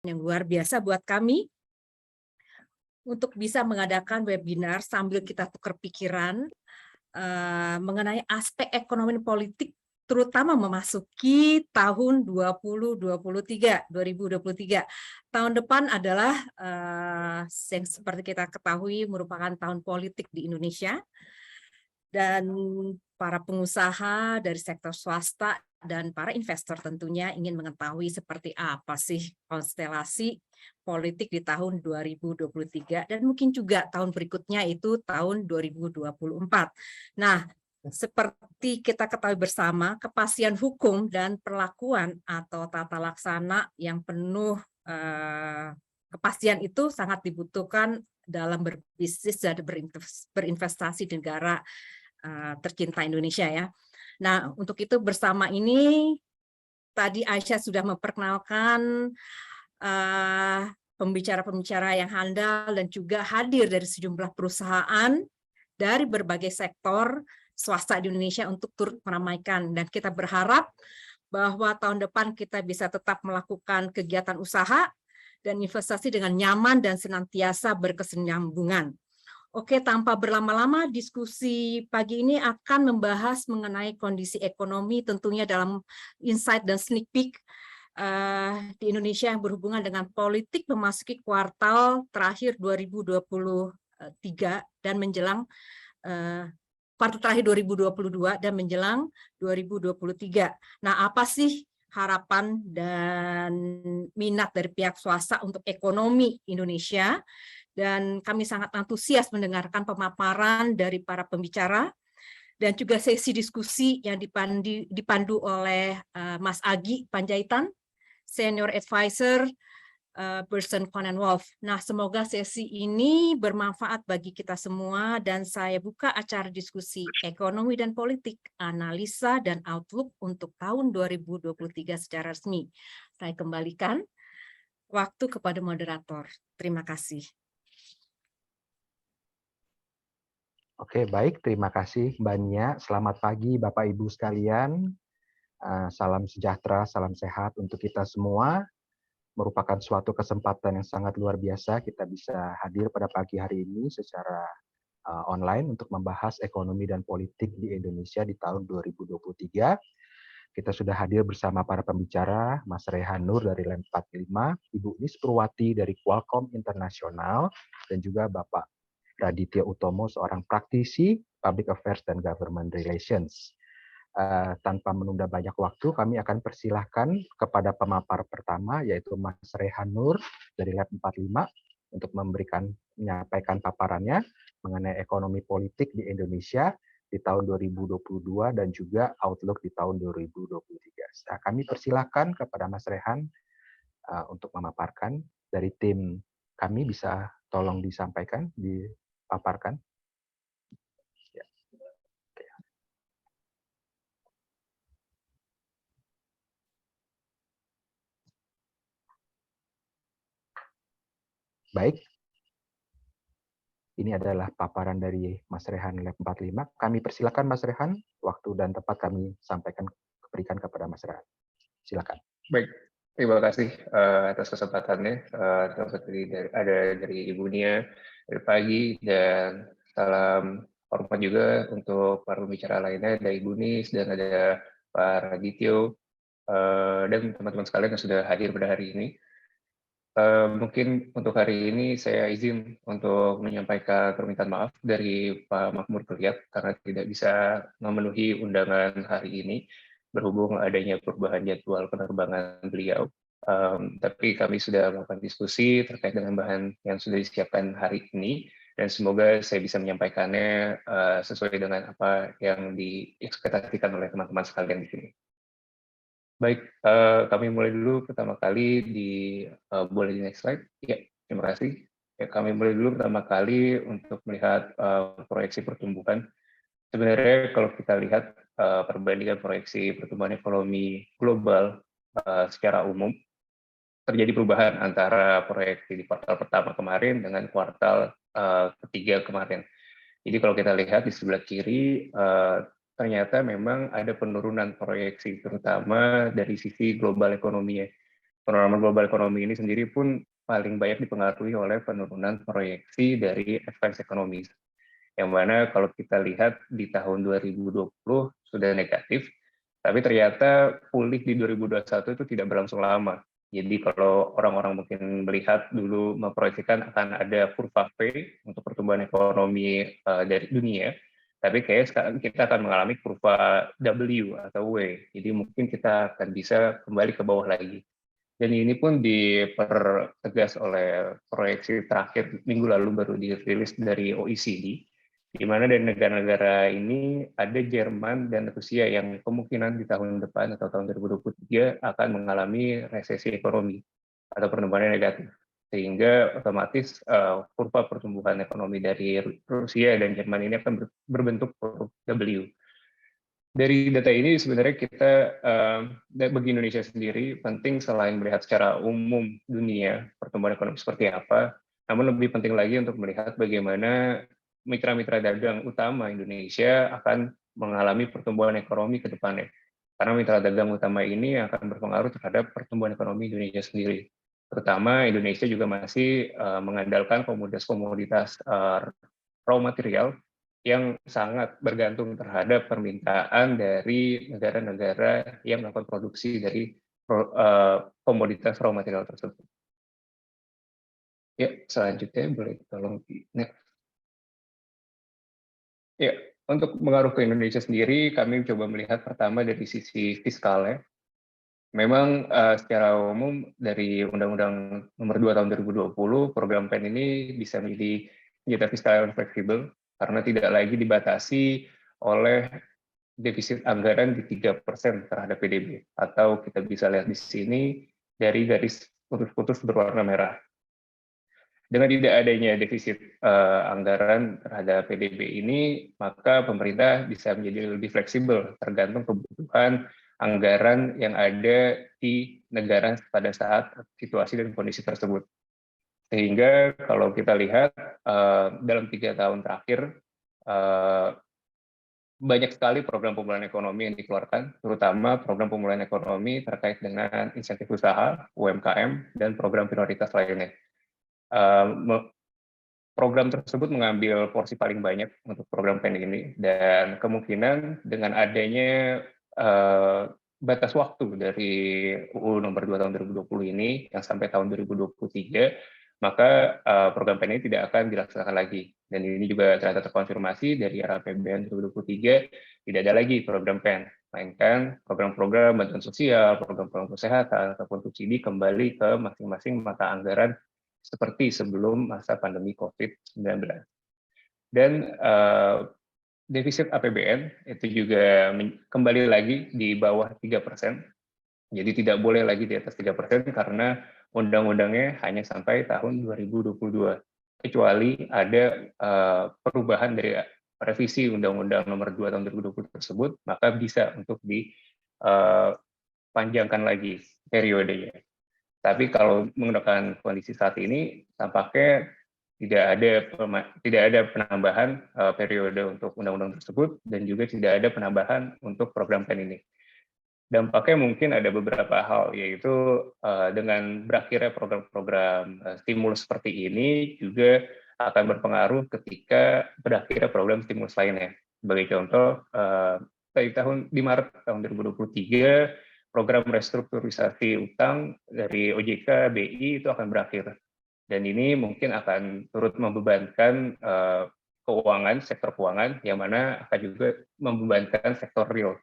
yang luar biasa buat kami untuk bisa mengadakan webinar sambil kita tukar pikiran mengenai aspek ekonomi dan politik, terutama memasuki tahun 2023. Tahun depan adalah yang seperti kita ketahui merupakan tahun politik di Indonesia, dan para pengusaha dari sektor swasta dan para investor tentunya ingin mengetahui seperti apa sih konstelasi politik di tahun 2023 dan mungkin juga tahun berikutnya itu tahun 2024. Nah, seperti kita ketahui bersama, kepastian hukum dan perlakuan atau tata laksana yang penuh kepastian itu sangat dibutuhkan dalam berbisnis dan berinvestasi di negara tercinta Indonesia ya. Nah, untuk itu bersama ini tadi Aisyah sudah memperkenalkan pembicara-pembicara yang handal dan juga hadir dari sejumlah perusahaan dari berbagai sektor swasta di Indonesia untuk turut meramaikan, dan kita berharap bahwa tahun depan kita bisa tetap melakukan kegiatan usaha dan investasi dengan nyaman dan senantiasa berkesinambungan. Oke, tanpa berlama-lama, diskusi pagi ini akan membahas mengenai kondisi ekonomi tentunya dalam insight dan sneak peek di Indonesia yang berhubungan dengan politik memasuki kuartal terakhir 2023 dan menjelang kuartal terakhir 2022 dan menjelang 2023. Nah, apa sih harapan dan minat dari pihak swasta untuk ekonomi Indonesia? Dan kami sangat antusias mendengarkan pemaparan dari para pembicara dan juga sesi diskusi yang dipandu oleh Mas Agi Panjaitan, Senior Advisor Person Commonwealth. Nah, semoga sesi ini bermanfaat bagi kita semua, dan saya buka acara diskusi ekonomi dan politik, analisa dan outlook untuk tahun 2023 secara resmi. Saya kembalikan waktu kepada moderator. Terima kasih. Oke, baik. Terima kasih Mbak Nia. Selamat pagi Bapak Ibu sekalian. Salam sejahtera, salam sehat untuk kita semua. Merupakan suatu kesempatan yang sangat luar biasa kita bisa hadir pada pagi hari ini secara online untuk membahas ekonomi dan politik di Indonesia di tahun 2023. Kita sudah hadir bersama para pembicara, Mas Rehan Nur dari Lem 45, Ibu Nis Purwati dari Qualcomm International, dan juga Bapak Raditya Utomo, seorang praktisi Public Affairs dan Government Relations. Tanpa menunda banyak waktu, kami akan persilahkan kepada pemapar pertama, yaitu Mas Rehan Nur dari Lab 45, untuk menyampaikan paparannya mengenai ekonomi politik di Indonesia di tahun 2022 dan juga outlook di tahun 2023. Nah, kami persilahkan kepada Mas Rehan untuk memaparkan. Dari tim kami bisa tolong disampaikan, dipaparkan. Ya. Baik. Ini adalah paparan dari Mas Rehan Lab 45. Kami persilakan Mas Rehan, waktu dan tempat kami berikan kepada Mas Rehan. Silakan. Baik, terima kasih atas kesempatannya. Ada dari Ibu Nia dari pagi, dan salam hormat juga untuk para pembicara lainnya, ada Ibu Nis dan ada Pak Radityo, dan teman-teman sekalian yang sudah hadir pada hari ini. Mungkin untuk hari ini saya izin untuk menyampaikan permintaan maaf dari Pak Makmur Keliat karena tidak bisa memenuhi undangan hari ini berhubung adanya perubahan jadwal penerbangan beliau. Tapi kami sudah melakukan diskusi terkait dengan bahan yang sudah disiapkan hari ini, dan semoga saya bisa menyampaikannya sesuai dengan apa yang diekspektasikan oleh teman-teman sekalian di sini. Baik, kami mulai dulu pertama kali boleh di next slide. Ya, terima kasih. Ya, kami mulai dulu pertama kali untuk melihat proyeksi pertumbuhan. Sebenarnya kalau kita lihat perbandingan proyeksi pertumbuhan ekonomi global secara umum, terjadi perubahan antara proyeksi di kuartal pertama kemarin dengan kuartal ketiga kemarin. Jadi kalau kita lihat di sebelah kiri, ternyata memang ada penurunan proyeksi, terutama dari sisi global ekonominya. penurunan global ekonomi ini sendiri pun paling banyak dipengaruhi oleh penurunan proyeksi dari advance ekonomi. Yang mana kalau kita lihat di tahun 2020 sudah negatif, tapi ternyata pulih di 2021 itu tidak berlangsung lama. Jadi kalau orang-orang mungkin melihat dulu memproyeksikan akan ada kurva V untuk pertumbuhan ekonomi dari dunia, tapi kayak sekarang kita akan mengalami kurva W atau W. Jadi mungkin kita akan bisa kembali ke bawah lagi. Dan ini pun dipertegas oleh proyeksi terakhir minggu lalu baru dirilis dari OECD, di mana dari negara-negara ini ada Jerman dan Rusia yang kemungkinan di tahun depan atau tahun 2023 akan mengalami resesi ekonomi atau pertumbuhan negatif. Sehingga otomatis kurva pertumbuhan ekonomi dari Rusia dan Jerman ini akan berbentuk W. Dari data ini sebenarnya kita bagi Indonesia sendiri penting selain melihat secara umum dunia pertumbuhan ekonomi seperti apa, namun lebih penting lagi untuk melihat bagaimana mitra-mitra dagang utama Indonesia akan mengalami pertumbuhan ekonomi ke depannya. Karena mitra dagang utama ini akan berpengaruh terhadap pertumbuhan ekonomi Indonesia sendiri. Terutama Indonesia juga masih mengandalkan komoditas-komoditas raw material yang sangat bergantung terhadap permintaan dari negara-negara yang melakukan produksi dari komoditas raw material tersebut. Ya, selanjutnya boleh tolong di next. Ya, untuk mengaruh ke Indonesia sendiri, kami coba melihat pertama dari sisi fiskalnya. Memang secara umum dari Undang-Undang Nomor 2 Tahun 2020, program PEN ini bisa menjadi senjata fiskal yang fleksibel karena tidak lagi dibatasi oleh defisit anggaran di 3% terhadap PDB. Atau kita bisa lihat di sini dari garis putus-putus berwarna merah. Dengan tidak adanya defisit anggaran terhadap PDB ini, maka pemerintah bisa menjadi lebih fleksibel tergantung kebutuhan anggaran yang ada di negara pada saat situasi dan kondisi tersebut. Sehingga kalau kita lihat dalam 3 tahun terakhir, banyak sekali program pemulihan ekonomi yang dikeluarkan, terutama program pemulihan ekonomi terkait dengan insentif usaha, UMKM, dan program prioritas lainnya. Program tersebut mengambil porsi paling banyak untuk program PEN ini, dan kemungkinan dengan adanya batas waktu dari UU Nomor 2 Tahun 2020 ini yang sampai tahun 2023, maka program PEN ini tidak akan dilaksanakan lagi. Dan ini juga ternyata terkonfirmasi dari RAPBN 2023, tidak ada lagi program PEN, melainkan program-program bantuan sosial, program-program kesehatan, ataupun subsidi kembali ke masing-masing mata anggaran seperti sebelum masa pandemi COVID-19. Dan defisit APBN itu juga kembali lagi di bawah 3%. Jadi tidak boleh lagi di atas 3% karena undang-undangnya hanya sampai tahun 2022. Kecuali ada perubahan dari revisi Undang-Undang Nomor 2 Tahun 2020 tersebut, maka bisa untuk dipanjangkan lagi periodenya. Tapi kalau menggunakan kondisi saat ini, tampaknya tidak ada penambahan periode untuk undang-undang tersebut, dan juga tidak ada penambahan untuk program PEN ini. Dampaknya mungkin ada beberapa hal, yaitu dengan berakhirnya program-program stimulus seperti ini juga akan berpengaruh ketika berakhirnya program stimulus lainnya. Sebagai contoh, di Maret tahun 2023, program restrukturisasi utang dari OJK, BI itu akan berakhir. Dan ini mungkin akan turut membebankan sektor keuangan, yang mana akan juga membebankan sektor real.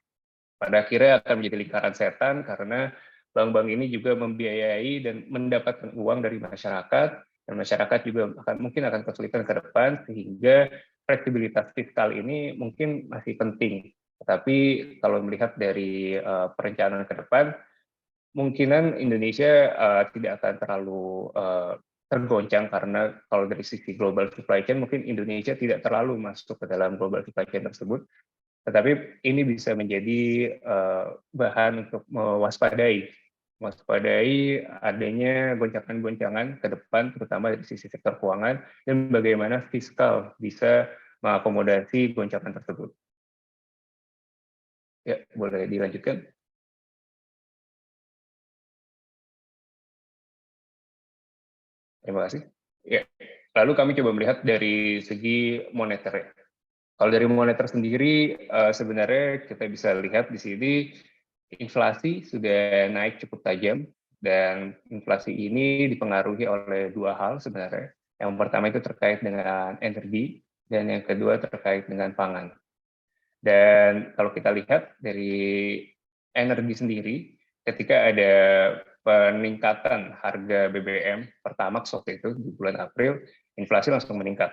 Pada akhirnya akan menjadi lingkaran setan karena bank-bank ini juga membiayai dan mendapatkan uang dari masyarakat, dan masyarakat juga mungkin akan kesulitan ke depan, sehingga fleksibilitas fiskal ini mungkin masih penting. Tetapi kalau melihat dari perencanaan ke depan, kemungkinan Indonesia tidak akan terlalu tergoncang, karena kalau dari sisi global supply chain mungkin Indonesia tidak terlalu masuk ke dalam global supply chain tersebut. Tetapi ini bisa menjadi bahan untuk mewaspadai adanya goncangan-goncangan ke depan, terutama dari sisi sektor keuangan, dan bagaimana fiskal bisa mengakomodasi goncangan tersebut. Ya, boleh dilanjutkan. Terima kasih. Ya. Lalu kami coba melihat dari segi moneter ya. Kalau dari moneter sendiri, sebenarnya kita bisa lihat di sini inflasi sudah naik cukup tajam, dan inflasi ini dipengaruhi oleh dua hal sebenarnya. Yang pertama itu terkait dengan energi, dan yang kedua terkait dengan pangan. Dan kalau kita lihat dari energi sendiri, ketika ada peningkatan harga BBM Pertamax waktu itu di bulan April, inflasi langsung meningkat.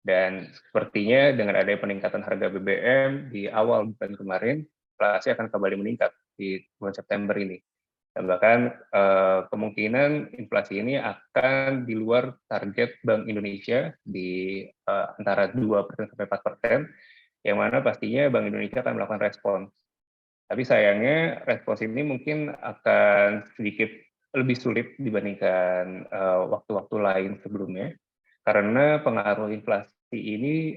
Dan sepertinya dengan adanya peningkatan harga BBM di awal bulan kemarin, inflasi akan kembali meningkat di bulan September ini. Dan bahkan kemungkinan inflasi ini akan di luar target Bank Indonesia di antara 2% sampai 4%, yang mana pastinya Bank Indonesia akan melakukan respons. Tapi sayangnya respons ini mungkin akan sedikit lebih sulit dibandingkan waktu-waktu lain sebelumnya, karena pengaruh inflasi ini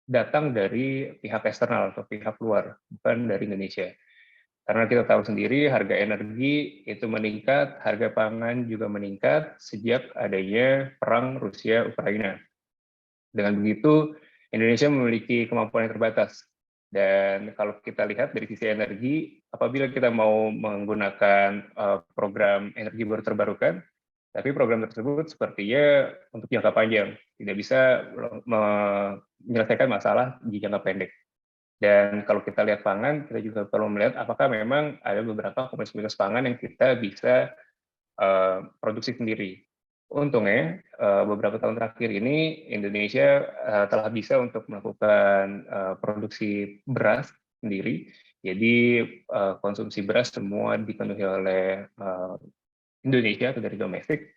datang dari pihak eksternal atau pihak luar, bukan dari Indonesia. Karena kita tahu sendiri harga energi itu meningkat, harga pangan juga meningkat sejak adanya perang Rusia-Ukraina. Dengan begitu, Indonesia memiliki kemampuan yang terbatas. Dan kalau kita lihat dari sisi energi, apabila kita mau menggunakan program energi baru terbarukan, tapi program tersebut sepertinya untuk jangka panjang, tidak bisa menyelesaikan masalah di jangka pendek. Dan kalau kita lihat pangan, kita juga perlu melihat apakah memang ada beberapa komoditas pangan yang kita bisa produksi sendiri. Untungnya, beberapa tahun terakhir ini Indonesia telah bisa untuk melakukan produksi beras sendiri. Jadi konsumsi beras semua dipenuhi oleh Indonesia atau dari domestik,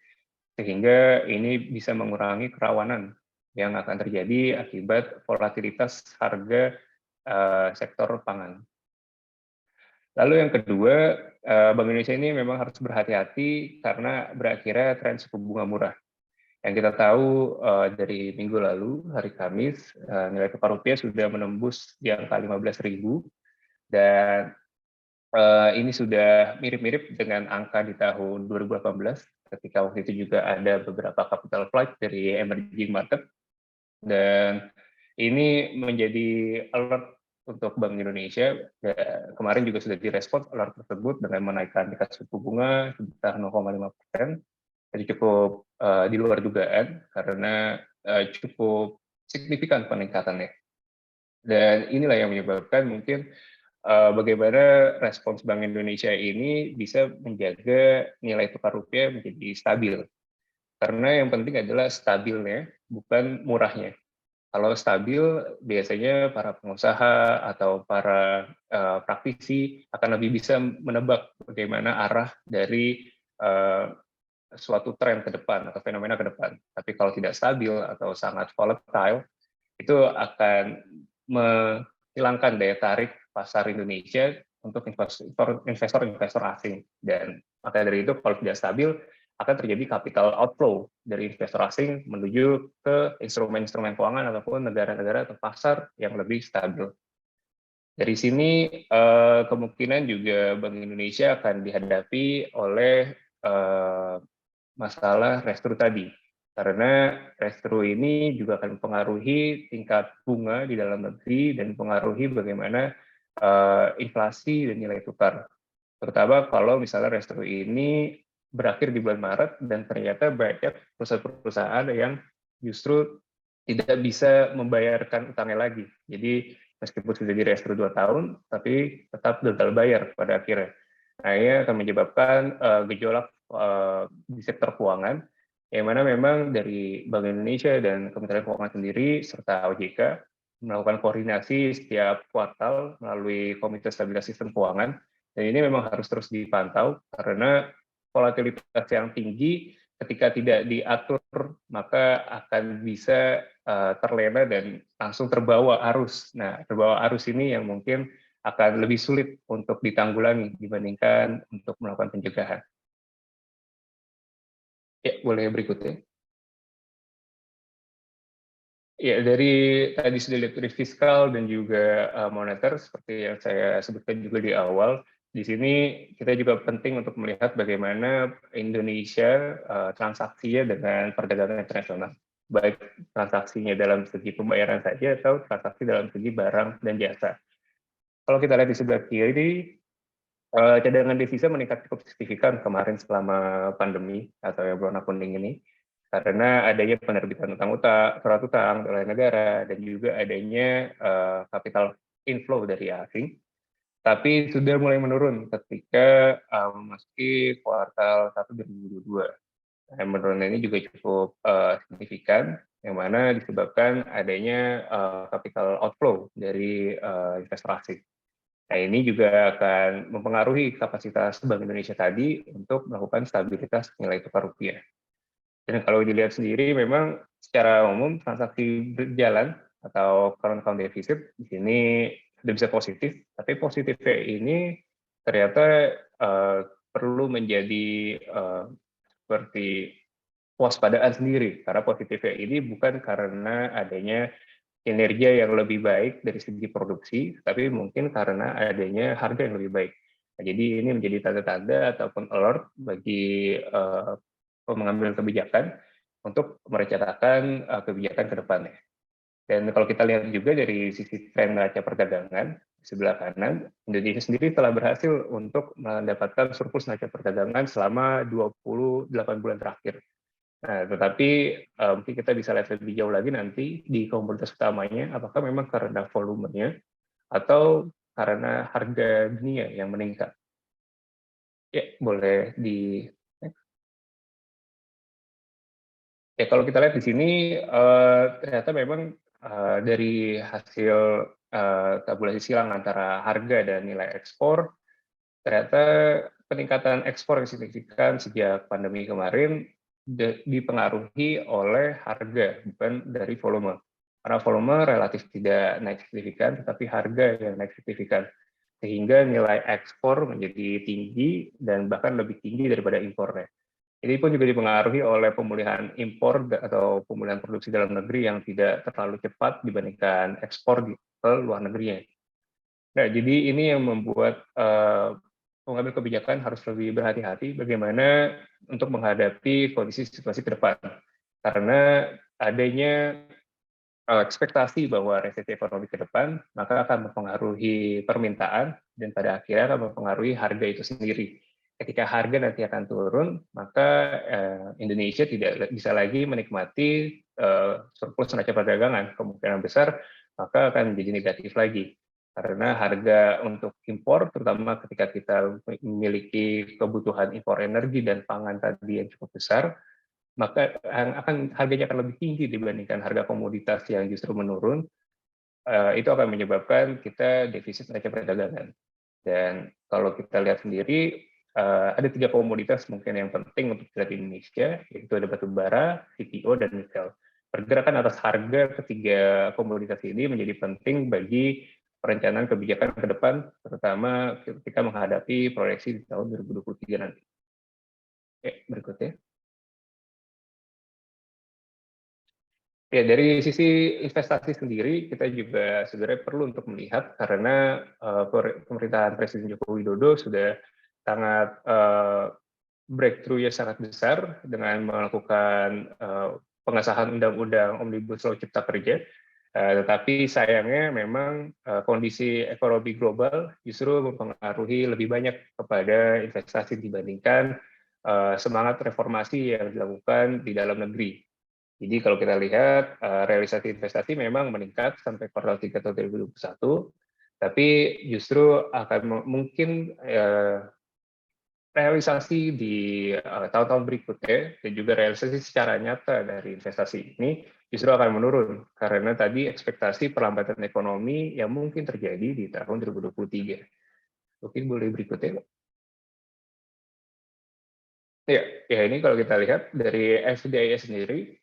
sehingga ini bisa mengurangi kerawanan yang akan terjadi akibat volatilitas harga sektor pangan. Lalu yang kedua, Bank Indonesia ini memang harus berhati-hati karena berakhirnya tren suku bunga murah. Yang kita tahu dari minggu lalu, hari Kamis, nilai tukar rupiah sudah menembus di angka 15.000, dan ini sudah mirip-mirip dengan angka di tahun 2018, ketika waktu itu juga ada beberapa capital flight dari emerging market, dan ini menjadi alert untuk Bank Indonesia. Kemarin juga sudah direspon alert tersebut dengan menaikkan tingkat suku bunga sebesar 0,5%, jadi cukup di luar dugaan karena cukup signifikan peningkatannya. Dan inilah yang menyebabkan mungkin bagaimana respons Bank Indonesia ini bisa menjaga nilai tukar rupiah menjadi stabil. Karena yang penting adalah stabilnya, bukan murahnya. Kalau stabil, biasanya para pengusaha atau para praktisi akan lebih bisa menebak bagaimana arah dari suatu tren ke depan atau fenomena ke depan. Tapi kalau tidak stabil atau sangat volatile, itu akan menghilangkan daya tarik pasar Indonesia untuk investor-investor asing. Dan maka dari itu, kalau tidak stabil, akan terjadi capital outflow dari investor asing menuju ke instrumen-instrumen keuangan ataupun negara-negara atau pasar yang lebih stabil. Dari sini kemungkinan juga Bank Indonesia akan dihadapi oleh masalah restru tadi. Karena restru ini juga akan mempengaruhi tingkat bunga di dalam negeri dan mempengaruhi bagaimana inflasi dan nilai tukar. Terutama kalau misalnya restru ini berakhir di bulan Maret dan ternyata banyak perusahaan-perusahaan yang justru tidak bisa membayarkan utangnya lagi. Jadi meskipun sudah di restru 2 tahun, tapi tetap gagal bayar pada akhirnya. Nah, ini akan menyebabkan gejolak di sektor keuangan, yang mana memang dari Bank Indonesia dan Kementerian Keuangan sendiri serta OJK melakukan koordinasi setiap kuartal melalui Komite Stabilitas Sistem Keuangan, dan ini memang harus terus dipantau karena volatilitas yang tinggi ketika tidak diatur maka akan bisa terlena dan langsung terbawa arus. Nah, terbawa arus ini yang mungkin akan lebih sulit untuk ditanggulangi dibandingkan untuk melakukan pencegahan. Ya, boleh berikutnya. Ya, dari tadi sudah lihat dari fiskal dan juga moneter, seperti yang saya sebutkan juga di awal, di sini kita juga penting untuk melihat bagaimana Indonesia transaksinya dengan perdagangan internasional, baik transaksinya dalam segi pembayaran saja atau transaksi dalam segi barang dan jasa. Kalau kita lihat di sebelah kiri, cadangan devisa meningkat cukup signifikan kemarin selama pandemi atau yang zona kuning ini, karena adanya penerbitan surat utang oleh negara dan juga adanya capital inflow dari asing. Tapi sudah mulai menurun ketika memasuki kuartal 1 2022. Penurunan ini juga cukup signifikan, yang mana disebabkan adanya capital outflow dari investor asing. Nah, ini juga akan mempengaruhi kapasitas Bank Indonesia tadi untuk melakukan stabilitas nilai tukar rupiah. Dan kalau dilihat sendiri, memang secara umum transaksi berjalan atau current account deficit di sini sudah bisa positif, tapi positifnya ini ternyata perlu menjadi seperti waspadaan sendiri, karena positifnya ini bukan karena adanya kinerja yang lebih baik dari segi produksi, tapi mungkin karena adanya harga yang lebih baik. Nah, jadi ini menjadi tanda-tanda ataupun alert bagi pengambil kebijakan untuk merencanakan kebijakan ke depannya. Dan kalau kita lihat juga dari sisi tren neraca perdagangan, di sebelah kanan, Indonesia sendiri telah berhasil untuk mendapatkan surplus neraca perdagangan selama 28 bulan terakhir. Nah, tetapi mungkin kita bisa lihat lebih jauh lagi nanti di komoditas utamanya, apakah memang karena volumenya atau karena harga dunia yang meningkat. Ya, boleh di... Ya, kalau kita lihat di sini, ternyata memang dari hasil tabulasi silang antara harga dan nilai ekspor, ternyata peningkatan ekspor yang signifikan sejak pandemi kemarin dipengaruhi oleh harga, bukan dari volume. Karena volume relatif tidak naik signifikan, tetapi harga yang naik signifikan. Sehingga nilai ekspor menjadi tinggi dan bahkan lebih tinggi daripada impornya. Ini pun juga dipengaruhi oleh pemulihan impor atau pemulihan produksi dalam negeri yang tidak terlalu cepat dibandingkan ekspor ke luar negerinya. Nah, jadi ini yang membuat pengambil kebijakan harus lebih berhati-hati bagaimana untuk menghadapi kondisi situasi ke depan. Karena adanya ekspektasi bahwa resesi ekonomi ke depan, maka akan mempengaruhi permintaan dan pada akhirnya akan mempengaruhi harga itu sendiri. Ketika harga nanti akan turun, maka Indonesia tidak bisa lagi menikmati surplus neraca perdagangan. Kemungkinan besar maka akan menjadi negatif lagi. Karena harga untuk impor, terutama ketika kita memiliki kebutuhan impor energi dan pangan tadi yang cukup besar, maka harganya akan lebih tinggi dibandingkan harga komoditas yang justru menurun. Itu akan menyebabkan kita defisit neraca perdagangan. Dan kalau kita lihat sendiri, ada 3 komoditas mungkin yang penting untuk dilihat di Indonesia, yaitu ada batu bara, CPO, dan nikel. Pergerakan atas harga ketiga komoditas ini menjadi penting bagi perencanaan kebijakan ke depan, terutama ketika menghadapi proyeksi di tahun 2023 nanti. Berikutnya. Ya, dari sisi investasi sendiri, kita juga sebenarnya perlu untuk melihat karena pemerintahan Presiden Joko Widodo sudah sangat breakthrough-nya sangat besar dengan melakukan pengesahan Undang-Undang Omnibus Law Cipta Kerja. Tetapi sayangnya memang kondisi ekonomi global justru mempengaruhi lebih banyak kepada investasi dibandingkan semangat reformasi yang dilakukan di dalam negeri. Jadi kalau kita lihat realisasi investasi memang meningkat sampai kuartal 3 tahun 2021, tapi justru akan mungkin realisasi di tahun-tahun berikutnya dan juga realisasi secara nyata dari investasi ini justru akan menurun karena tadi ekspektasi perlambatan ekonomi yang mungkin terjadi di tahun 2023. Mungkin boleh berikutnya. Ya, ini kalau kita lihat dari FDI sendiri,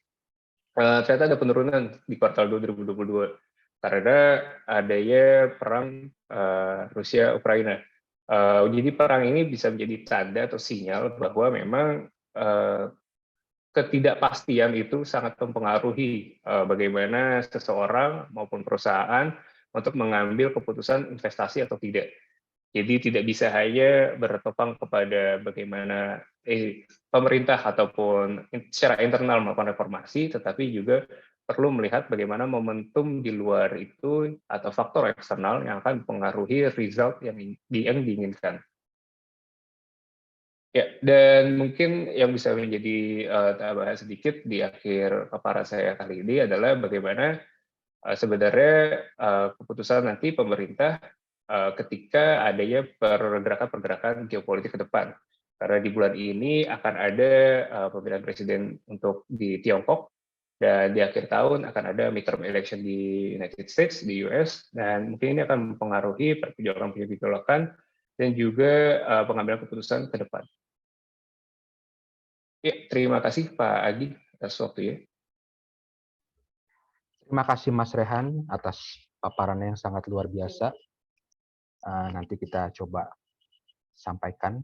ternyata ada penurunan di kuartal 2022 karena adanya perang Rusia-Ukraina. Jadi perang ini bisa menjadi tanda atau sinyal bahwa memang ketidakpastian itu sangat mempengaruhi bagaimana seseorang maupun perusahaan untuk mengambil keputusan investasi atau tidak. Jadi tidak bisa hanya bertopang kepada bagaimana pemerintah ataupun secara internal melakukan reformasi, tetapi juga perlu melihat bagaimana momentum di luar itu atau faktor eksternal yang akan mempengaruhi result yang diinginkan. Ya, dan mungkin yang bisa menjadi tambahan sedikit di akhir paparan saya kali ini adalah bagaimana sebenarnya keputusan nanti pemerintah ketika adanya pergerakan-pergerakan geopolitik ke depan. Karena di bulan ini akan ada pemilihan presiden untuk di Tiongkok, dan di akhir tahun akan ada midterm election di United States, di US, dan mungkin ini akan mempengaruhi pergerakan dan juga pengambilan keputusan ke depan. Ya, terima kasih Pak Agi atas waktunya. Terima kasih Mas Rehan atas paparannya yang sangat luar biasa. Nanti kita coba sampaikan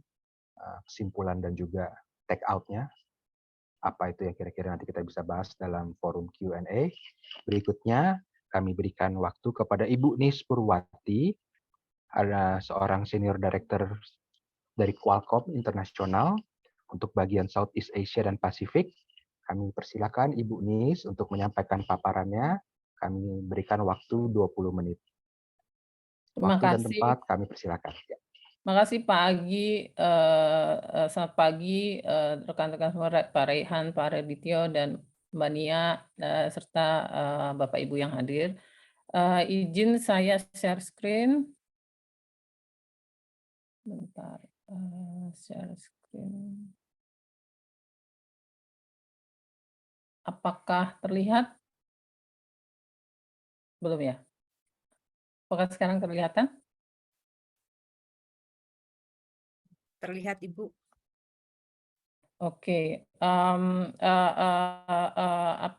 kesimpulan dan juga take out-nya. Apa itu yang kira-kira nanti kita bisa bahas dalam forum Q&A. Berikutnya, kami berikan waktu kepada Ibu Nis Purwati, ada seorang Senior Director dari Qualcomm Internasional untuk bagian Southeast Asia dan Pasifik. Kami persilakan Ibu Nis untuk menyampaikan paparannya. Kami berikan waktu 20 menit. Terima Waktu dan kasih. tempat kami persilakan. Terima kasih Pak Agi. Selamat pagi rekan-rekan semua, Pak Rehan, Pak Radityo, dan Mbak Nia, serta Bapak Ibu yang hadir. Izin saya share screen. Bentar, share screen. Apakah terlihat? Belum ya? Apakah sekarang kelihatan? Terlihat Ibu. Oke,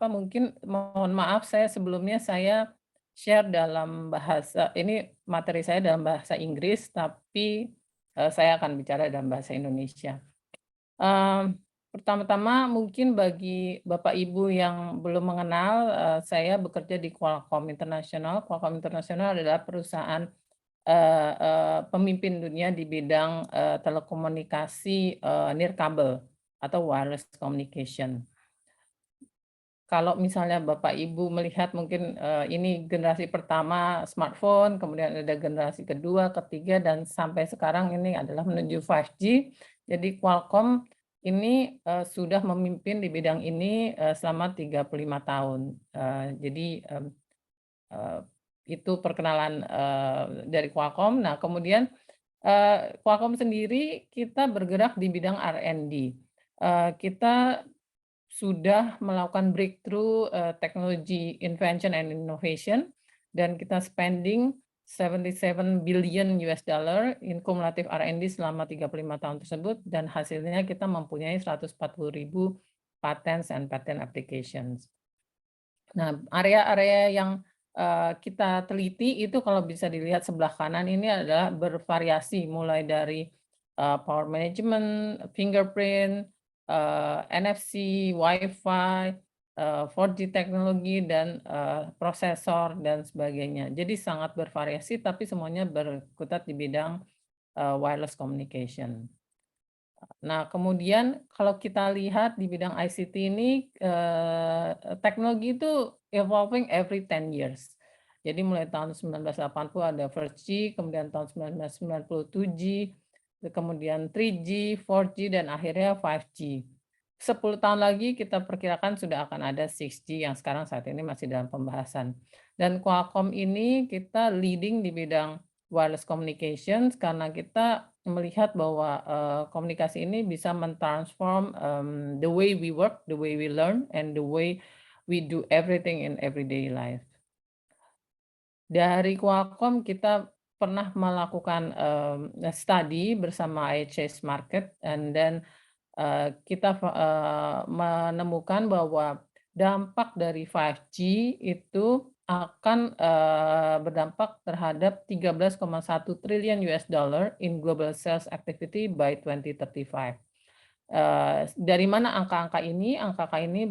mungkin mohon maaf saya sebelumnya saya share dalam bahasa, ini materi saya dalam bahasa Inggris, tapi saya akan bicara dalam bahasa Indonesia. Pertama-tama mungkin bagi Bapak Ibu yang belum mengenal, saya bekerja di Qualcomm International. Qualcomm International adalah perusahaan pemimpin dunia di bidang telekomunikasi nirkabel atau wireless communication. Kalau misalnya Bapak Ibu melihat mungkin ini generasi pertama smartphone, kemudian ada generasi kedua, ketiga, dan sampai sekarang ini adalah menuju 5G. Jadi Qualcomm ini sudah memimpin di bidang ini selama 35 tahun. Jadi itu perkenalan dari Qualcomm. Nah, kemudian Qualcomm sendiri kita bergerak di bidang R&D. Kita sudah melakukan breakthrough technology invention and innovation, dan kita spending 77 billion US dollar in cumulative R&D selama 35 tahun tersebut, dan hasilnya kita mempunyai 140.000 patents and patent applications. Nah, area-area yang kita teliti itu kalau bisa dilihat sebelah kanan ini adalah bervariasi, mulai dari power management, fingerprint, NFC, Wi-Fi, 4G teknologi, dan prosesor, dan sebagainya. Jadi sangat bervariasi, tapi semuanya berkutat di bidang wireless communication. Nah, kemudian kalau kita lihat di bidang ICT ini, teknologi itu evolving every 10 years. Jadi mulai tahun 1980 ada 1G, kemudian tahun 1990 2G, kemudian 3G, 4G, dan akhirnya 5G. 10 tahun lagi kita perkirakan sudah akan ada 6G yang sekarang saat ini masih dalam pembahasan. Dan Qualcomm ini kita leading di bidang wireless communications karena kita melihat bahwa komunikasi ini bisa mentransform the way we work, the way we learn, and the way we do everything in everyday life. Dari Qualcomm kita pernah melakukan study bersama IHS Markit, and then kita menemukan bahwa dampak dari 5G itu akan berdampak terhadap 13,1 triliun US dollar in global sales activity by 2035. Dari mana angka-angka ini? Angka-angka ini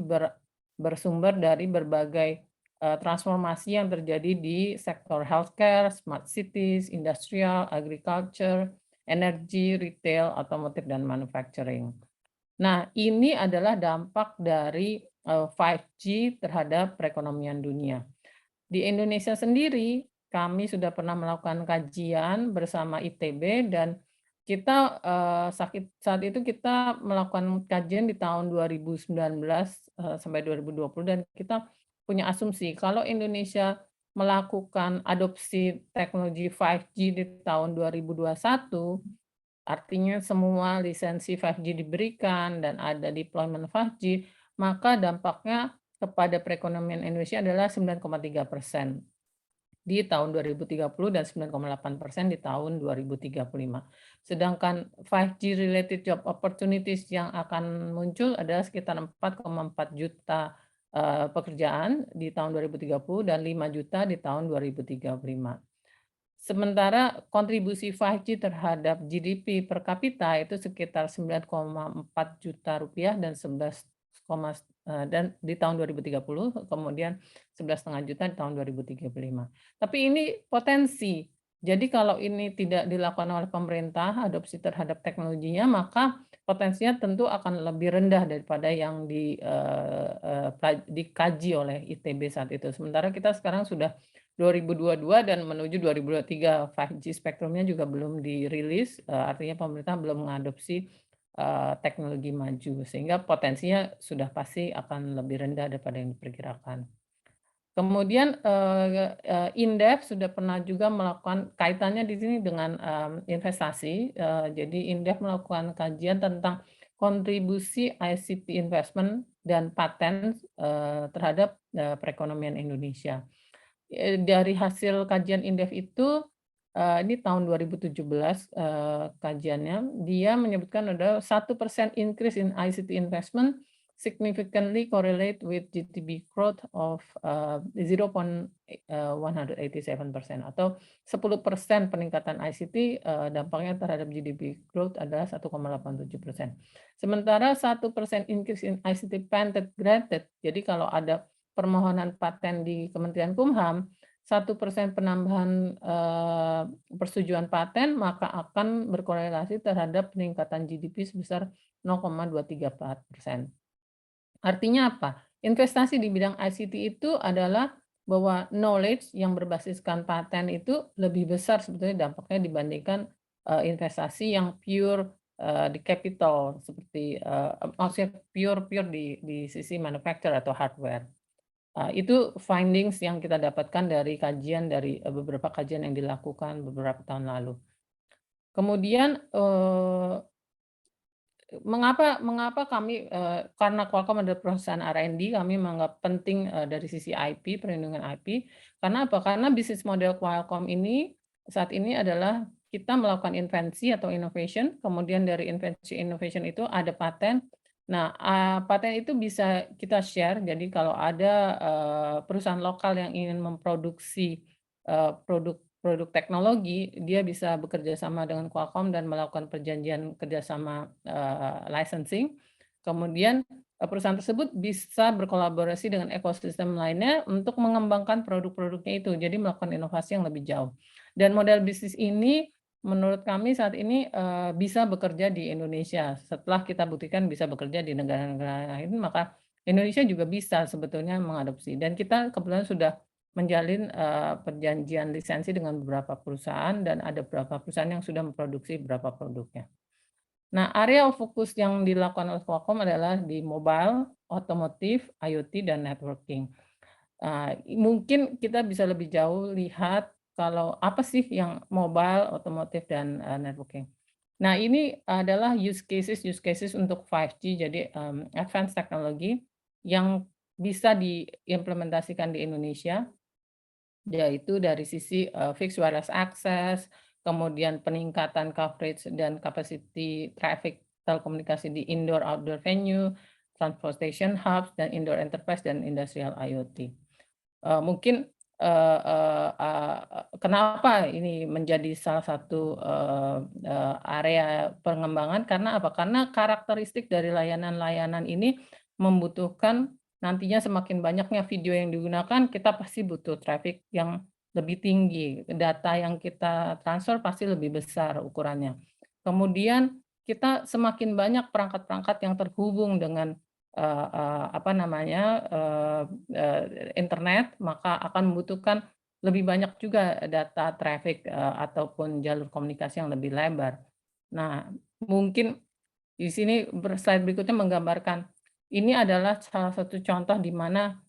bersumber dari berbagai transformasi yang terjadi di sektor healthcare, smart cities, industrial, agriculture, energi, retail, otomotif, dan manufacturing. Nah, ini adalah dampak dari 5G terhadap perekonomian dunia. Di Indonesia sendiri, kami sudah pernah melakukan kajian bersama ITB dan kita saat itu kita melakukan kajian di tahun 2019 sampai 2020 dan kita punya asumsi kalau Indonesia melakukan adopsi teknologi 5G di tahun 2021, artinya semua lisensi 5G diberikan dan ada deployment 5G, maka dampaknya kepada perekonomian Indonesia adalah 9,3% di tahun 2030 dan 9,8% di tahun 2035. Sedangkan 5G related job opportunities yang akan muncul adalah sekitar 4,4 juta pekerjaan di tahun 2030 dan 5 juta di tahun 2035. Sementara kontribusi 5G terhadap GDP per kapita itu sekitar 9,4 juta rupiah dan 11, dan di tahun 2030, kemudian 11,5 juta di tahun 2035. Tapi ini potensi. Jadi kalau ini tidak dilakukan oleh pemerintah, adopsi terhadap teknologinya, maka potensinya tentu akan lebih rendah daripada yang dikaji oleh ITB saat itu. Sementara kita sekarang sudah 2022 dan menuju 2023, 5G spektrumnya juga belum dirilis, artinya pemerintah belum mengadopsi teknologi maju, sehingga potensinya sudah pasti akan lebih rendah daripada yang diperkirakan. Kemudian Indef sudah pernah juga melakukan kaitannya di sini dengan investasi. Jadi Indef melakukan kajian tentang kontribusi ICT investment dan paten terhadap perekonomian Indonesia. Dari hasil kajian Indef itu, ini tahun 2017 kajiannya, dia menyebutkan ada 1% increase in ICT investment significantly correlate with GDP growth of 0.187% atau 10% peningkatan ICT dampaknya terhadap GDP growth adalah 1,87%. Sementara 1% increase in ICT patent granted, jadi kalau ada permohonan paten di Kementerian Kumham, 1% penambahan persetujuan paten maka akan berkorelasi terhadap peningkatan GDP sebesar 0,234%. Artinya apa? Investasi di bidang ICT itu adalah bahwa knowledge yang berbasiskan paten itu lebih besar sebetulnya dampaknya dibandingkan investasi yang pure di capital seperti maksudnya pure di sisi manufacture atau hardware. Itu findings yang kita dapatkan dari kajian dari beberapa kajian yang dilakukan beberapa tahun lalu. Kemudian mengapa kami karena Qualcomm adalah perusahaan R&D, kami menganggap penting dari sisi IP, perlindungan IP. Karena apa? Karena bisnis model Qualcomm ini saat ini adalah kita melakukan invensi atau innovation, kemudian dari invensi innovation itu ada paten. Nah, paten itu bisa kita share. Jadi kalau ada perusahaan lokal yang ingin memproduksi produk teknologi, dia bisa bekerja sama dengan Qualcomm dan melakukan perjanjian kerjasama licensing. Kemudian perusahaan tersebut bisa berkolaborasi dengan ekosistem lainnya untuk mengembangkan produk-produknya itu, jadi melakukan inovasi yang lebih jauh. Dan model bisnis ini menurut kami saat ini bisa bekerja di Indonesia. Setelah kita buktikan bisa bekerja di negara-negara lain, maka Indonesia juga bisa sebetulnya mengadopsi. Dan kita kebetulan sudah menjalin perjanjian lisensi dengan beberapa perusahaan dan ada beberapa perusahaan yang sudah memproduksi beberapa produknya. Nah, area fokus yang dilakukan oleh Qualcomm adalah di mobile, otomotif, IoT, dan networking. Mungkin kita bisa lebih jauh lihat kalau apa sih yang mobile, otomotif, dan networking. Nah, ini adalah use cases untuk 5G, jadi advanced technology yang bisa diimplementasikan di Indonesia, yaitu dari sisi fixed wireless access, kemudian peningkatan coverage dan capacity traffic telekomunikasi di indoor outdoor venue, transportation hubs, dan indoor enterprise dan industrial IoT. Mungkin kenapa ini menjadi salah satu area pengembangan, karena apa? Karena karakteristik dari layanan-layanan ini membutuhkan nantinya semakin banyaknya video yang digunakan, kita pasti butuh traffic yang lebih tinggi. Data yang kita transfer pasti lebih besar ukurannya. Kemudian kita semakin banyak perangkat-perangkat yang terhubung dengan internet, maka akan membutuhkan lebih banyak juga data traffic ataupun jalur komunikasi yang lebih lebar. Nah, mungkin di sini slide berikutnya menggambarkan ini adalah salah satu contoh di mana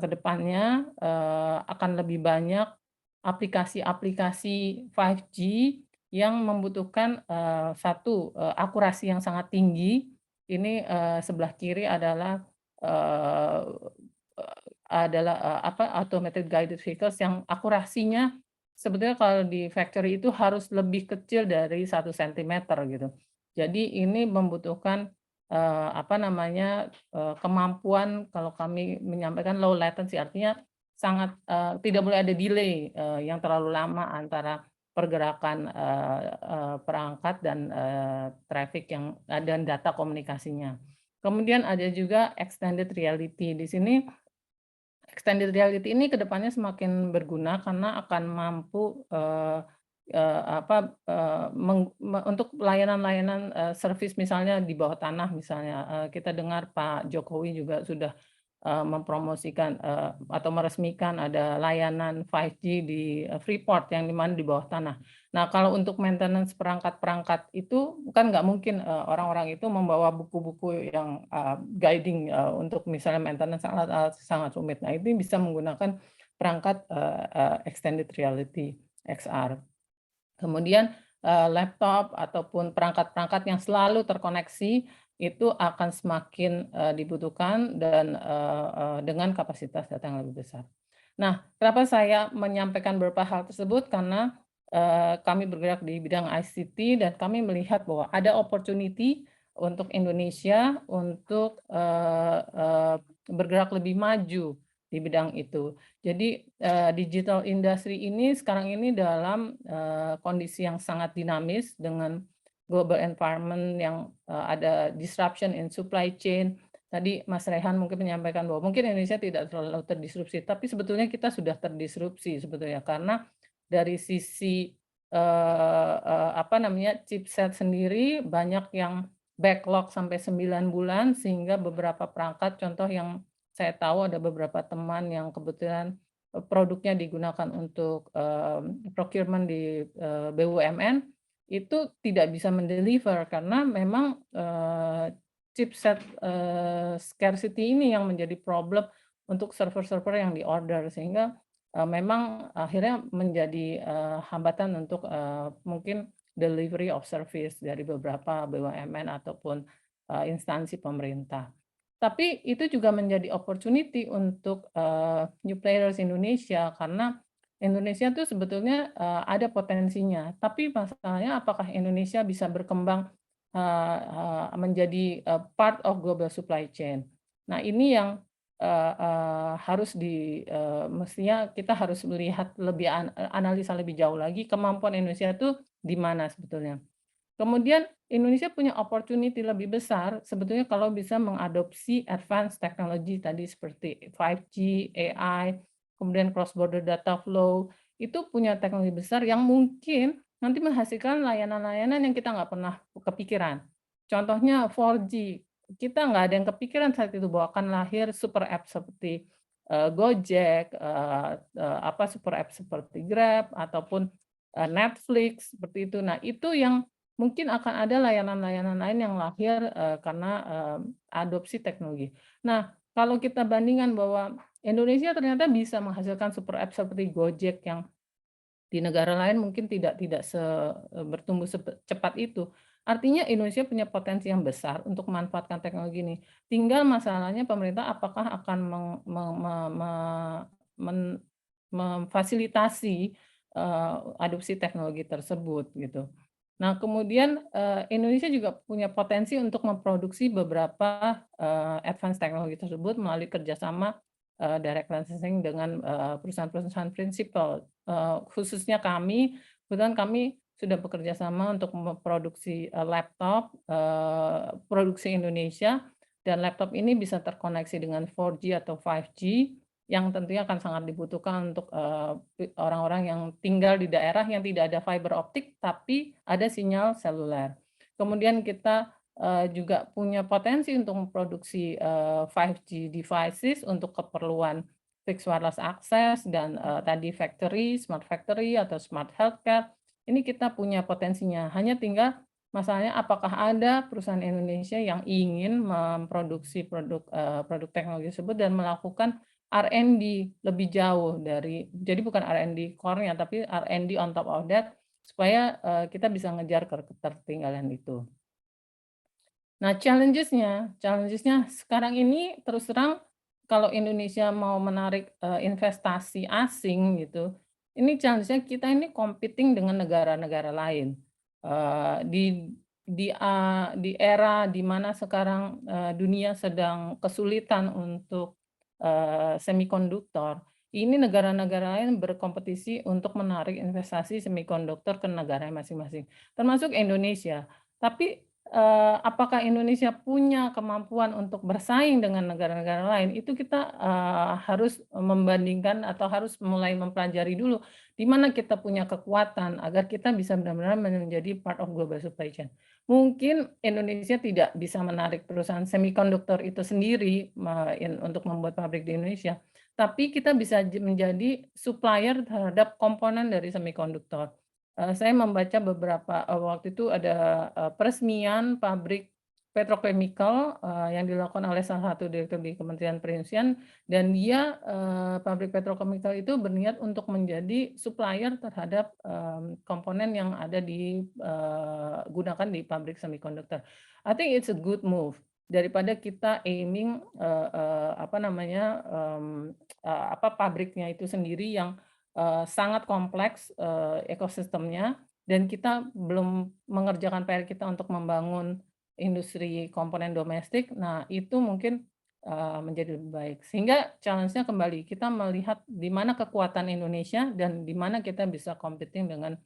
ke depannya akan lebih banyak aplikasi-aplikasi 5G yang membutuhkan akurasi yang sangat tinggi. Ini sebelah kiri adalah automated guided vehicles yang akurasinya sebetulnya kalau di factory itu harus lebih kecil dari 1 cm gitu. Jadi ini membutuhkan kemampuan, kalau kami menyampaikan low latency, artinya sangat tidak boleh ada delay yang terlalu lama antara pergerakan perangkat dan traffic dan data komunikasinya. Kemudian ada juga extended reality. Di sini extended reality ini kedepannya semakin berguna karena akan mampu untuk layanan-layanan service misalnya di bawah tanah misalnya. Kita dengar Pak Jokowi juga sudah mempromosikan atau meresmikan ada layanan 5G di Freeport yang di mana di bawah tanah. Nah, kalau untuk maintenance perangkat-perangkat itu kan nggak mungkin orang-orang itu membawa buku-buku yang guiding untuk misalnya maintenance alat-alat sangat rumit. Nah, ini bisa menggunakan perangkat extended reality XR. Kemudian laptop ataupun perangkat-perangkat yang selalu terkoneksi itu akan semakin dibutuhkan dan dengan kapasitas data yang lebih besar. Nah, kenapa saya menyampaikan beberapa hal tersebut? Karena kami bergerak di bidang ICT dan kami melihat bahwa ada opportunity untuk Indonesia untuk bergerak lebih maju di bidang itu. Jadi digital industry ini sekarang ini dalam kondisi yang sangat dinamis dengan global environment yang ada disruption in supply chain. Tadi Mas Rehan mungkin menyampaikan bahwa mungkin Indonesia tidak terlalu terdisrupsi, tapi sebetulnya kita sudah terdisrupsi sebetulnya karena dari sisi chipset sendiri banyak yang backlog sampai 9 bulan sehingga beberapa perangkat, contoh yang saya tahu ada beberapa teman yang kebetulan produknya digunakan untuk procurement di BUMN itu tidak bisa mendeliver karena memang chipset scarcity ini yang menjadi problem untuk server-server yang diorder sehingga memang akhirnya menjadi hambatan untuk mungkin delivery of service dari beberapa BUMN ataupun instansi pemerintah. Tapi itu juga menjadi opportunity untuk new players Indonesia karena Indonesia itu sebetulnya ada potensinya. Tapi masalahnya apakah Indonesia bisa berkembang menjadi part of global supply chain. Nah, ini yang mestinya kita harus melihat lebih analisa lebih jauh lagi kemampuan Indonesia itu di mana sebetulnya. Kemudian Indonesia punya opportunity lebih besar sebetulnya kalau bisa mengadopsi advanced technology tadi seperti 5G, AI, kemudian cross border data flow, itu punya teknologi besar yang mungkin nanti menghasilkan layanan-layanan yang kita nggak pernah kepikiran. Contohnya 4G, kita nggak ada yang kepikiran saat itu bahwa akan lahir super app seperti Gojek, super app seperti Grab ataupun Netflix seperti itu. Nah, itu yang mungkin akan ada layanan-layanan lain yang lahir karena adopsi teknologi. Nah, kalau kita bandingkan bahwa Indonesia ternyata bisa menghasilkan super app seperti Gojek yang di negara lain mungkin tidak bertumbuh secepat itu. Artinya Indonesia punya potensi yang besar untuk memanfaatkan teknologi ini. Tinggal masalahnya pemerintah apakah akan memfasilitasi adopsi teknologi tersebut gitu. Nah, kemudian Indonesia juga punya potensi untuk memproduksi beberapa advanced teknologi tersebut melalui kerjasama direct licensing dengan perusahaan-perusahaan prinsipal. Khususnya kebetulan kami sudah bekerja sama untuk memproduksi laptop produksi Indonesia dan laptop ini bisa terkoneksi dengan 4G atau 5G yang tentunya akan sangat dibutuhkan untuk orang-orang yang tinggal di daerah yang tidak ada fiber optik tapi ada sinyal seluler. Kemudian kita juga punya potensi untuk memproduksi 5G devices untuk keperluan fixed wireless access dan tadi smart factory atau smart healthcare. Ini kita punya potensinya. Hanya tinggal masalahnya apakah ada perusahaan Indonesia yang ingin memproduksi produk teknologi tersebut dan melakukan R&D lebih jauh dari, jadi bukan R&D core-nya tapi R&D on top of that supaya kita bisa ngejar ketertinggalan itu. Nah, challenges-nya sekarang ini terus terang kalau Indonesia mau menarik investasi asing gitu, ini challenge-nya kita ini competing dengan negara-negara lain. Di era di mana sekarang dunia sedang kesulitan untuk semikonduktor, ini negara-negara lain berkompetisi untuk menarik investasi semikonduktor ke negara masing-masing, termasuk Indonesia. Tapi apakah Indonesia punya kemampuan untuk bersaing dengan negara-negara lain, itu kita harus membandingkan atau harus mulai mempelajari dulu di mana kita punya kekuatan agar kita bisa benar-benar menjadi part of global supply chain. Mungkin Indonesia tidak bisa menarik perusahaan semikonduktor itu sendiri untuk membuat pabrik di Indonesia, tapi kita bisa menjadi supplier terhadap komponen dari semikonduktor. Saya membaca beberapa waktu itu ada peresmian pabrik petrochemical yang dilakukan oleh salah satu direktur di Kementerian Perindustrian, dan dia pabrik petrochemical itu berniat untuk menjadi supplier terhadap komponen yang ada digunakan di pabrik semikonduktor. I think it's a good move daripada kita aiming pabriknya itu sendiri yang sangat kompleks ekosistemnya, dan kita belum mengerjakan PR kita untuk membangun industri komponen domestik. Nah, itu mungkin menjadi lebih baik. Sehingga challenge-nya kembali, kita melihat di mana kekuatan Indonesia dan di mana kita bisa competing dengan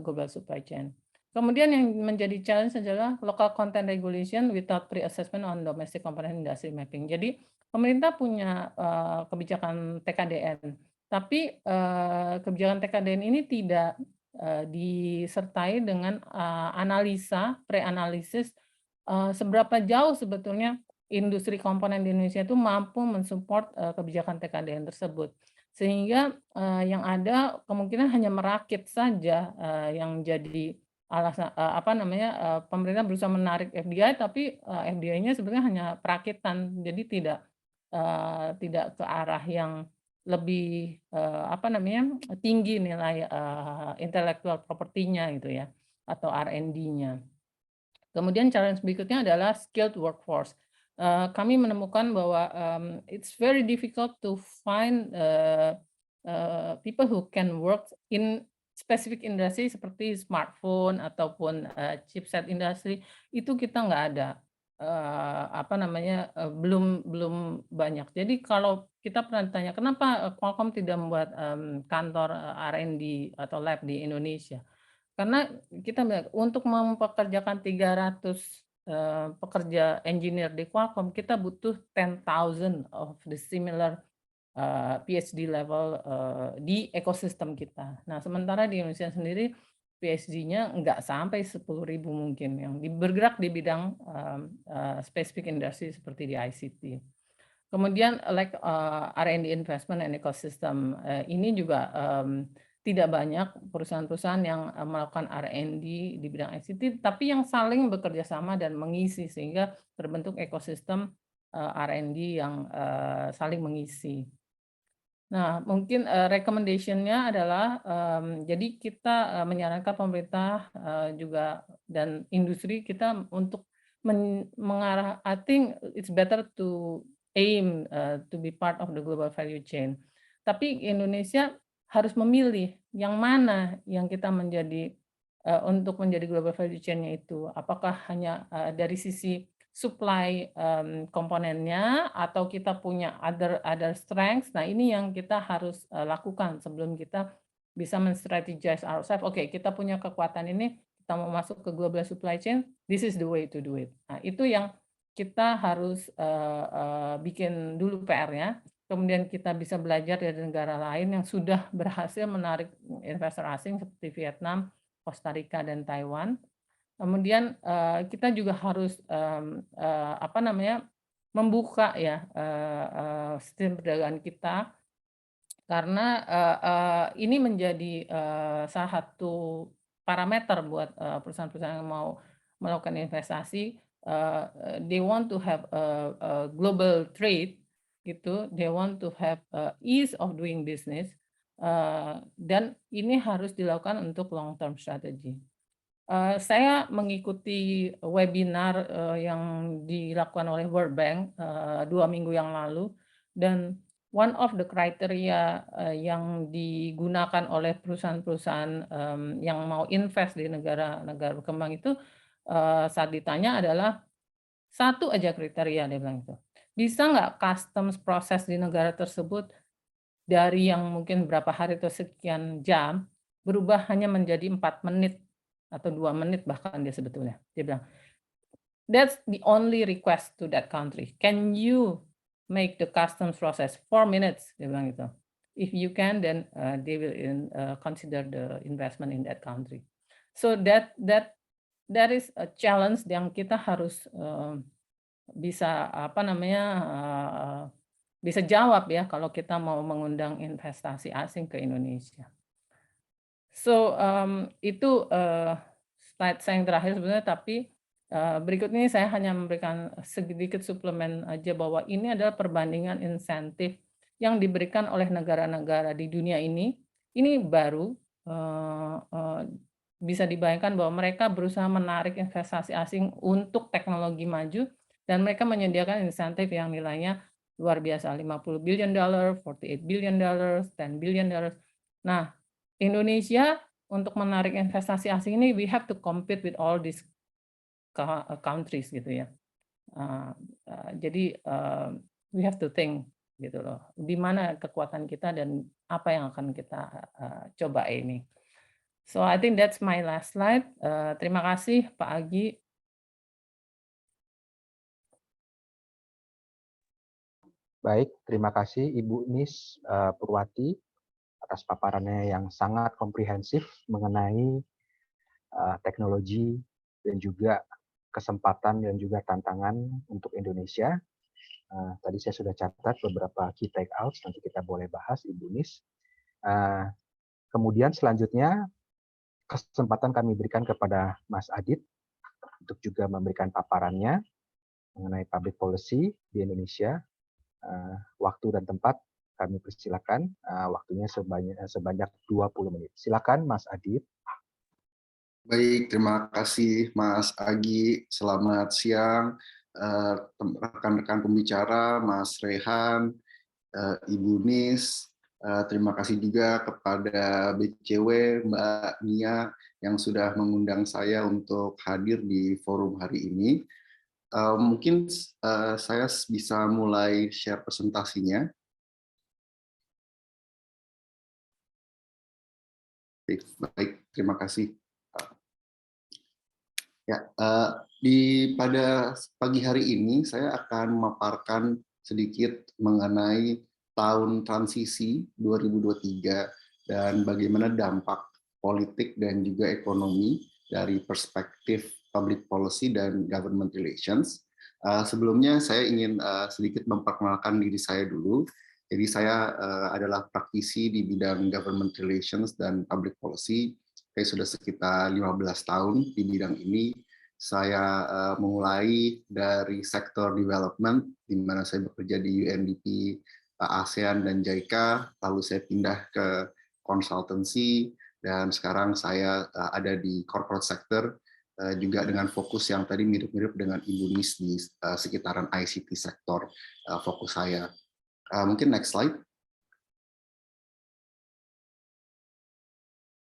global supply chain. Kemudian yang menjadi challenge adalah local content regulation without pre-assessment on domestic component industry mapping. Jadi pemerintah punya kebijakan TKDN, tapi kebijakan TKDN ini tidak disertai dengan pre-analisis seberapa jauh sebetulnya industri komponen di Indonesia itu mampu mensupport kebijakan TKDN tersebut. Sehingga yang ada kemungkinan hanya merakit saja yang jadi alasan pemerintah berusaha menarik FDI, tapi FDI-nya sebenarnya hanya perakitan, jadi tidak ke arah yang lebih tinggi nilai intellectual property-nya gitu ya, atau R&D-nya. Kemudian challenge berikutnya adalah skilled workforce. Kami menemukan bahwa it's very difficult to find people who can work in specific industry seperti smartphone ataupun chipset industry, itu kita nggak ada. Belum banyak. Jadi kalau kita pernah ditanya kenapa Qualcomm tidak membuat kantor R&D atau lab di Indonesia, karena kita melihat untuk mempekerjakan 300 pekerja engineer di Qualcomm, kita butuh 10,000 of the similar PhD level di ekosistem kita. Nah, sementara di Indonesia sendiri PhD-nya nggak sampai 10.000 mungkin yang bergerak di bidang specific industry seperti di ICT. Kemudian R&D investment and ecosystem ini juga tidak banyak perusahaan-perusahaan yang melakukan R&D di bidang ICT, tapi yang saling bekerja sama dan mengisi sehingga terbentuk ekosistem R&D yang saling mengisi. Nah, mungkin recommendation-nya adalah jadi kita menyarankan pemerintah juga dan industri kita untuk mengarah. I think it's better to aim to be part of the global value chain. Tapi Indonesia harus memilih yang mana yang kita menjadi untuk menjadi global value chain-nya itu. Apakah hanya dari sisi supply komponennya atau kita punya other strengths. Nah, ini yang kita harus lakukan sebelum kita bisa men-strategize ourselves. Oke, kita punya kekuatan ini, kita mau masuk ke global supply chain, this is the way to do it. Nah, itu yang kita harus bikin dulu PR-nya, kemudian kita bisa belajar dari negara lain yang sudah berhasil menarik investor asing seperti Vietnam, Costa Rica, dan Taiwan. Kemudian kita juga harus membuka ya sistem perdagangan kita, karena ini menjadi salah satu parameter buat perusahaan-perusahaan yang mau melakukan investasi. They want to have a global trade gitu, they want to have ease of doing business, dan ini harus dilakukan untuk long term strategy. Saya mengikuti webinar yang dilakukan oleh World Bank 2 minggu yang lalu, dan one of the criteria yang digunakan oleh perusahaan-perusahaan yang mau invest di negara-negara berkembang itu, saat ditanya adalah satu aja kriteria, dia bilang itu. Bisa nggak customs proses di negara tersebut dari yang mungkin berapa hari atau sekian jam berubah hanya menjadi 4 menit atau 2 menit bahkan dia sebetulnya. Dia bilang, that's the only request to that country. Can you make the customs process 4 minutes? Dia bilang gitu. If you can, then they will consider the investment in that country. So that is a challenge yang kita harus bisa bisa jawab ya kalau kita mau mengundang investasi asing ke Indonesia. So itu slide saya yang terakhir sebenarnya, tapi berikut ini saya hanya memberikan sedikit suplemen aja bahwa ini adalah perbandingan insentif yang diberikan oleh negara-negara di dunia ini. Ini baru bisa dibayangkan bahwa mereka berusaha menarik investasi asing untuk teknologi maju, dan mereka menyediakan insentif yang nilainya luar biasa, $50 billion, $48 billion, $10 billion. Nah, Indonesia untuk menarik investasi asing ini, we have to compete with all these countries gitu ya. Jadi we have to think gitu loh, di mana kekuatan kita dan apa yang akan kita coba ini. So I think that's my last slide. Terima kasih Pak Agi. Baik, terima kasih Ibu Nis Purwati atas paparannya yang sangat komprehensif mengenai teknologi dan juga kesempatan dan juga tantangan untuk Indonesia. Tadi saya sudah catat beberapa key take outs, nanti kita boleh bahas Ibu Nis. Kemudian selanjutnya kesempatan kami berikan kepada Mas Adit untuk juga memberikan paparannya mengenai public policy di Indonesia. Waktu dan tempat kami persilakan, waktunya sebanyak 20 menit. Silakan Mas Adit. Baik, terima kasih Mas Agi. Selamat siang rekan-rekan pembicara, Mas Rehan, Ibu Nis. Terima kasih juga kepada BCW, Mbak Nia yang sudah mengundang saya untuk hadir di forum hari ini. Mungkin saya bisa mulai share presentasinya. Baik, terima kasih. Ya, pada pagi hari ini saya akan memaparkan sedikit mengenai tahun transisi 2023 dan bagaimana dampak politik dan juga ekonomi dari perspektif public policy dan government relations. Sebelumnya saya ingin sedikit memperkenalkan diri saya dulu. Jadi saya adalah praktisi di bidang government relations dan public policy. Saya sudah sekitar 15 tahun di bidang ini. Saya memulai dari sektor development, di mana saya bekerja di UNDP, ASEAN, dan JICA. Lalu saya pindah ke consultancy, dan sekarang saya ada di corporate sector, juga dengan fokus yang tadi mirip-mirip dengan Ibu Nis di sekitaran ICT sektor fokus saya. Mungkin next slide.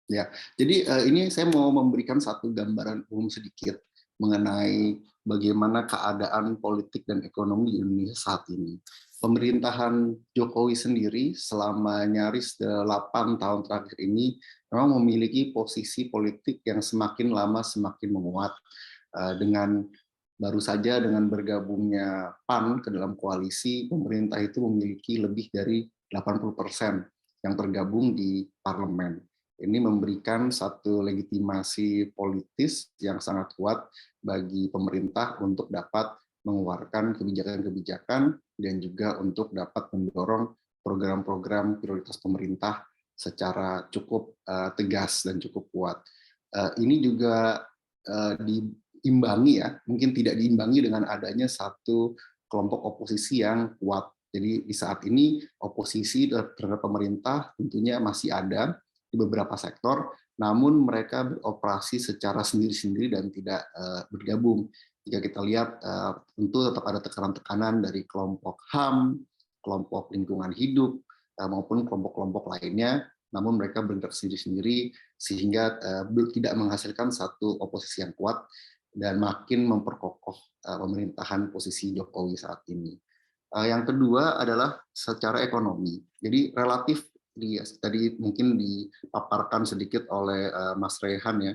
Ya, jadi ini saya mau memberikan satu gambaran umum sedikit mengenai bagaimana keadaan politik dan ekonomi di Indonesia saat ini. Pemerintahan Jokowi sendiri selama nyaris 8 tahun terakhir ini memang memiliki posisi politik yang semakin lama semakin menguat, dengan baru saja dengan bergabungnya PAN ke dalam koalisi, pemerintah itu memiliki lebih dari 80% yang tergabung di parlemen. Ini memberikan satu legitimasi politis yang sangat kuat bagi pemerintah untuk dapat mengeluarkan kebijakan-kebijakan dan juga untuk dapat mendorong program-program prioritas pemerintah secara cukup tegas dan cukup kuat. Ini juga diimbangi ya, mungkin tidak diimbangi dengan adanya satu kelompok oposisi yang kuat. Jadi di saat ini oposisi terhadap pemerintah tentunya masih ada di beberapa sektor, namun mereka beroperasi secara sendiri-sendiri dan tidak bergabung. Jika kita lihat, tentu tetap ada tekanan-tekanan dari kelompok HAM, kelompok lingkungan hidup, maupun kelompok-kelompok lainnya, namun mereka bergerak sendiri-sendiri sehingga tidak menghasilkan satu oposisi yang kuat dan makin memperkokoh pemerintahan posisi Jokowi saat ini. Yang kedua adalah secara ekonomi. Jadi relatif tadi mungkin dipaparkan sedikit oleh Mas Rehan ya,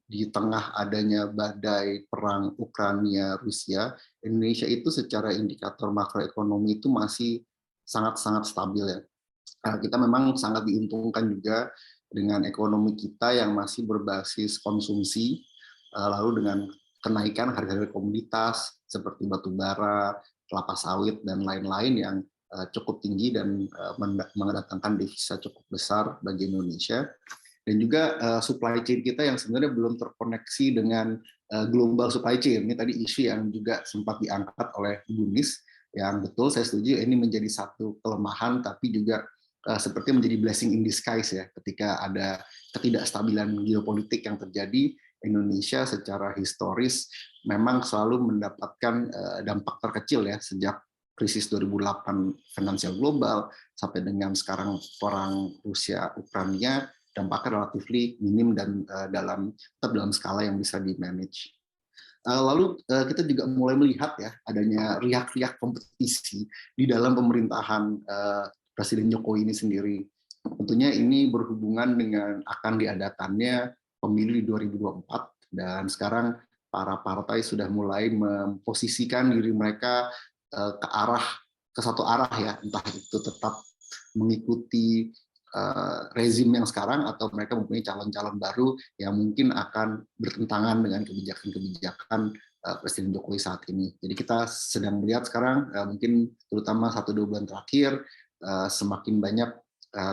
di tengah adanya badai perang Ukraina-Rusia, Indonesia itu secara indikator makroekonomi itu masih sangat-sangat stabil ya. Kita memang sangat diuntungkan juga dengan ekonomi kita yang masih berbasis konsumsi, lalu dengan kenaikan harga-harga komoditas seperti batu bara, kelapa sawit, dan lain-lain yang cukup tinggi dan mendatangkan devisa cukup besar bagi Indonesia. Dan juga supply chain kita yang sebenarnya belum terkoneksi dengan global supply chain. Ini tadi isu yang juga sempat diangkat oleh Bu Nis, yang betul saya setuju ini menjadi satu kelemahan, tapi juga seperti menjadi blessing in disguise ya, ketika ada ketidakstabilan geopolitik yang terjadi. Indonesia secara historis memang selalu mendapatkan dampak terkecil ya, sejak krisis 2008 finansial global sampai dengan sekarang perang Rusia-Ukraina, dampaknya relatif minim dan tetap dalam skala yang bisa di-manage. Lalu kita juga mulai melihat ya adanya riak-riak kompetisi di dalam pemerintahan Presiden Jokowi ini sendiri. Tentunya ini berhubungan dengan akan diadakannya pemilu di 2024, dan sekarang para partai sudah mulai memposisikan diri mereka ke satu arah ya, entah itu tetap mengikuti rezim yang sekarang atau mereka mempunyai calon-calon baru yang mungkin akan bertentangan dengan kebijakan-kebijakan Presiden Jokowi saat ini. Jadi kita sedang melihat sekarang mungkin terutama 1-2 bulan terakhir semakin banyak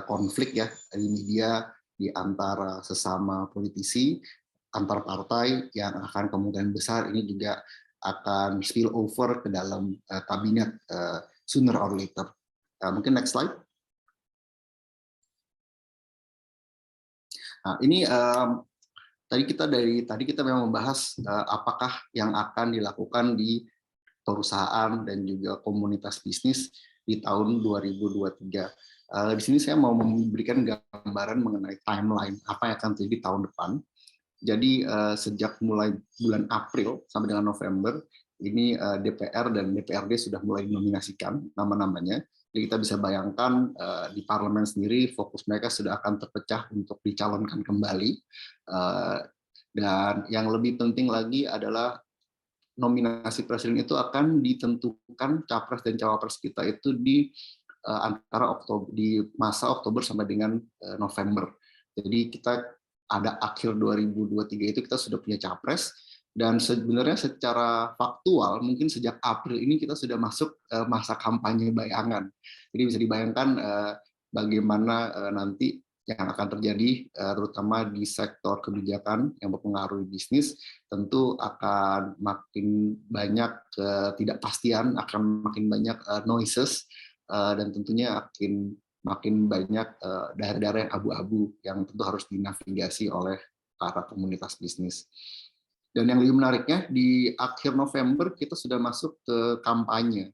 konflik ya di media di antara sesama politisi, antar partai yang akan kemungkinan besar ini juga akan spill over ke dalam kabinet sooner or later. Mungkin next slide. Nah, ini tadi kita memang membahas apakah yang akan dilakukan di perusahaan dan juga komunitas bisnis di tahun 2023. Di sini saya mau memberikan gambaran mengenai timeline apa yang akan terjadi tahun depan. Jadi sejak mulai bulan April sampai dengan November, ini DPR dan DPRD sudah mulai dinominasikan nama-namanya. Jadi kita bisa bayangkan di parlemen sendiri fokus mereka sudah akan terpecah untuk dicalonkan kembali. Dan yang lebih penting lagi adalah nominasi presiden itu akan ditentukan capres dan cawapres kita itu di antara di masa Oktober sampai dengan November. Jadi kita ada akhir 2023 itu kita sudah punya capres, dan sebenarnya secara faktual mungkin sejak April ini kita sudah masuk masa kampanye bayangan. Jadi bisa dibayangkan bagaimana nanti yang akan terjadi terutama di sektor kebijakan yang mempengaruhi bisnis, tentu akan makin banyak ketidakpastian, akan makin banyak noises, dan tentunya makin banyak daerah-daerah yang abu-abu yang tentu harus dinavigasi oleh para komunitas bisnis. Dan yang lebih menariknya, di akhir November kita sudah masuk ke kampanye.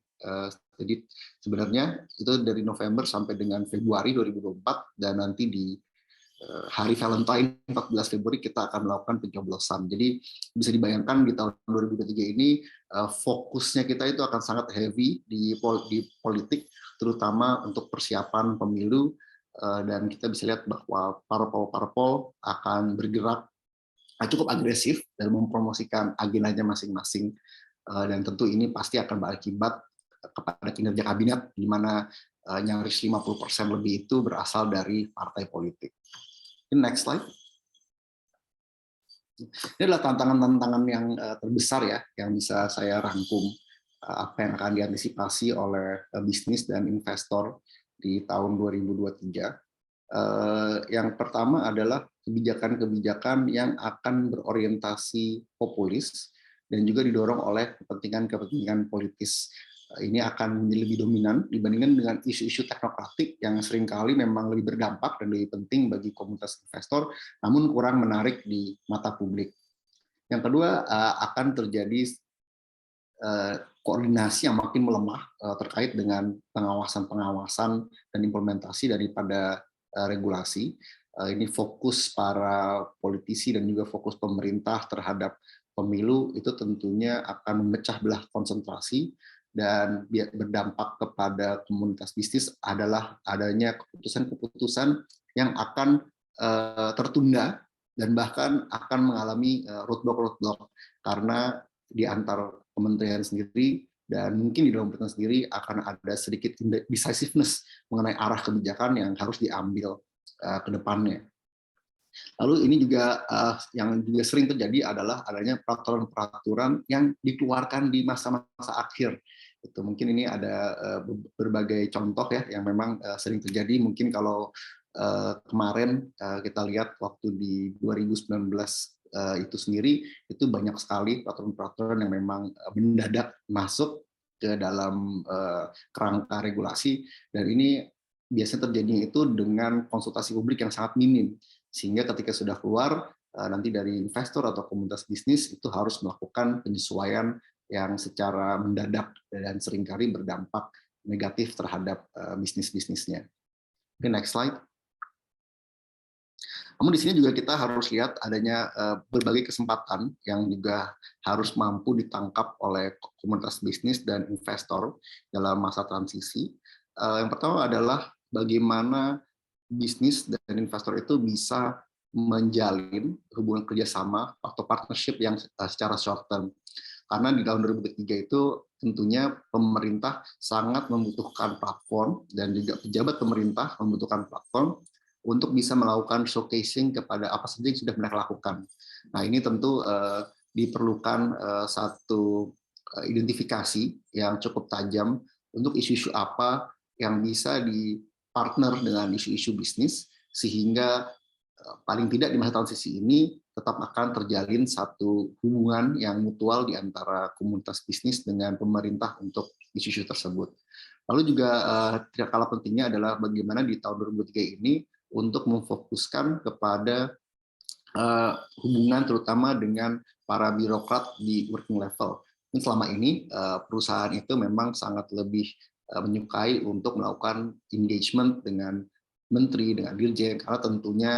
Jadi sebenarnya itu dari November sampai dengan Februari 2024, dan nanti di hari Valentine 14 Februari kita akan melakukan pencoblosan. Jadi bisa dibayangkan di tahun 2023 ini fokusnya kita itu akan sangat heavy di politik, terutama untuk persiapan pemilu, dan kita bisa lihat bahwa parpol-parpol akan bergerak cukup agresif dalam mempromosikan agendanya masing-masing, dan tentu ini pasti akan berakibat kepada kinerja kabinet, di mana nyaris 50% lebih itu berasal dari partai politik. Next slide. Ini adalah tantangan-tantangan yang terbesar ya, yang bisa saya rangkum apa yang akan diantisipasi oleh bisnis dan investor di tahun 2023. Yang pertama adalah kebijakan-kebijakan yang akan berorientasi populis dan juga didorong oleh kepentingan-kepentingan politis. Ini akan menjadi lebih dominan dibandingkan dengan isu-isu teknokratik yang seringkali memang lebih berdampak dan lebih penting bagi komunitas investor, namun kurang menarik di mata publik. Yang kedua, akan terjadi koordinasi yang makin melemah terkait dengan pengawasan-pengawasan dan implementasi daripada regulasi. Ini fokus para politisi dan juga fokus pemerintah terhadap pemilu itu tentunya akan memecah belah konsentrasi, dan berdampak kepada komunitas bisnis adalah adanya keputusan-keputusan yang akan tertunda dan bahkan akan mengalami roadblock karena di antar kementerian sendiri dan mungkin di dalam pemerintahan sendiri akan ada sedikit indecisiveness mengenai arah kebijakan yang harus diambil ke depannya. Lalu ini juga yang juga sering terjadi adalah adanya peraturan-peraturan yang dikeluarkan di masa-masa akhir. Itu mungkin ini ada berbagai contoh ya yang memang sering terjadi. Mungkin kalau kemarin kita lihat waktu di 2019 itu sendiri, itu banyak sekali peraturan-peraturan yang memang mendadak masuk ke dalam kerangka regulasi, dan ini biasanya terjadinya itu dengan konsultasi publik yang sangat minim, sehingga ketika sudah keluar nanti dari investor atau komunitas bisnis itu harus melakukan penyesuaian yang secara mendadak dan seringkali berdampak negatif terhadap bisnis-bisnisnya. Oke, next slide. Namun di sini juga kita harus lihat adanya berbagai kesempatan yang juga harus mampu ditangkap oleh komunitas bisnis dan investor dalam masa transisi. Yang pertama adalah bagaimana bisnis dan investor itu bisa menjalin hubungan kerjasama atau partnership yang secara short term. Karena di tahun 2023 itu tentunya pemerintah sangat membutuhkan platform dan juga pejabat pemerintah membutuhkan platform untuk bisa melakukan showcasing kepada apa saja yang sudah mereka lakukan. Nah, ini tentu diperlukan satu identifikasi yang cukup tajam untuk isu-isu apa yang bisa dipartner dengan isu-isu bisnis, sehingga paling tidak di masa transisi ini tetap akan terjalin satu hubungan yang mutual di antara komunitas bisnis dengan pemerintah untuk isu-isu tersebut. Lalu juga tidak kalah pentingnya adalah bagaimana di tahun 2023 ini untuk memfokuskan kepada hubungan terutama dengan para birokrat di working level. Dan selama ini perusahaan itu memang sangat lebih menyukai untuk melakukan engagement dengan menteri, dengan dirjen, karena tentunya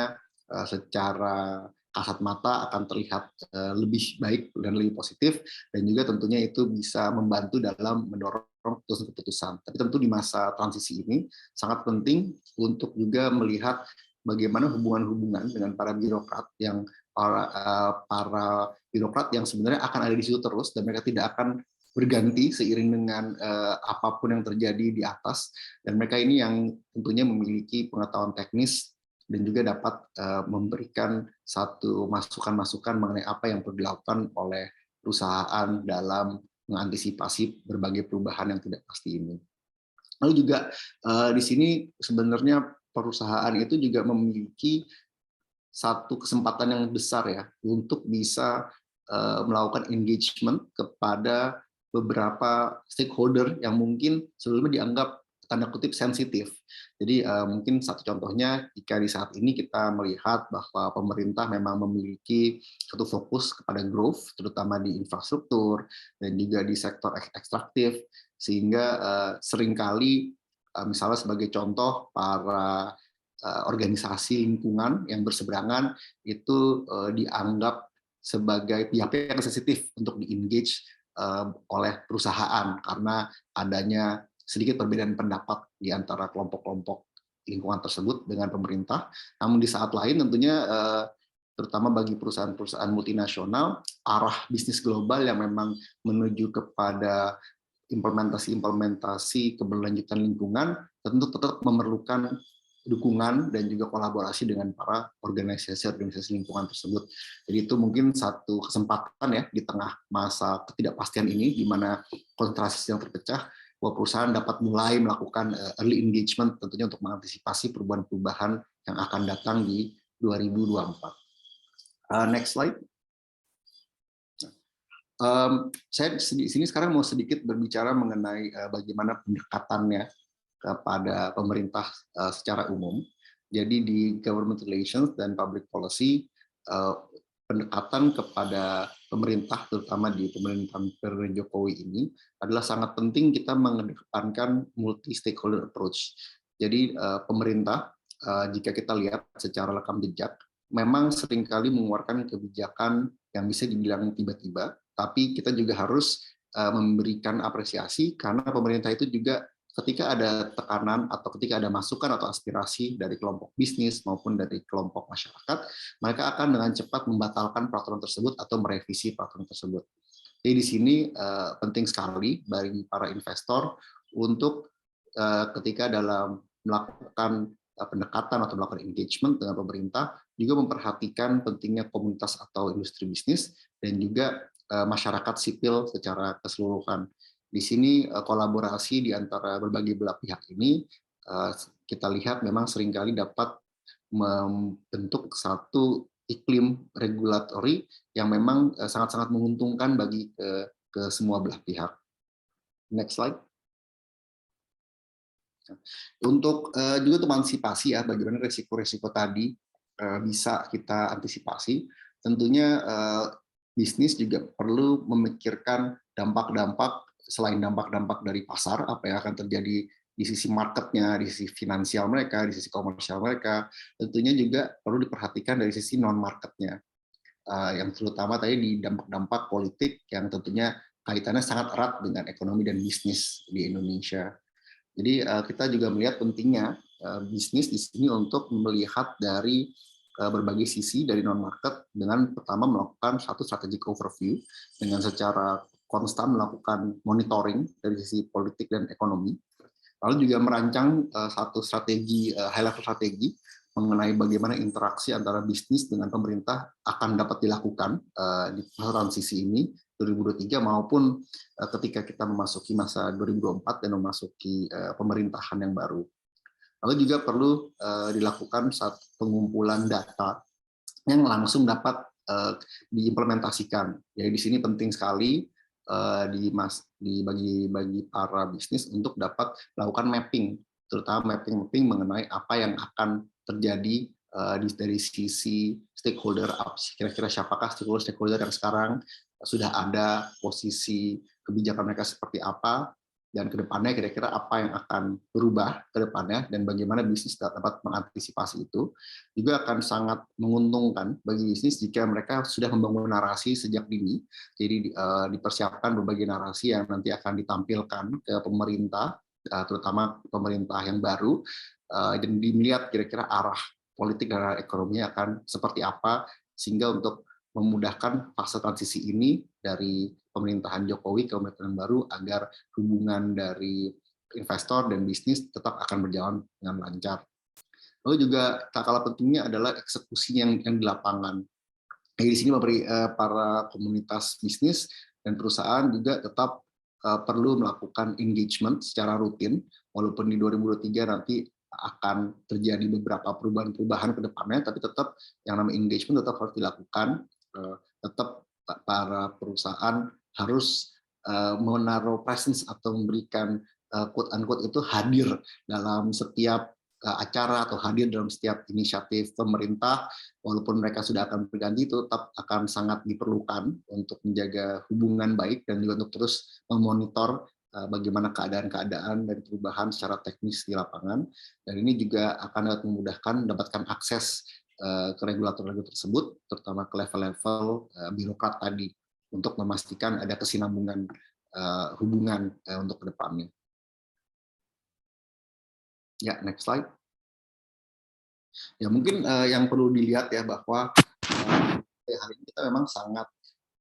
secara kasat mata akan terlihat lebih baik dan lebih positif, dan juga tentunya itu bisa membantu dalam mendorong keputusan-keputusan. Tapi tentu di masa transisi ini sangat penting untuk juga melihat bagaimana hubungan-hubungan dengan para birokrat yang para birokrat yang sebenarnya akan ada di situ terus, dan mereka tidak akan berganti seiring dengan apapun yang terjadi di atas, dan mereka ini yang tentunya memiliki pengetahuan teknis dan juga dapat memberikan satu masukan-masukan mengenai apa yang perlu dilakukan oleh perusahaan dalam mengantisipasi berbagai perubahan yang tidak pasti ini. Lalu juga di sini sebenarnya perusahaan itu juga memiliki satu kesempatan yang besar ya untuk bisa melakukan engagement kepada beberapa stakeholder yang mungkin sebelumnya dianggap tanda kutip sensitif. Jadi mungkin satu contohnya jika di saat ini kita melihat bahwa pemerintah memang memiliki satu fokus kepada growth, terutama di infrastruktur dan juga di sektor ekstraktif, sehingga seringkali misalnya sebagai contoh para organisasi lingkungan yang berseberangan itu dianggap sebagai pihak yang sensitif untuk di-engage oleh perusahaan karena adanya sedikit perbedaan pendapat di antara kelompok-kelompok lingkungan tersebut dengan pemerintah. Namun di saat lain tentunya terutama bagi perusahaan-perusahaan multinasional, arah bisnis global yang memang menuju kepada implementasi keberlanjutan lingkungan, tentu tetap memerlukan dukungan dan juga kolaborasi dengan para organisasi lingkungan tersebut. Jadi itu mungkin satu kesempatan ya di tengah masa ketidakpastian ini, di mana konsentrasi yang terpecah, bahwa perusahaan dapat mulai melakukan early engagement tentunya untuk mengantisipasi perubahan-perubahan yang akan datang di 2024. Next slide. Saya di sini sekarang mau sedikit berbicara mengenai bagaimana pendekatannya kepada pemerintah secara umum. Jadi di government relations dan public policy, pendekatan kepada pemerintah, terutama di pemerintahan periode Jokowi ini, adalah sangat penting kita mengedepankan multi-stakeholder approach. Jadi pemerintah, jika kita lihat secara rekam jejak, memang seringkali mengeluarkan kebijakan yang bisa dibilang tiba-tiba, tapi kita juga harus memberikan apresiasi karena pemerintah itu juga ketika ada tekanan atau ketika ada masukan atau aspirasi dari kelompok bisnis maupun dari kelompok masyarakat, mereka akan dengan cepat membatalkan peraturan tersebut atau merevisi peraturan tersebut. Jadi di sini penting sekali bagi para investor untuk ketika dalam melakukan pendekatan atau melakukan engagement dengan pemerintah, juga memperhatikan pentingnya komunitas atau industri bisnis dan juga masyarakat sipil secara keseluruhan. Di sini kolaborasi di antara berbagai belah pihak ini kita lihat memang seringkali dapat membentuk satu iklim regulatori yang memang sangat-sangat menguntungkan bagi ke semua belah pihak. Next slide. Untuk juga untuk antisipasi ya, bagaimana risiko-risiko tadi bisa kita antisipasi, tentunya bisnis juga perlu memikirkan dampak-dampak selain dampak-dampak dari pasar, apa yang akan terjadi di sisi marketnya, di sisi finansial mereka, di sisi komersial mereka, tentunya juga perlu diperhatikan dari sisi non-marketnya, yang terutama tadi di dampak-dampak politik yang tentunya kaitannya sangat erat dengan ekonomi dan bisnis di Indonesia. Jadi kita juga melihat pentingnya bisnis di sini untuk melihat dari berbagai sisi dari non-market dengan pertama melakukan satu strategic overview dengan secara konstan melakukan monitoring dari sisi politik dan ekonomi. Lalu juga merancang satu strategi, high-level strategi mengenai bagaimana interaksi antara bisnis dengan pemerintah akan dapat dilakukan di masa transisi ini 2023 maupun ketika kita memasuki masa 2024 dan memasuki pemerintahan yang baru. Lalu juga perlu dilakukan satu pengumpulan data yang langsung dapat diimplementasikan. Jadi di sini penting sekali bagi para bisnis untuk dapat melakukan mapping, terutama mapping mengenai apa yang akan terjadi dari sisi stakeholder, kira-kira siapakah stakeholder yang sekarang sudah ada, posisi kebijakan mereka seperti apa, dan ke depannya kira-kira apa yang akan berubah ke depannya, dan bagaimana bisnis dapat mengantisipasi itu. Juga akan sangat menguntungkan bagi bisnis jika mereka sudah membangun narasi sejak dini, jadi dipersiapkan berbagai narasi yang nanti akan ditampilkan ke pemerintah, terutama pemerintah yang baru, dan dilihat kira-kira arah politik dan arah ekonomi akan seperti apa, sehingga untuk memudahkan fase transisi ini dari pemerintahan Jokowi ke pemerintahan baru agar hubungan dari investor dan bisnis tetap akan berjalan dengan lancar. Lalu juga tak kalah pentingnya adalah eksekusi yang di lapangan. Di sini para komunitas bisnis dan perusahaan juga tetap perlu melakukan engagement secara rutin, walaupun di 2023 nanti akan terjadi beberapa perubahan-perubahan ke depannya, tapi tetap yang namanya engagement tetap harus dilakukan. Tetap para perusahaan harus menaruh presence atau memberikan quote-unquote itu hadir dalam setiap acara atau hadir dalam setiap inisiatif pemerintah, walaupun mereka sudah akan berganti, itu tetap akan sangat diperlukan untuk menjaga hubungan baik dan juga untuk terus memonitor bagaimana keadaan-keadaan dan perubahan secara teknis di lapangan, dan ini juga akan dapat memudahkan mendapatkan akses ke regulator-regulator tersebut, terutama ke level-level birokrat tadi, untuk memastikan ada kesinambungan hubungan untuk ke depannya. Ya, next slide. Ya, mungkin yang perlu dilihat ya bahwa Hari ini kita memang sangat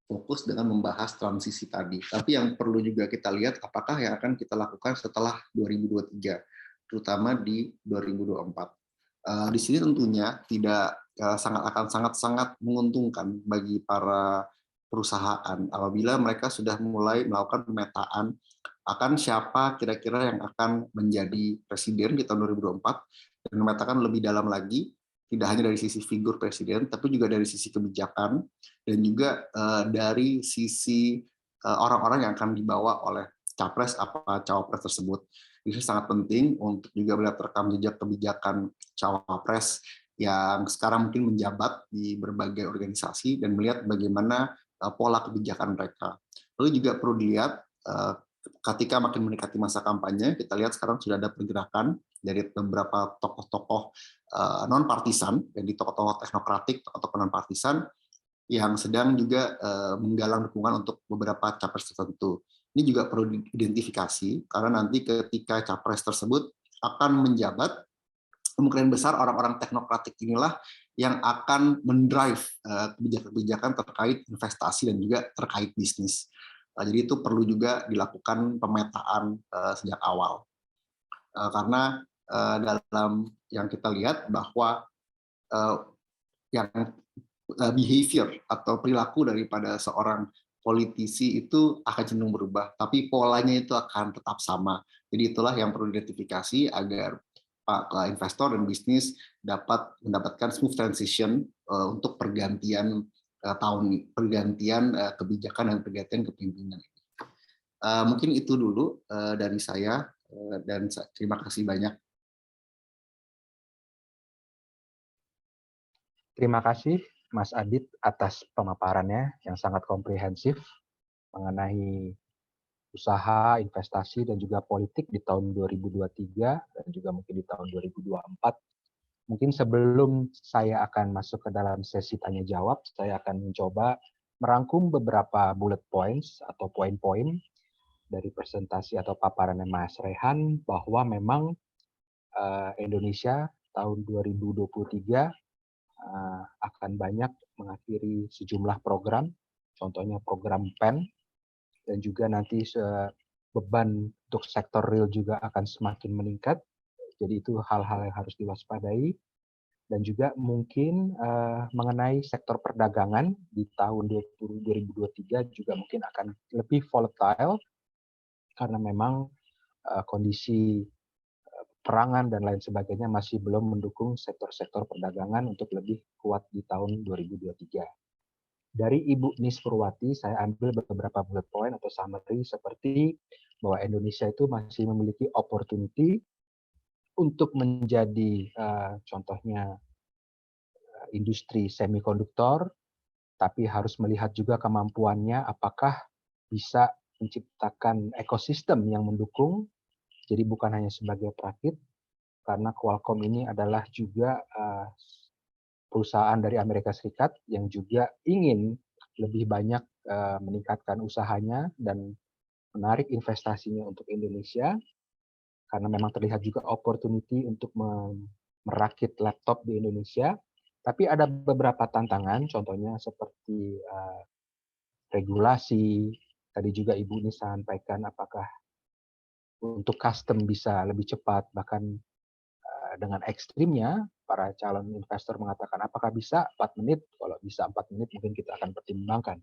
fokus dengan membahas transisi tadi. Tapi yang perlu juga kita lihat apakah yang akan kita lakukan setelah 2023, terutama di 2024. Di sini tentunya tidak akan sangat menguntungkan bagi para perusahaan apabila mereka sudah mulai melakukan pemetaan akan siapa kira-kira yang akan menjadi presiden di tahun 2024 dan memetakan lebih dalam lagi tidak hanya dari sisi figur presiden tapi juga dari sisi kebijakan dan juga dari sisi orang-orang yang akan dibawa oleh capres apa cawapres tersebut. Ini sangat penting untuk juga melihat rekam jejak kebijakan cawapres yang sekarang mungkin menjabat di berbagai organisasi dan melihat bagaimana pola kebijakan mereka. Lalu juga perlu dilihat ketika makin mendekati masa kampanye, kita lihat sekarang sudah ada pergerakan dari beberapa tokoh-tokoh non-partisan, jadi tokoh-tokoh teknokratik, tokoh-tokoh non-partisan, yang sedang juga menggalang dukungan untuk beberapa capres tertentu. Ini juga perlu diidentifikasi, karena nanti ketika capres tersebut akan menjabat, kemungkinan besar orang-orang teknokratik inilah yang akan mendrive kebijakan-kebijakan terkait investasi dan juga terkait bisnis. Jadi itu perlu juga dilakukan pemetaan sejak awal. Karena dalam yang kita lihat bahwa yang behavior atau perilaku daripada seorang politisi itu akan cenderung berubah, tapi polanya itu akan tetap sama. Jadi itulah yang perlu diidentifikasi agar investor dan bisnis dapat mendapatkan smooth transition untuk pergantian kebijakan dan pergantian kepemimpinan. Mungkin itu dulu dari saya dan terima kasih banyak. Terima kasih Mas Adit atas pemaparannya yang sangat komprehensif mengenai usaha, investasi, dan juga politik di tahun 2023 dan juga mungkin di tahun 2024. Mungkin sebelum saya akan masuk ke dalam sesi tanya-jawab, saya akan mencoba merangkum beberapa bullet points atau poin-poin dari presentasi atau paparannya Mas Rehan bahwa memang Indonesia tahun 2023 akan banyak mengakhiri sejumlah program, contohnya program PEN, dan juga nanti beban untuk sektor real juga akan semakin meningkat. Jadi itu hal-hal yang harus diwaspadai. Dan juga mungkin mengenai sektor perdagangan di tahun 2023 juga mungkin akan lebih volatile karena memang kondisi perangan dan lain sebagainya masih belum mendukung sektor-sektor perdagangan untuk lebih kuat di tahun 2023. Dari Ibu Nis Purwati, saya ambil beberapa bullet point atau summary seperti bahwa Indonesia itu masih memiliki opportunity untuk menjadi contohnya industri semikonduktor, tapi harus melihat juga kemampuannya apakah bisa menciptakan ekosistem yang mendukung. Jadi bukan hanya sebagai perakit, karena Qualcomm ini adalah juga perusahaan dari Amerika Serikat yang juga ingin lebih banyak meningkatkan usahanya dan menarik investasinya untuk Indonesia, karena memang terlihat juga opportunity untuk merakit laptop di Indonesia. Tapi ada beberapa tantangan, contohnya seperti regulasi. Tadi juga Ibu ini sampaikan apakah untuk custom bisa lebih cepat, bahkan dengan ekstrimnya para calon investor mengatakan apakah bisa 4 menit, kalau bisa 4 menit mungkin kita akan pertimbangkan.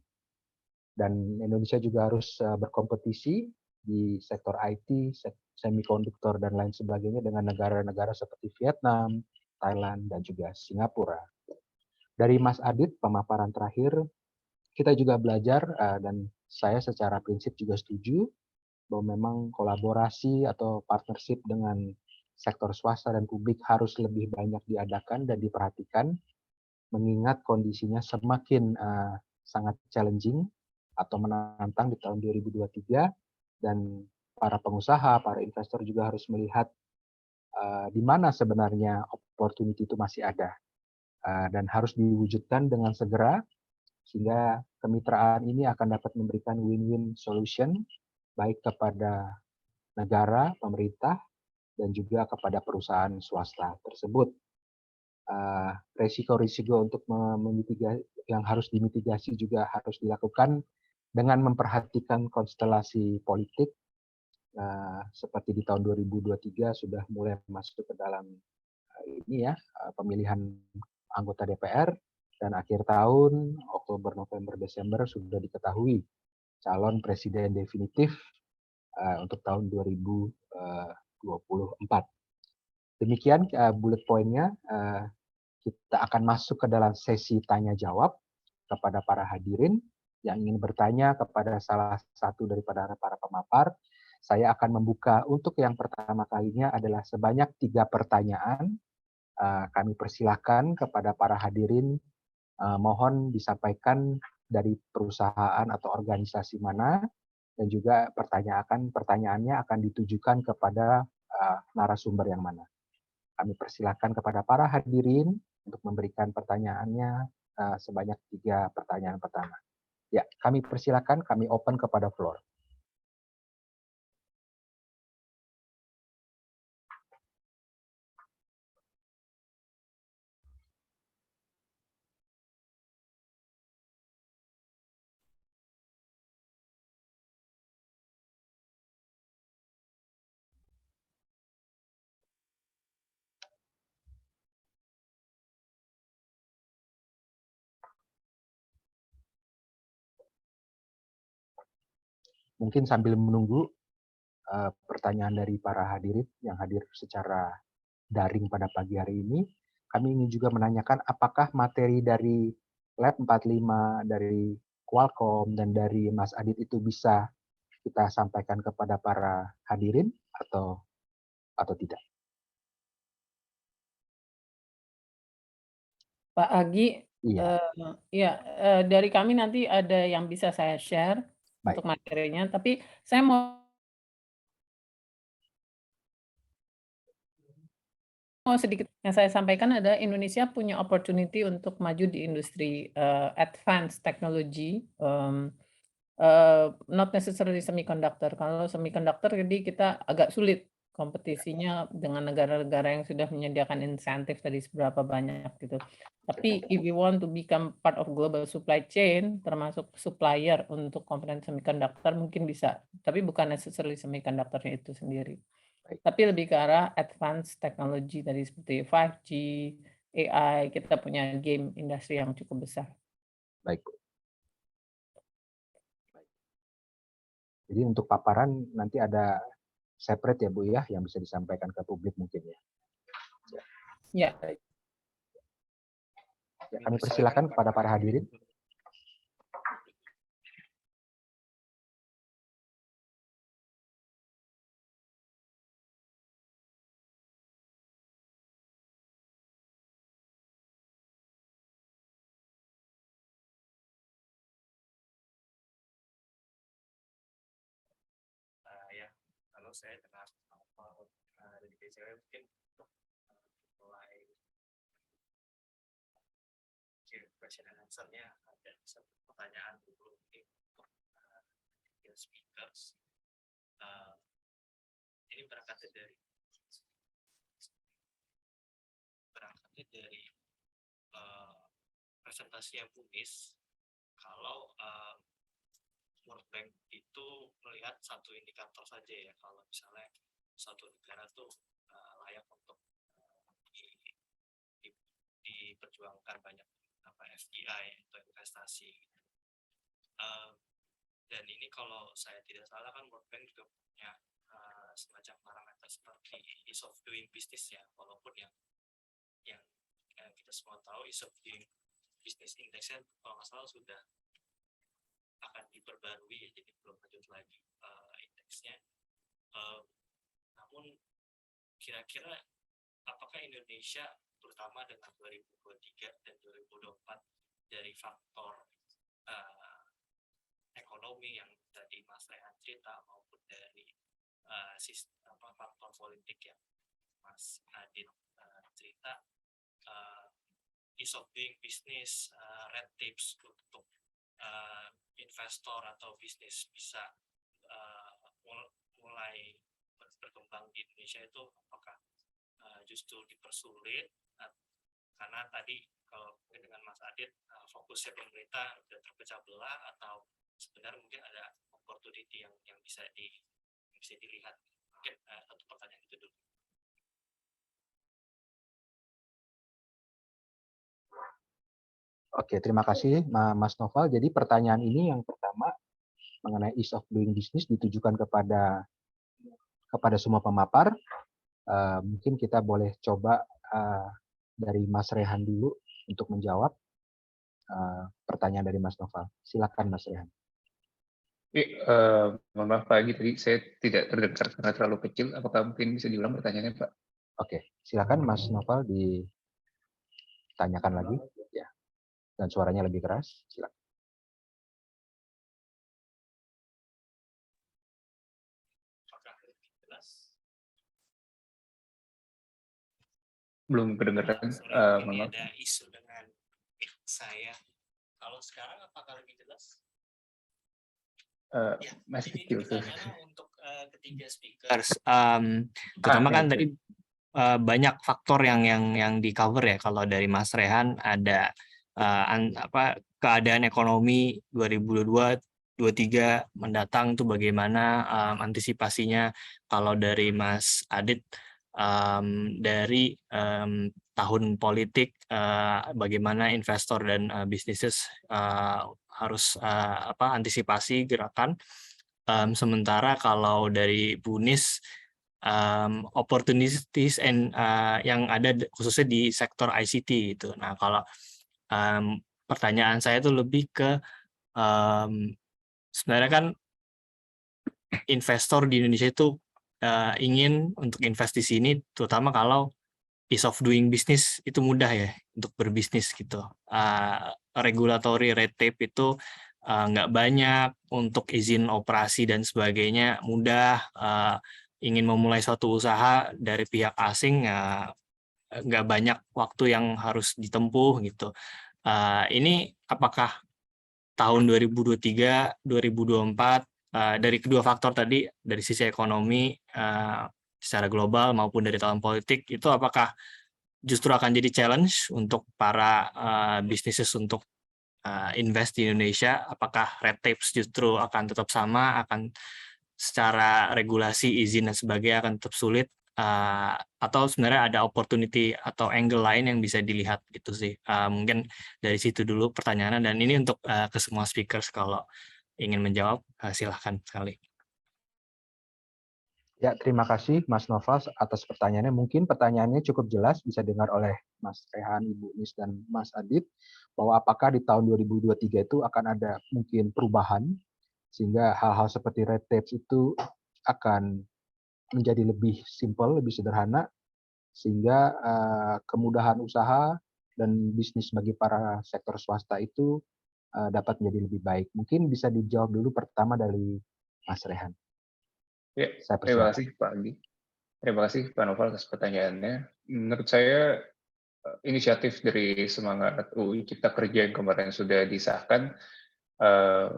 Dan Indonesia juga harus berkompetisi di sektor IT, semikonduktor dan lain sebagainya dengan negara-negara seperti Vietnam, Thailand, dan juga Singapura. Dari Mas Adit, pemaparan terakhir, kita juga belajar dan saya secara prinsip juga setuju bahwa memang kolaborasi atau partnership dengan sektor swasta dan publik harus lebih banyak diadakan dan diperhatikan, mengingat kondisinya semakin sangat challenging atau menantang di tahun 2023, dan para pengusaha, para investor juga harus melihat di mana sebenarnya opportunity itu masih ada dan harus diwujudkan dengan segera, sehingga kemitraan ini akan dapat memberikan win-win solution baik kepada negara, pemerintah, dan juga kepada perusahaan swasta tersebut. Risiko-risiko untuk yang harus dimitigasi juga harus dilakukan dengan memperhatikan konstelasi politik. Seperti di tahun 2023 sudah mulai masuk ke dalam pemilihan anggota DPR, dan akhir tahun Oktober, November, Desember sudah diketahui calon presiden definitif untuk tahun 2024. Demikian bullet point-nya. Kita akan masuk ke dalam sesi tanya jawab kepada para hadirin yang ingin bertanya kepada salah satu daripada para pemapar. Saya akan membuka untuk yang pertama kalinya adalah sebanyak 3 pertanyaan. Kami persilahkan kepada para hadirin, mohon disampaikan dari perusahaan atau organisasi mana, dan juga pertanyaannya akan ditujukan kepada narasumber yang mana. Kami persilahkan kepada para hadirin untuk memberikan pertanyaannya sebanyak 3 pertanyaan pertama. Ya, kami persilahkan, kami open kepada floor. Mungkin sambil menunggu pertanyaan dari para hadirin yang hadir secara daring pada pagi hari ini, kami ingin juga menanyakan apakah materi dari Lab 45, dari Qualcomm, dan dari Mas Adit itu bisa kita sampaikan kepada para hadirin atau tidak. Pak Agi, Iya. dari kami nanti ada yang bisa saya share untuk materinya, tapi saya mau sedikit yang saya sampaikan adalah Indonesia punya opportunity untuk maju di industri advanced technology, not necessarily semiconductor. Kalau semiconductor jadi kita agak sulit kompetisinya dengan negara-negara yang sudah menyediakan insentif tadi seberapa banyak gitu. Tapi if you want to become part of global supply chain, termasuk supplier untuk komponen semiconductor mungkin bisa, tapi bukan necessarily semiconductornya itu sendiri. Tapi lebih ke arah advanced technology tadi seperti 5G, AI, kita punya game industri yang cukup besar. Baik, Bu. Jadi untuk paparan nanti ada separate ya Bu ya, yang bisa disampaikan ke publik mungkin ya. Ya. Ya, kami persilakan kepada para hadirin. Halo, saya dengar dari BCW mungkin untuk mulai question and answer-nya ada satu pertanyaan dulu mungkin untuk speakers. Ini berangkat dari presentasi yang Bumis, kalau World Bank itu melihat satu indikator saja ya, kalau misalnya satu negara tuh layak untuk diperjuangkan banyak FDI atau investasi. Dan ini kalau saya tidak salah kan World Bank juga punya semacam parameter seperti ease of doing business ya, walaupun yang kita semua tahu ease of doing business index-nya kalau nggak salah sudah akan diperbarui, jadi belum lanjut lagi indeksnya. Namun kira-kira apakah Indonesia terutama dengan 2023 dan 2024 dari faktor ekonomi yang tadi Mas Rehan cerita maupun dari faktor politik yang Mas Adit cerita, ease of doing business, red tapes untuk investor atau bisnis bisa mulai berkembang di Indonesia itu apakah justru dipersulit Karena tadi kalau mungkin dengan Mas Adit, fokusnya pemerintah sudah terpecah belah, atau sebenarnya mungkin ada opportunity yang bisa dilihat. Mungkin satu pertanyaan itu dulu. Oke, terima kasih Mas Noval. Jadi pertanyaan ini yang pertama mengenai ease of doing business ditujukan kepada semua pemapar. Mungkin kita boleh coba dari Mas Rehan dulu untuk menjawab pertanyaan dari Mas Noval. Silakan Mas Rehan. Mohon maaf Pak Agi, tadi saya tidak terdengar karena terlalu kecil. Apakah mungkin bisa diulang pertanyaannya Pak? Oke, silakan Mas Noval ditanyakan lagi, ya. Dan suaranya lebih keras. Silakan. Apakah lebih jelas? Belum kedengaran. Sorry, Mohon ini maaf. ada isu dengan mic saya. Kalau sekarang apakah lebih jelas? Ya, Masih ini kecil. pertanyaannya untuk ketiga speakers. Terutama kan tadi banyak faktor yang di cover ya. Kalau dari Mas Rehan ada keadaan ekonomi 2022-2023 mendatang tuh bagaimana antisipasinya. Kalau dari Mas Adit dari tahun politik, bagaimana investor dan businesses harus antisipasi gerakan. Sementara kalau dari Bunis, opportunities yang ada khususnya di sektor ICT gitu. Nah, kalau pertanyaan saya itu lebih ke sebenarnya kan investor di Indonesia itu ingin untuk invest di sini, terutama kalau ease of doing business itu mudah ya untuk berbisnis gitu. Regulatory red tape itu nggak banyak, untuk izin operasi dan sebagainya mudah. Ingin memulai suatu usaha dari pihak asing nggak banyak waktu yang harus ditempuh gitu. Ini apakah tahun 2023, 2024 dari kedua faktor tadi, dari sisi ekonomi secara global maupun dari tahun politik, itu apakah justru akan jadi challenge untuk para bisnis untuk invest di Indonesia? Apakah red tapes justru akan tetap sama, akan secara regulasi, izin dan sebagainya akan tetap sulit, atau sebenarnya ada opportunity atau angle lain yang bisa dilihat gitu sih. Mungkin dari situ dulu pertanyaannya, dan ini untuk ke semua speakers, kalau ingin menjawab silahkan sekali. Ya, terima kasih Mas Noval atas pertanyaannya. Mungkin pertanyaannya cukup jelas, bisa dengar oleh Mas Rehan, Ibu Nis, dan Mas Adit, bahwa apakah di tahun 2023 itu akan ada mungkin perubahan, sehingga hal-hal seperti red tapes itu akan menjadi lebih simpel, lebih sederhana, sehingga kemudahan usaha dan bisnis bagi para sektor swasta itu dapat menjadi lebih baik. Mungkin bisa dijawab dulu pertama dari Mas Rehan. Ya, terima kasih Pak Agi. Terima kasih Pak Noval atas pertanyaannya. Menurut saya inisiatif dari semangat UU Cipta Kerja yang kemarin sudah disahkan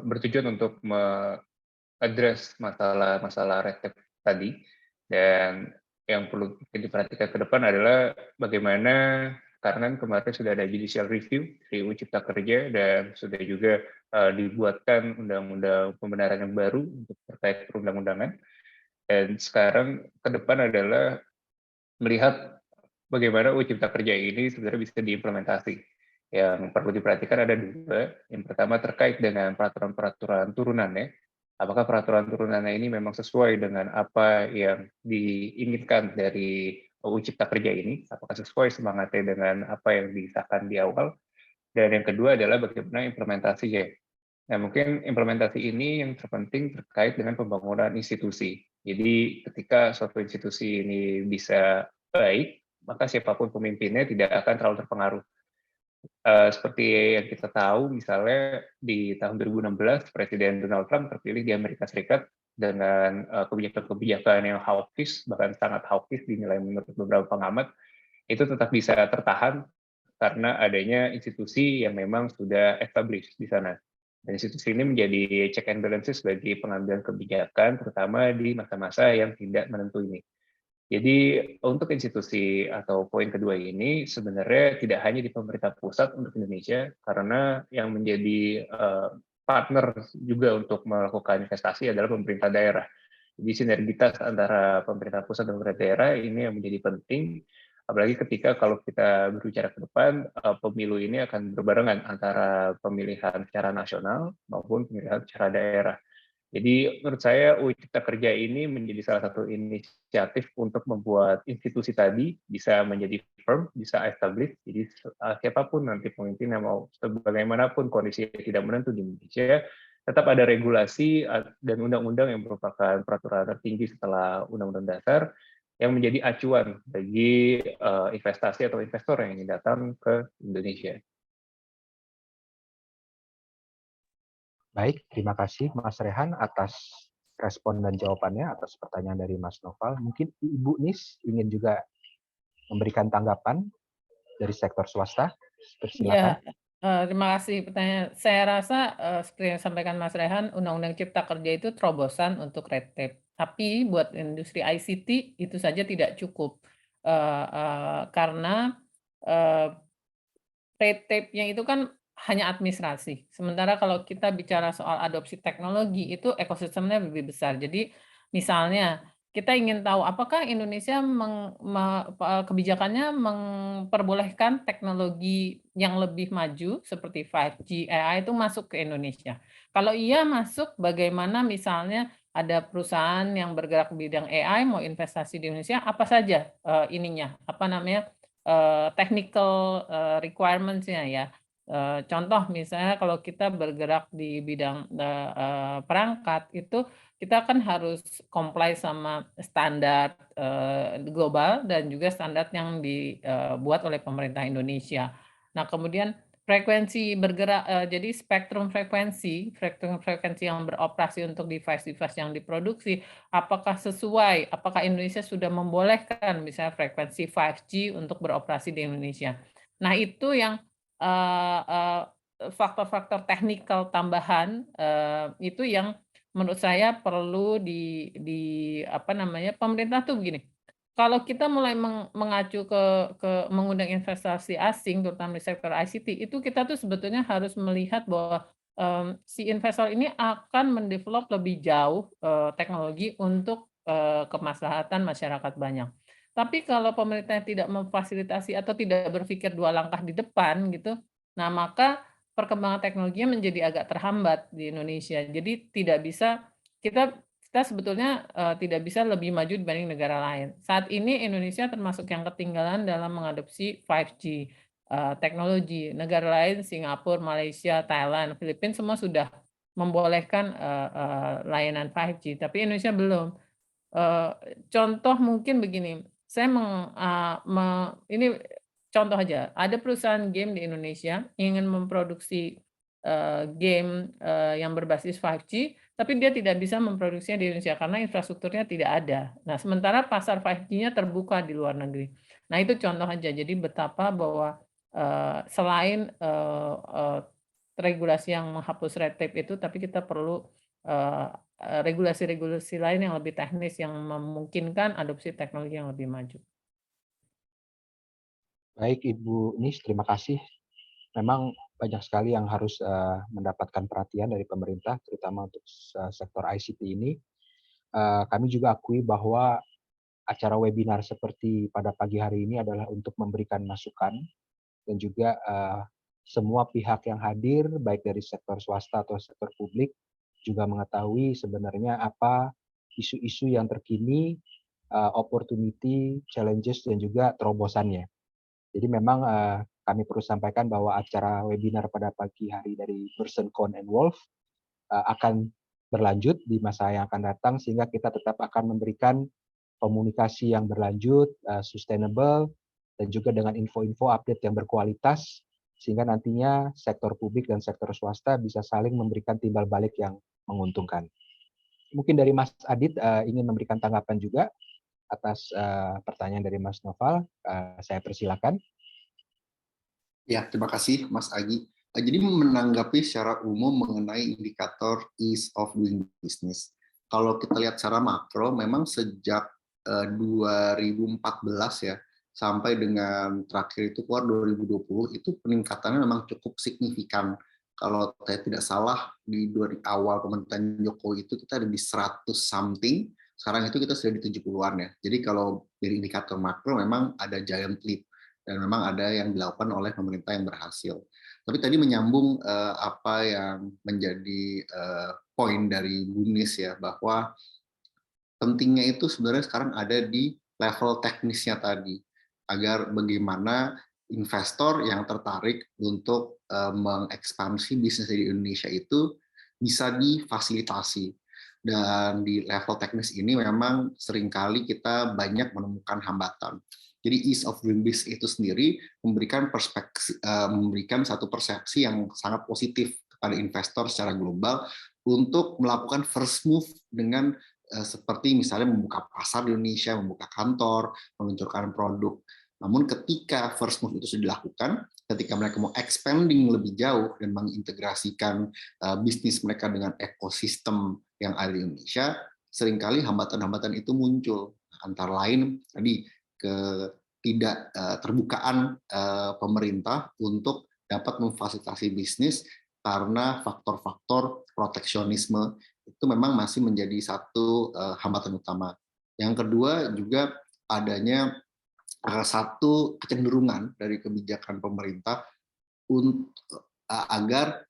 bertujuan untuk mengadres masalah red tape tadi, dan yang perlu diperhatikan ke depan adalah bagaimana, karena kemarin sudah ada judicial review dari UU Cipta Kerja dan sudah juga dibuatkan undang-undang pembenaran yang baru untuk terkait perundang-undangan. Dan sekarang ke depan adalah melihat bagaimana UU Cipta Kerja ini sebenarnya bisa diimplementasi. Yang perlu diperhatikan ada dua. Yang pertama terkait dengan peraturan-peraturan turunannya. Apakah peraturan turunannya ini memang sesuai dengan apa yang diinginkan dari UU Cipta Kerja ini? Apakah sesuai semangatnya dengan apa yang disahkan di awal? Dan yang kedua adalah bagaimana implementasinya. Nah, mungkin implementasi ini yang terpenting terkait dengan pembangunan institusi. Jadi ketika suatu institusi ini bisa baik, maka siapapun pemimpinnya tidak akan terlalu terpengaruh. Seperti yang kita tahu, misalnya di tahun 2016, Presiden Donald Trump terpilih di Amerika Serikat dengan kebijakan-kebijakan yang hawkish, bahkan sangat hawkish dinilai menurut beberapa pengamat, itu tetap bisa tertahan karena adanya institusi yang memang sudah established di sana. Dan institusi ini menjadi check and balances bagi pengambilan kebijakan, terutama di masa-masa yang tidak menentu ini. Jadi untuk institusi atau poin kedua ini sebenarnya tidak hanya di pemerintah pusat untuk Indonesia, karena yang menjadi partner juga untuk melakukan investasi adalah pemerintah daerah. Jadi sinergitas antara pemerintah pusat dan pemerintah daerah ini yang menjadi penting, apalagi ketika kalau kita berbicara ke depan, pemilu ini akan berbarengan antara pemilihan secara nasional maupun pemilihan secara daerah. Jadi menurut saya UU Cipta Kerja ini menjadi salah satu inisiatif untuk membuat institusi tadi bisa menjadi firm, bisa established. Jadi siapapun nanti pemimpin yang mau, bagaimanapun kondisi tidak menentu di Indonesia, tetap ada regulasi dan undang-undang yang merupakan peraturan tertinggi setelah Undang-Undang Dasar yang menjadi acuan bagi investasi atau investor yang ingin datang ke Indonesia. Baik, terima kasih Mas Rehan atas respon dan jawabannya atas pertanyaan dari Mas Noval. Mungkin Ibu Nis ingin juga memberikan tanggapan dari sektor swasta. Persilakan. Terima kasih pertanyaan. Saya rasa seperti yang disampaikan Mas Rehan, Undang-Undang Cipta Kerja itu terobosan untuk red tape. Tapi buat industri ICT itu saja tidak cukup karena red tape-nya itu kan hanya administrasi. Sementara kalau kita bicara soal adopsi teknologi itu ekosistemnya lebih besar. Jadi misalnya kita ingin tahu apakah Indonesia kebijakannya memperbolehkan teknologi yang lebih maju seperti 5G, AI itu masuk ke Indonesia. Kalau iya masuk, bagaimana misalnya ada perusahaan yang bergerak di bidang AI mau investasi di Indonesia, apa saja technical requirements-nya ya. Contoh misalnya kalau kita bergerak di bidang perangkat itu kita kan harus comply sama standar global dan juga standar yang dibuat oleh pemerintah Indonesia. Nah, kemudian frekuensi bergerak, jadi spektrum frekuensi yang beroperasi untuk device-device yang diproduksi, apakah sesuai, apakah Indonesia sudah membolehkan misalnya frekuensi 5G untuk beroperasi di Indonesia. Nah, itu yang faktor-faktor teknikal tambahan itu yang menurut saya perlu pemerintah tuh begini. Kalau kita mulai mengacu ke mengundang investasi asing, terutama di sektor ICT, itu kita tuh sebetulnya harus melihat bahwa si investor ini akan mendevelop lebih jauh teknologi untuk kemaslahatan masyarakat banyak. Tapi kalau pemerintah tidak memfasilitasi atau tidak berpikir 2 langkah di depan gitu, nah maka perkembangan teknologinya menjadi agak terhambat di Indonesia. Jadi tidak bisa kita sebetulnya tidak bisa lebih maju dibanding negara lain. Saat ini Indonesia termasuk yang ketinggalan dalam mengadopsi 5G teknologi. Negara lain, Singapura, Malaysia, Thailand, Filipina semua sudah membolehkan layanan 5G, tapi Indonesia belum. Contoh mungkin begini, saya ini contoh aja, ada perusahaan game di Indonesia ingin memproduksi game yang berbasis 5G, tapi dia tidak bisa memproduksinya di Indonesia karena infrastrukturnya tidak ada. Nah, sementara pasar 5G-nya terbuka di luar negeri. Nah, itu contoh aja. Jadi betapa bahwa selain regulasi yang menghapus red tape itu, tapi kita perlu regulasi-regulasi lain yang lebih teknis yang memungkinkan adopsi teknologi yang lebih maju. Baik Ibu Nis, terima kasih. Memang banyak sekali yang harus mendapatkan perhatian dari pemerintah, terutama untuk sektor ICT ini. Kami juga akui bahwa acara webinar seperti pada pagi hari ini adalah untuk memberikan masukan dan juga semua pihak yang hadir, baik dari sektor swasta atau sektor publik, juga mengetahui sebenarnya apa isu-isu yang terkini, opportunity, challenges, dan juga terobosannya. Jadi memang kami perlu sampaikan bahwa acara webinar pada pagi hari dari Person, Con, and Wolf akan berlanjut di masa yang akan datang, sehingga kita tetap akan memberikan komunikasi yang berlanjut, sustainable, dan juga dengan info-info update yang berkualitas, sehingga nantinya sektor publik dan sektor swasta bisa saling memberikan timbal balik yang menguntungkan. Mungkin dari Mas Adit ingin memberikan tanggapan juga atas pertanyaan dari Mas Noval. Saya persilakan. Ya, terima kasih Mas Agi. Jadi menanggapi secara umum mengenai indikator ease of doing business. Kalau kita lihat secara makro, memang sejak 2014 ya, sampai dengan terakhir itu keluar 2020, itu peningkatannya memang cukup signifikan. Kalau saya tidak salah, di awal pemerintahan Jokowi itu kita ada di 100 something, sekarang itu kita sudah di 70-an ya. Jadi kalau dari indikator makro memang ada giant leap, dan memang ada yang dilakukan oleh pemerintah yang berhasil. Tapi tadi menyambung apa yang menjadi poin dari Bu Nis ya, bahwa pentingnya itu sebenarnya sekarang ada di level teknisnya tadi, agar bagaimana investor yang tertarik untuk mengekspansi bisnis di Indonesia itu bisa difasilitasi. Dan di level teknis ini memang seringkali kita banyak menemukan hambatan. Jadi ease of doing business itu sendiri memberikan satu persepsi yang sangat positif kepada investor secara global untuk melakukan first move dengan seperti misalnya membuka pasar di Indonesia, membuka kantor, meluncurkan produk. Namun ketika first move itu sudah dilakukan, ketika mereka mau expanding lebih jauh dan mengintegrasikan bisnis mereka dengan ekosistem yang ada di Indonesia, seringkali hambatan-hambatan itu muncul. Antara lain tadi tidak terbukaan pemerintah untuk dapat memfasilitasi bisnis karena faktor-faktor proteksionisme itu memang masih menjadi satu hambatan utama. Yang kedua juga adanya satu kecenderungan dari kebijakan pemerintah agar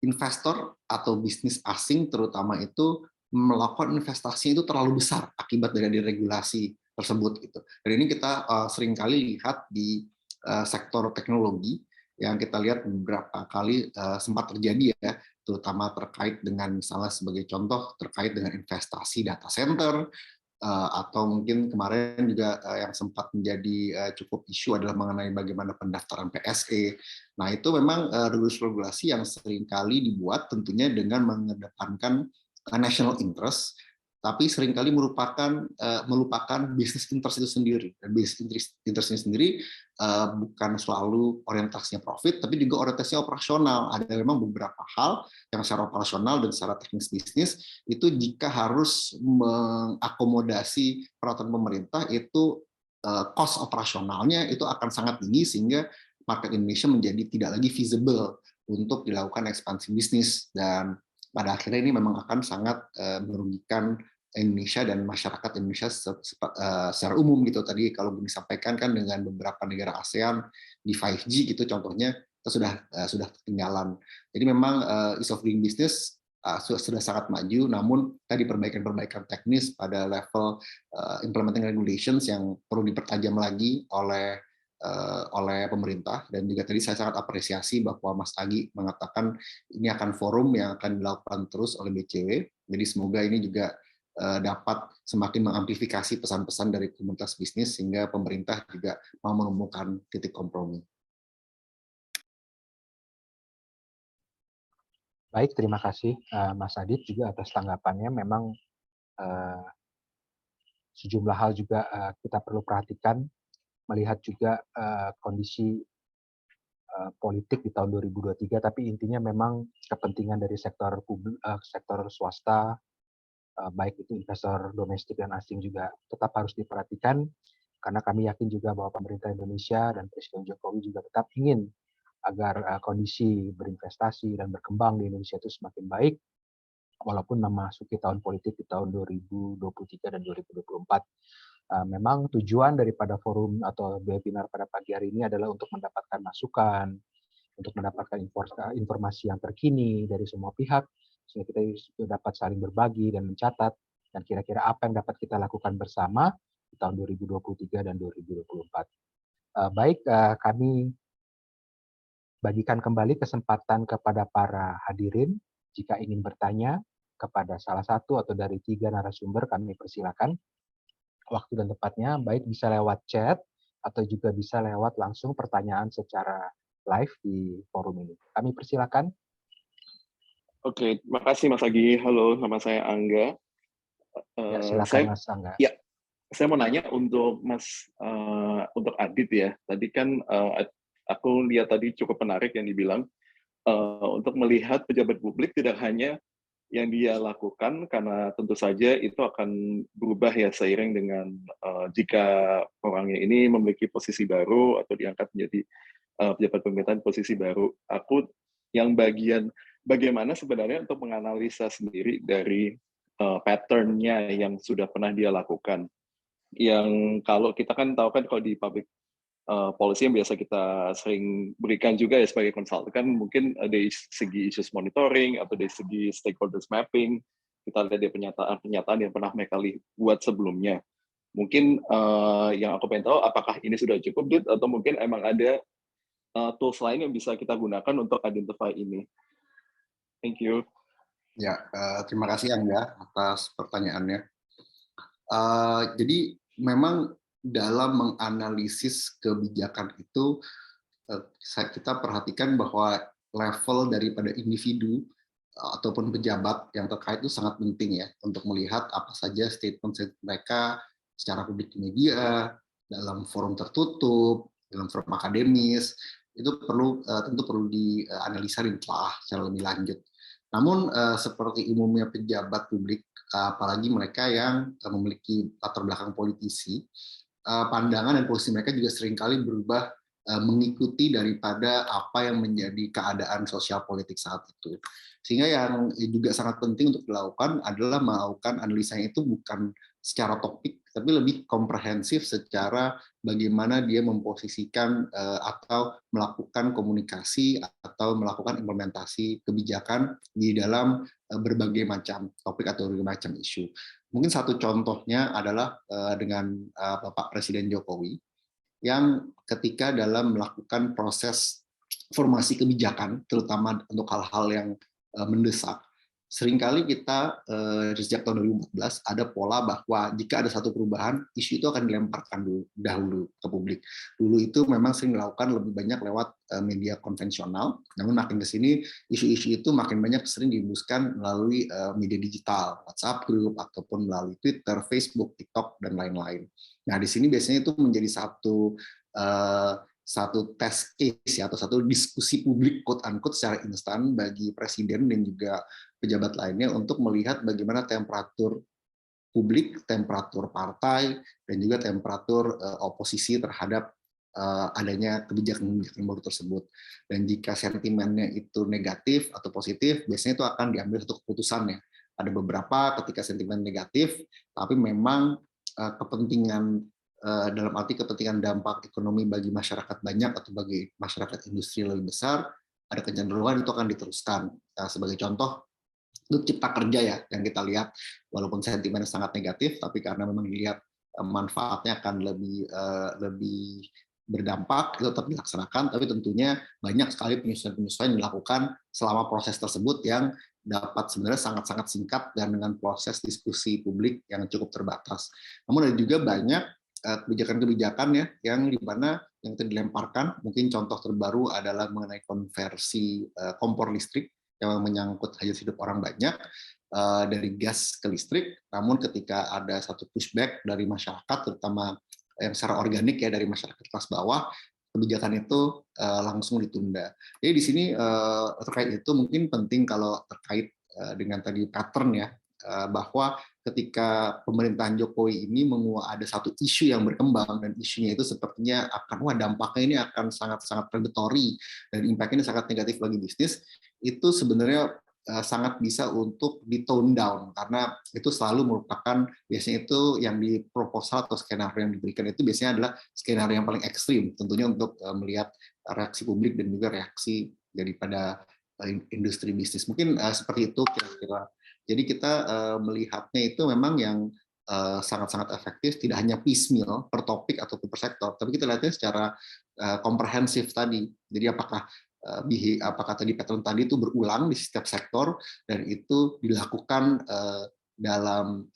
investor atau bisnis asing terutama itu melakukan investasi itu terlalu besar akibat dari regulasi tersebut gitu. Dan ini kita seringkali lihat di sektor teknologi yang kita lihat beberapa kali sempat terjadi ya, terutama terkait dengan misalnya sebagai contoh terkait dengan investasi data center, atau mungkin kemarin juga yang sempat menjadi cukup isu adalah mengenai bagaimana pendaftaran PSE. Nah itu memang regulasi-regulasi yang seringkali dibuat tentunya dengan mengedepankan national interest, tapi seringkali melupakan business interest itu sendiri. Dan business interest ini sendiri bukan selalu orientasinya profit, tapi juga orientasinya operasional. Ada memang beberapa hal yang secara operasional dan secara teknis bisnis itu jika harus mengakomodasi peraturan pemerintah itu cost operasionalnya itu akan sangat tinggi sehingga market Indonesia menjadi tidak lagi feasible untuk dilakukan ekspansi bisnis, dan pada akhirnya ini memang akan sangat merugikan Indonesia dan masyarakat Indonesia secara umum gitu. Tadi kalau disampaikan kan dengan beberapa negara ASEAN di 5G gitu contohnya kita sudah ketinggalan. Jadi memang ease of doing business sudah sangat maju, namun tadi perbaikan-perbaikan teknis pada level implementing regulations yang perlu dipertajam lagi oleh pemerintah. Dan juga tadi saya sangat apresiasi bahwa Mas Agi mengatakan ini akan forum yang akan dilakukan terus oleh BCW. Jadi semoga ini juga dapat semakin mengamplifikasi pesan-pesan dari komunitas bisnis sehingga pemerintah juga mau menemukan titik kompromi. Baik, terima kasih Mas Adit juga atas tanggapannya. Memang sejumlah hal juga kita perlu perhatikan, melihat juga kondisi politik di tahun 2023, tapi intinya memang kepentingan dari sektor publik, sektor swasta, baik itu investor domestik dan asing juga tetap harus diperhatikan, karena kami yakin juga bahwa pemerintah Indonesia dan Presiden Jokowi juga tetap ingin agar kondisi berinvestasi dan berkembang di Indonesia itu semakin baik, walaupun memasuki tahun politik di tahun 2023 dan 2024. Memang tujuan daripada forum atau webinar pada pagi hari ini adalah untuk mendapatkan masukan, untuk mendapatkan informasi yang terkini dari semua pihak, sehingga kita dapat saling berbagi dan mencatat, dan kira-kira apa yang dapat kita lakukan bersama di tahun 2023 dan 2024. Baik, kami bagikan kembali kesempatan kepada para hadirin. Jika ingin bertanya kepada salah satu atau dari 3 narasumber, kami persilakan. Waktu dan tempatnya baik bisa lewat chat atau juga bisa lewat langsung pertanyaan secara live di forum ini. Kami persilakan. Oke, terima kasih Mas Agi. Halo, nama saya Angga. Ya, silakan Mas Angga. Ya, saya mau nanya untuk untuk Adit ya. Tadi kan aku lihat tadi cukup menarik yang dibilang untuk melihat pejabat publik tidak hanya yang dia lakukan, karena tentu saja itu akan berubah ya seiring dengan jika orangnya ini memiliki posisi baru atau diangkat menjadi pejabat pemerintahan posisi baru. Aku yang bagian bagaimana sebenarnya untuk menganalisa sendiri dari pattern-nya yang sudah pernah dia lakukan. Yang kalau kita kan tahu kan kalau di public policy yang biasa kita sering berikan juga ya sebagai konsultan, kan mungkin dari segi issues monitoring atau dari segi stakeholders mapping, kita lihat dari pernyataan-pernyataan yang pernah mereka buat sebelumnya. Mungkin yang aku pengen tahu apakah ini sudah cukup, Dit, atau mungkin emang ada tools lain yang bisa kita gunakan untuk identify ini. Thank you. Ya, terima kasih Angga atas pertanyaannya. Jadi memang dalam menganalisis kebijakan itu kita perhatikan bahwa level daripada individu ataupun pejabat yang terkait itu sangat penting ya untuk melihat apa saja statement mereka secara publik di media, dalam forum tertutup, dalam forum akademis, itu tentu perlu dianalisa dan ditelaah secara lebih lanjut. Namun seperti umumnya pejabat publik, apalagi mereka yang memiliki latar belakang politisi, pandangan dan posisi mereka juga seringkali berubah mengikuti daripada apa yang menjadi keadaan sosial politik saat itu. Sehingga yang juga sangat penting untuk dilakukan adalah melakukan analisanya itu bukan secara topik, tapi lebih komprehensif secara bagaimana dia memposisikan atau melakukan komunikasi atau melakukan implementasi kebijakan di dalam berbagai macam topik atau berbagai macam isu. Mungkin satu contohnya adalah dengan Bapak Presiden Jokowi, yang ketika dalam melakukan proses formasi kebijakan, terutama untuk hal-hal yang mendesak, seringkali kita sejak tahun 2014 ada pola bahwa jika ada satu perubahan, isu itu akan dilemparkan dahulu ke publik. Dulu itu memang sering dilakukan lebih banyak lewat media konvensional, namun makin ke sini isu-isu itu makin banyak sering dihembuskan melalui media digital, WhatsApp group, ataupun melalui Twitter, Facebook, TikTok, dan lain-lain. Nah, di sini biasanya itu menjadi satu test case ya, atau satu diskusi publik quote-unquote secara instan bagi presiden dan juga pejabat lainnya untuk melihat bagaimana temperatur publik, temperatur partai, dan juga temperatur oposisi terhadap adanya kebijakan-kebijakan baru tersebut. Dan jika sentimennya itu negatif atau positif, biasanya itu akan diambil satu keputusan ya. Ada beberapa ketika sentimen negatif, tapi memang kepentingan dalam arti kepentingan dampak ekonomi bagi masyarakat banyak atau bagi masyarakat industri lebih besar, ada kecenderungan itu akan diteruskan. Nah, sebagai contoh, itu cipta kerja ya yang kita lihat, walaupun sentimennya sangat negatif, tapi karena memang dilihat manfaatnya akan lebih berdampak, itu tetap dilaksanakan, tapi tentunya banyak sekali penyesuaian-penyesuaian dilakukan selama proses tersebut yang dapat sebenarnya sangat-sangat singkat dan dengan proses diskusi publik yang cukup terbatas. Namun ada juga banyak kebijakan-kebijakan ya yang di mana yang dilemparkan, mungkin contoh terbaru adalah mengenai konversi kompor listrik yang menyangkut hajat hidup orang banyak dari gas ke listrik. Namun ketika ada satu pushback dari masyarakat, terutama yang secara organik ya dari masyarakat kelas bawah, kebijakan itu langsung ditunda. Jadi di sini terkait itu mungkin penting kalau terkait dengan tadi pattern ya, bahwa ketika pemerintahan Jokowi ini ada satu isu yang berkembang dan isunya itu sepertinya akan dampaknya ini akan sangat-sangat predatory dan impact-nya sangat negatif bagi bisnis, itu sebenarnya sangat bisa untuk di tone down karena itu selalu merupakan biasanya itu yang di proposal atau skenario yang diberikan itu biasanya adalah skenario yang paling ekstrim tentunya untuk melihat reaksi publik dan juga reaksi daripada industri bisnis. Mungkin seperti itu kira-kira. Jadi kita melihatnya itu memang yang sangat-sangat efektif, tidak hanya piecemeal per topik atau per sektor, tapi kita lihatnya secara komprehensif tadi. Jadi apakah tadi pattern tadi itu berulang di setiap sektor dan itu dilakukan dalam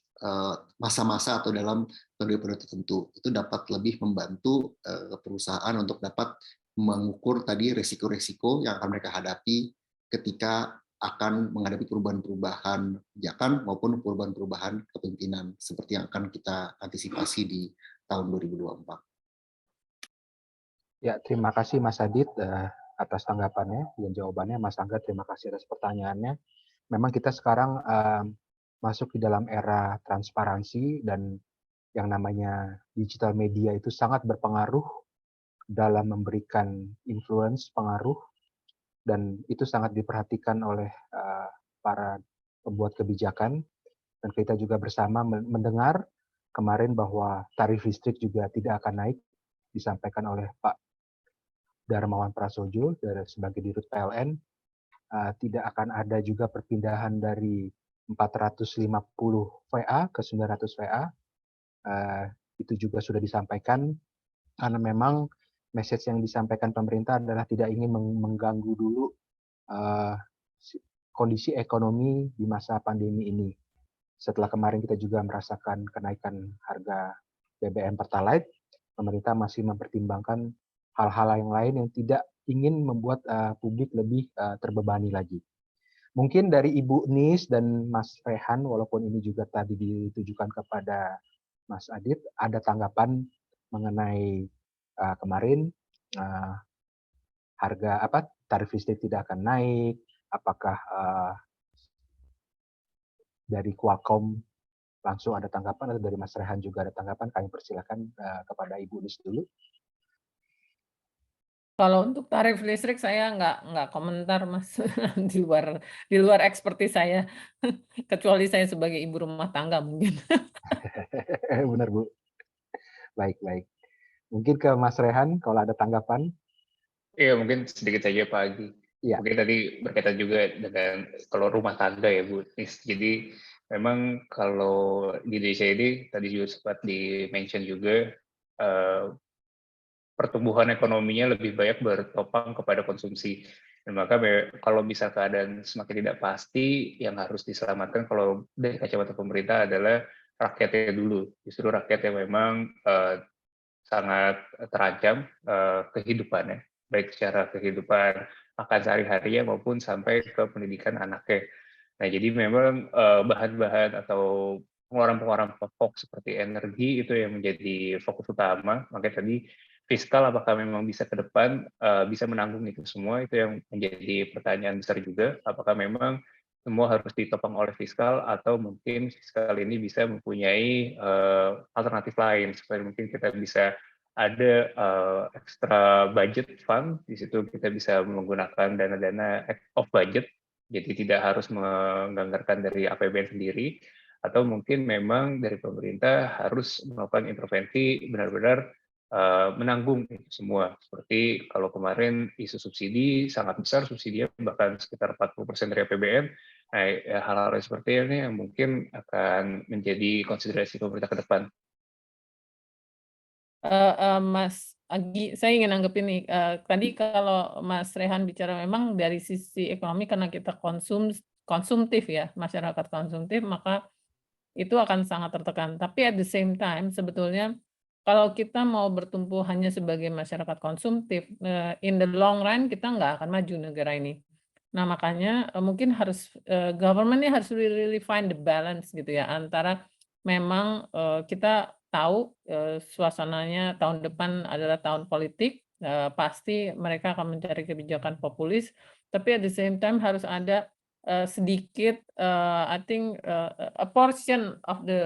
masa-masa atau dalam periode tertentu. Itu dapat lebih membantu perusahaan untuk dapat mengukur tadi risiko-risiko yang akan mereka hadapi ketika akan menghadapi perubahan-perubahan kebijakan maupun perubahan-perubahan kepemimpinan seperti yang akan kita antisipasi di tahun 2024. Ya, terima kasih Mas Adit atas tanggapannya dan jawabannya. Mas Angga, terima kasih atas pertanyaannya. memang kita sekarang masuk di dalam era transparansi, dan yang namanya digital media itu sangat berpengaruh dalam memberikan influence, pengaruh, dan itu sangat diperhatikan oleh para pembuat kebijakan. Dan kita juga bersama mendengar kemarin bahwa tarif listrik juga tidak akan naik, disampaikan oleh Pak Darmawan Prasojo sebagai Dirut PLN. Tidak akan ada juga perpindahan dari 450 VA ke 900 VA. Itu juga sudah disampaikan, karena memang message yang disampaikan pemerintah adalah tidak ingin mengganggu dulu kondisi ekonomi di masa pandemi ini. Setelah kemarin kita juga merasakan kenaikan harga BBM Pertalite, pemerintah masih mempertimbangkan hal-hal yang lain yang tidak ingin membuat publik lebih terbebani lagi. Mungkin dari Ibu Nis dan Mas Rehan, walaupun ini juga tadi ditujukan kepada Mas Adit, ada tanggapan mengenai kemarin harga tarif listrik tidak akan naik, apakah dari Qualcomm langsung ada tanggapan, atau dari Mas Rehan juga ada tanggapan? Kami persilakan kepada Ibu Nis dulu. Kalau untuk tarif listrik saya nggak komentar, Mas. di luar ekspertis saya, kecuali saya sebagai ibu rumah tangga mungkin. Benar, Bu. Baik. Mungkin ke Mas Rehan kalau ada tanggapan. Iya, mungkin sedikit saja Pak Agi. Iya. Mungkin tadi berkaitan juga dengan kalau rumah tangga ya Bu. Jadi memang kalau di Indonesia ini tadi juga sempat di-mention juga pertumbuhan ekonominya lebih banyak bertopang kepada konsumsi. Dan maka kalau bisa keadaan semakin tidak pasti, yang harus diselamatkan kalau dari kacamata pemerintah adalah rakyatnya dulu. Justru rakyat yang memang sangat terancam kehidupannya, baik secara kehidupan makan sehari-harinya maupun sampai ke pendidikan anaknya. Nah, jadi memang bahan-bahan atau pengeluaran-pengeluaran pokok seperti energi itu yang menjadi fokus utama. Makanya tadi fiskal apakah memang bisa ke depan bisa menanggung itu semua, itu yang menjadi pertanyaan besar juga. Apakah memang semua harus ditopang oleh fiskal, atau mungkin fiskal ini bisa mempunyai alternatif lain, supaya mungkin kita bisa ada extra budget fund, di situ kita bisa menggunakan dana-dana off budget, jadi tidak harus menganggarkan dari APBN sendiri, atau mungkin memang dari pemerintah harus melakukan intervensi benar-benar menanggung itu semua. Seperti kalau kemarin isu subsidi sangat besar, subsidinya bahkan sekitar 40% dari APBN. Nah, hal-hal seperti ini yang mungkin akan menjadi konsiderasi pemerintah ke depan. Mas Agi, saya ingin nanggepin nih, tadi kalau Mas Rehan bicara memang dari sisi ekonomi karena kita konsumtif ya, masyarakat konsumtif, maka itu akan sangat tertekan. Tapi at the same time sebetulnya kalau kita mau bertumbuh hanya sebagai masyarakat konsumtif, in the long run kita nggak akan maju negara ini. Nah, makanya mungkin harus government-nya harus really find the balance gitu ya, antara memang kita tahu suasananya tahun depan adalah tahun politik, pasti mereka akan mencari kebijakan populis, tapi at the same time harus ada sedikit I think a portion of the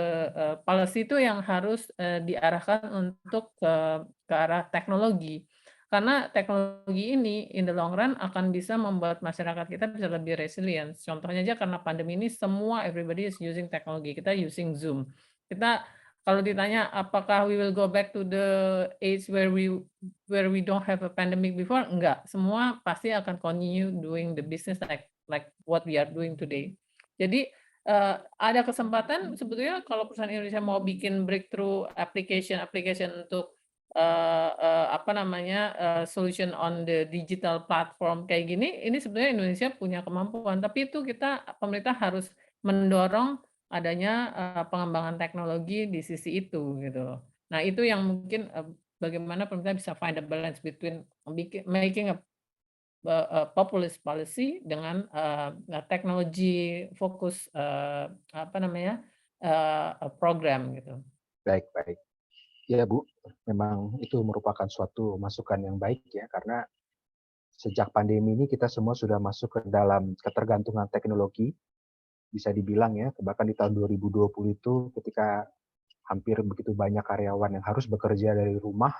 policy itu yang harus diarahkan untuk ke arah teknologi. Karena teknologi ini in the long run akan bisa membuat masyarakat kita bisa lebih resilient. Contohnya aja karena pandemi ini semua everybody is using teknologi. Kita using Zoom. Kita kalau ditanya apakah we will go back to the age where we don't have a pandemic before? Enggak. Semua pasti akan continue doing the business like what we are doing today. Jadi ada kesempatan sebetulnya kalau perusahaan Indonesia mau bikin breakthrough application untuk solution on the digital platform kayak gini, ini sebenarnya Indonesia punya kemampuan, tapi itu pemerintah harus mendorong adanya pengembangan teknologi di sisi itu gitu. Nah, itu yang mungkin bagaimana pemerintah bisa find a balance between making a populist policy dengan teknologi fokus program gitu. Baik. Ya Bu, memang itu merupakan suatu masukan yang baik ya, karena sejak pandemi ini kita semua sudah masuk ke dalam ketergantungan teknologi, bisa dibilang ya, bahkan di tahun 2020 itu ketika hampir begitu banyak karyawan yang harus bekerja dari rumah,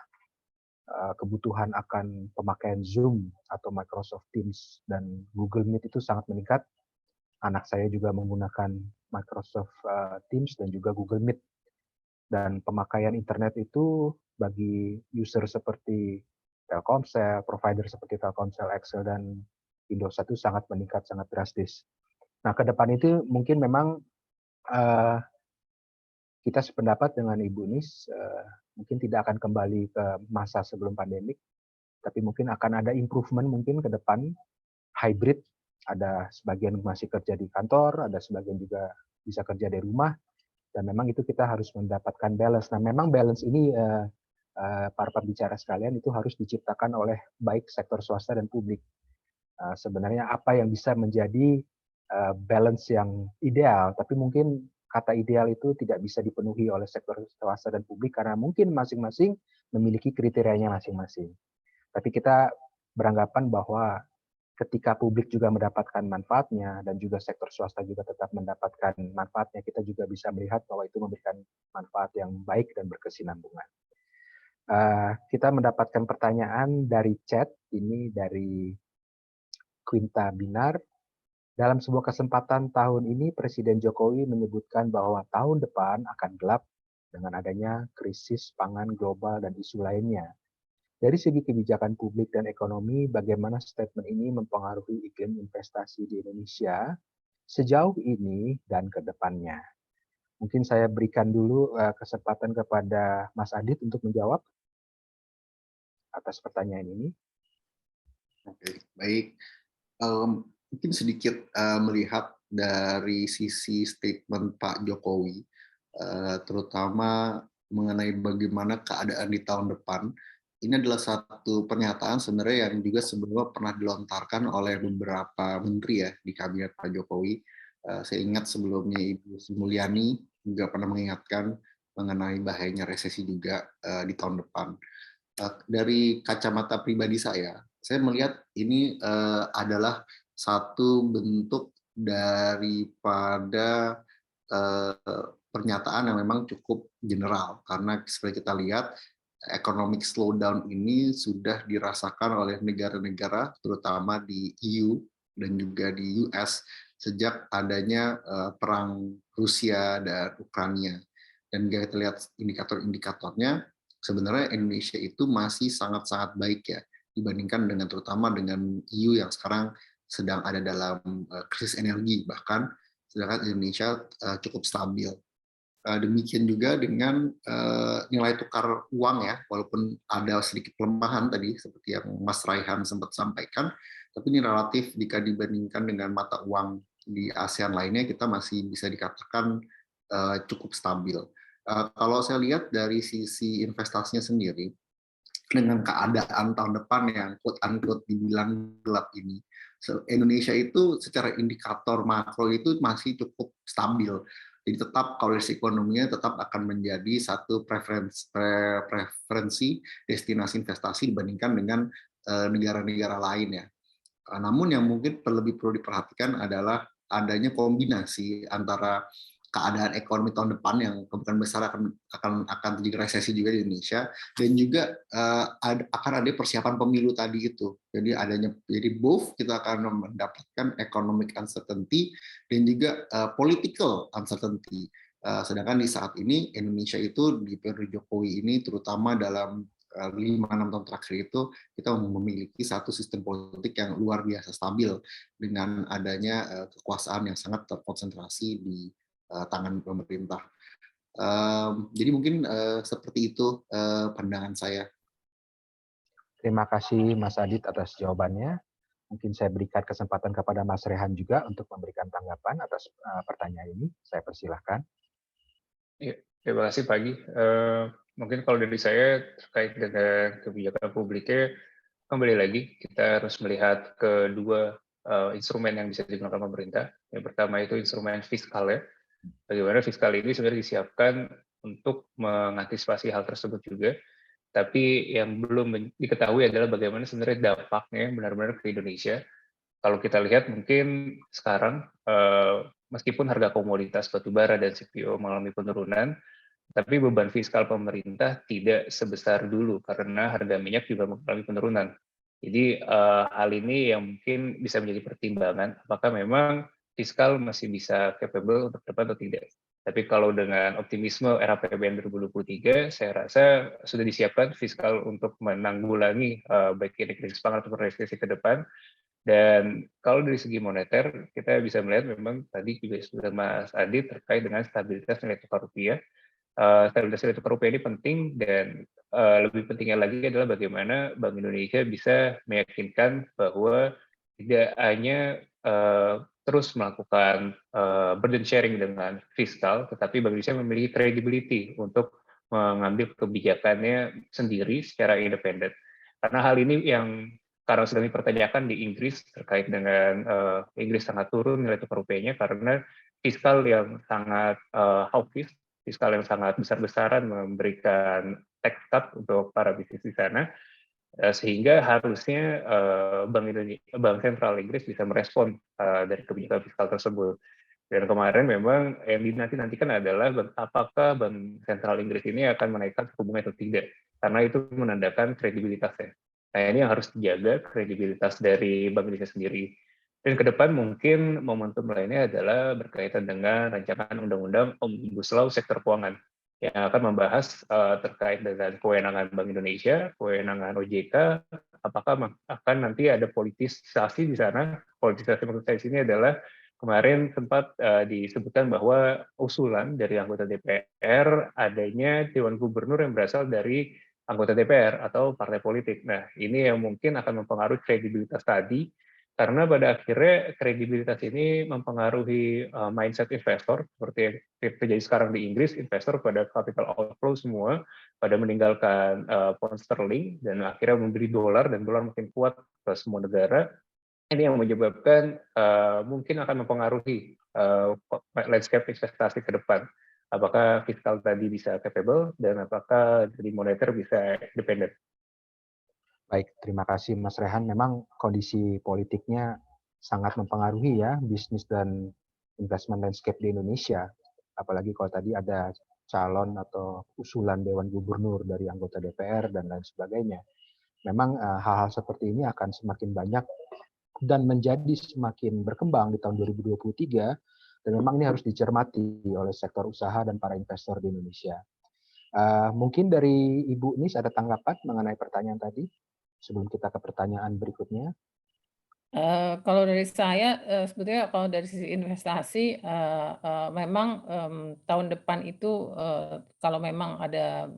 kebutuhan akan pemakaian Zoom atau Microsoft Teams dan Google Meet itu sangat meningkat. Anak saya juga menggunakan Microsoft Teams dan juga Google Meet. Dan pemakaian internet itu bagi user seperti Telkomsel, provider seperti Telkomsel, Excel, dan Indosat itu sangat meningkat, sangat drastis. Nah, ke depan itu mungkin memang kita sependapat dengan Ibu Nis, mungkin tidak akan kembali ke masa sebelum pandemik, tapi mungkin akan ada improvement mungkin ke depan, hybrid, ada sebagian masih kerja di kantor, ada sebagian juga bisa kerja dari rumah, dan memang itu kita harus mendapatkan balance. Nah, memang balance ini para pembicara sekalian itu harus diciptakan oleh baik sektor swasta dan publik. Sebenarnya apa yang bisa menjadi balance yang ideal, tapi mungkin kata ideal itu tidak bisa dipenuhi oleh sektor swasta dan publik karena mungkin masing-masing memiliki kriterianya masing-masing. Tapi kita beranggapan bahwa ketika publik juga mendapatkan manfaatnya dan juga sektor swasta juga tetap mendapatkan manfaatnya, kita juga bisa melihat bahwa itu memberikan manfaat yang baik dan berkesinambungan. Kita mendapatkan pertanyaan dari chat, ini dari Quinta Binar. Dalam sebuah kesempatan tahun ini, Presiden Jokowi menyebutkan bahwa tahun depan akan gelap dengan adanya krisis pangan global dan isu lainnya. Dari segi kebijakan publik dan ekonomi, bagaimana statement ini mempengaruhi iklim investasi di Indonesia sejauh ini dan ke depannya? Mungkin saya berikan dulu kesempatan kepada Mas Adit untuk menjawab atas pertanyaan ini. Oke, baik. Mungkin sedikit melihat dari sisi statement Pak Jokowi, terutama mengenai bagaimana keadaan di tahun depan. Ini adalah satu pernyataan sebenarnya yang juga sebelumnya pernah dilontarkan oleh beberapa menteri ya di kabinet Pak Jokowi. Saya ingat sebelumnya Ibu Sri Mulyani juga pernah mengingatkan mengenai bahayanya resesi juga di tahun depan. Dari kacamata pribadi saya melihat ini adalah satu bentuk daripada pernyataan yang memang cukup general, karena seperti kita lihat economic slowdown ini sudah dirasakan oleh negara-negara terutama di EU dan juga di US sejak adanya perang Rusia dan Ukraina. Dan kita lihat indikator-indikatornya, sebenarnya Indonesia itu masih sangat-sangat baik ya dibandingkan dengan terutama dengan EU yang sekarang sedang ada dalam krisis energi, bahkan sedangkan Indonesia cukup stabil. Demikian juga dengan nilai tukar uang ya, walaupun ada sedikit pelemahan tadi seperti yang Mas Raihan sempat sampaikan, tapi ini relatif jika dibandingkan dengan mata uang di ASEAN lainnya kita masih bisa dikatakan cukup stabil. Kalau saya lihat dari sisi investasinya sendiri, dengan keadaan tahun depan yang quote-unquote dibilang gelap ini, Indonesia itu secara indikator makro itu masih cukup stabil. Jadi tetap kalau dari ekonominya tetap akan menjadi satu preferensi destinasi investasi dibandingkan dengan negara-negara lain ya. Namun yang mungkin lebih perlu diperhatikan adalah adanya kombinasi antara keadaan ekonomi tahun depan yang kemungkinan besar akan terjadi resesi juga di Indonesia, dan juga akan ada persiapan pemilu tadi itu. Jadi both kita akan mendapatkan economic uncertainty dan juga political uncertainty. Sedangkan di saat ini Indonesia itu di periode Jokowi ini terutama dalam 5-6 tahun terakhir itu kita memiliki satu sistem politik yang luar biasa stabil dengan adanya kekuasaan yang sangat terkonsentrasi di tangan pemerintah. Jadi mungkin seperti itu pandangan saya. Terima kasih Mas Adit atas jawabannya. Mungkin saya berikan kesempatan kepada Mas Rehan juga untuk memberikan tanggapan atas pertanyaan ini. Saya persilahkan. Ya, terima kasih Pak Agi. Mungkin kalau dari saya terkait dengan kebijakan publiknya, kembali lagi kita harus melihat kedua instrumen yang bisa digunakan pemerintah. Yang pertama itu instrumen fiskal ya. Bagaimana fiskal ini sebenarnya disiapkan untuk mengantisipasi hal tersebut juga. Tapi yang belum diketahui adalah bagaimana sebenarnya dampaknya benar-benar ke Indonesia. Kalau kita lihat mungkin sekarang meskipun harga komoditas batubara dan CPO mengalami penurunan, tapi beban fiskal pemerintah tidak sebesar dulu karena harga minyak juga mengalami penurunan. Jadi hal ini yang mungkin bisa menjadi pertimbangan apakah memang fiskal masih bisa capable untuk depan atau tidak. Tapi kalau dengan optimisme era APBN 2023, saya rasa sudah disiapkan fiskal untuk menanggulangi baik ini krisis pangan atau resesi ke depan. Dan kalau dari segi moneter, kita bisa melihat memang tadi juga sudah Mas Adit terkait dengan stabilitas nilai tukar rupiah. Stabilitas nilai tukar rupiah ini penting dan lebih pentingnya lagi adalah bagaimana Bank Indonesia bisa meyakinkan bahwa tidak hanya terus melakukan burden sharing dengan fiskal, tetapi Bank Indonesia memiliki credibility untuk mengambil kebijakannya sendiri secara independen. Karena hal ini yang karena sedang dipertanyakan di Inggris terkait dengan Inggris sangat turun nilai tukar rupiahnya karena fiskal yang sangat hawkish, fiskal yang sangat besar-besaran memberikan tax cut untuk para bisnis di sana, sehingga harusnya Bank Sentral Inggris bisa merespon dari kebijakan fiskal tersebut. Dan kemarin memang yang dinanti-nantikan adalah apakah Bank Sentral Inggris ini akan menaikkan suku bunga atau tidak, karena itu menandakan kredibilitasnya. Nah, ini yang harus dijaga, kredibilitas dari Bank Indonesia sendiri. Dan ke depan mungkin momentum lainnya adalah berkaitan dengan rancangan undang-undang Omnibus Law sektor keuangan yang akan membahas terkait dengan kewenangan Bank Indonesia, kewenangan OJK, apakah akan nanti ada politisasi di sana. Politisasi maksud saya di sini adalah kemarin sempat disebutkan bahwa usulan dari anggota DPR adanya Dewan Gubernur yang berasal dari anggota DPR atau partai politik. Nah, ini yang mungkin akan mempengaruhi kredibilitas tadi, karena pada akhirnya kredibilitas ini mempengaruhi mindset investor, seperti yang terjadi sekarang di Inggris, investor pada capital outflow semua, pada meninggalkan pound sterling, dan akhirnya membeli dolar, dan dolar makin kuat ke semua negara. Ini yang menyebabkan mungkin akan mempengaruhi landscape investasi ke depan. Apakah fiskal tadi bisa capable dan apakah dari moneter bisa independen. Baik, terima kasih Mas Rehan. Memang kondisi politiknya sangat mempengaruhi ya bisnis dan investment landscape di Indonesia. Apalagi kalau tadi ada calon atau usulan Dewan Gubernur dari anggota DPR dan lain sebagainya. Memang hal-hal seperti ini akan semakin banyak dan menjadi semakin berkembang di tahun 2023. Dan memang ini harus dicermati oleh sektor usaha dan para investor di Indonesia. Mungkin dari Ibu Nis ada tanggapan mengenai pertanyaan tadi sebelum kita ke pertanyaan berikutnya? Kalau dari saya, sebetulnya kalau dari sisi investasi, memang tahun depan itu kalau memang ada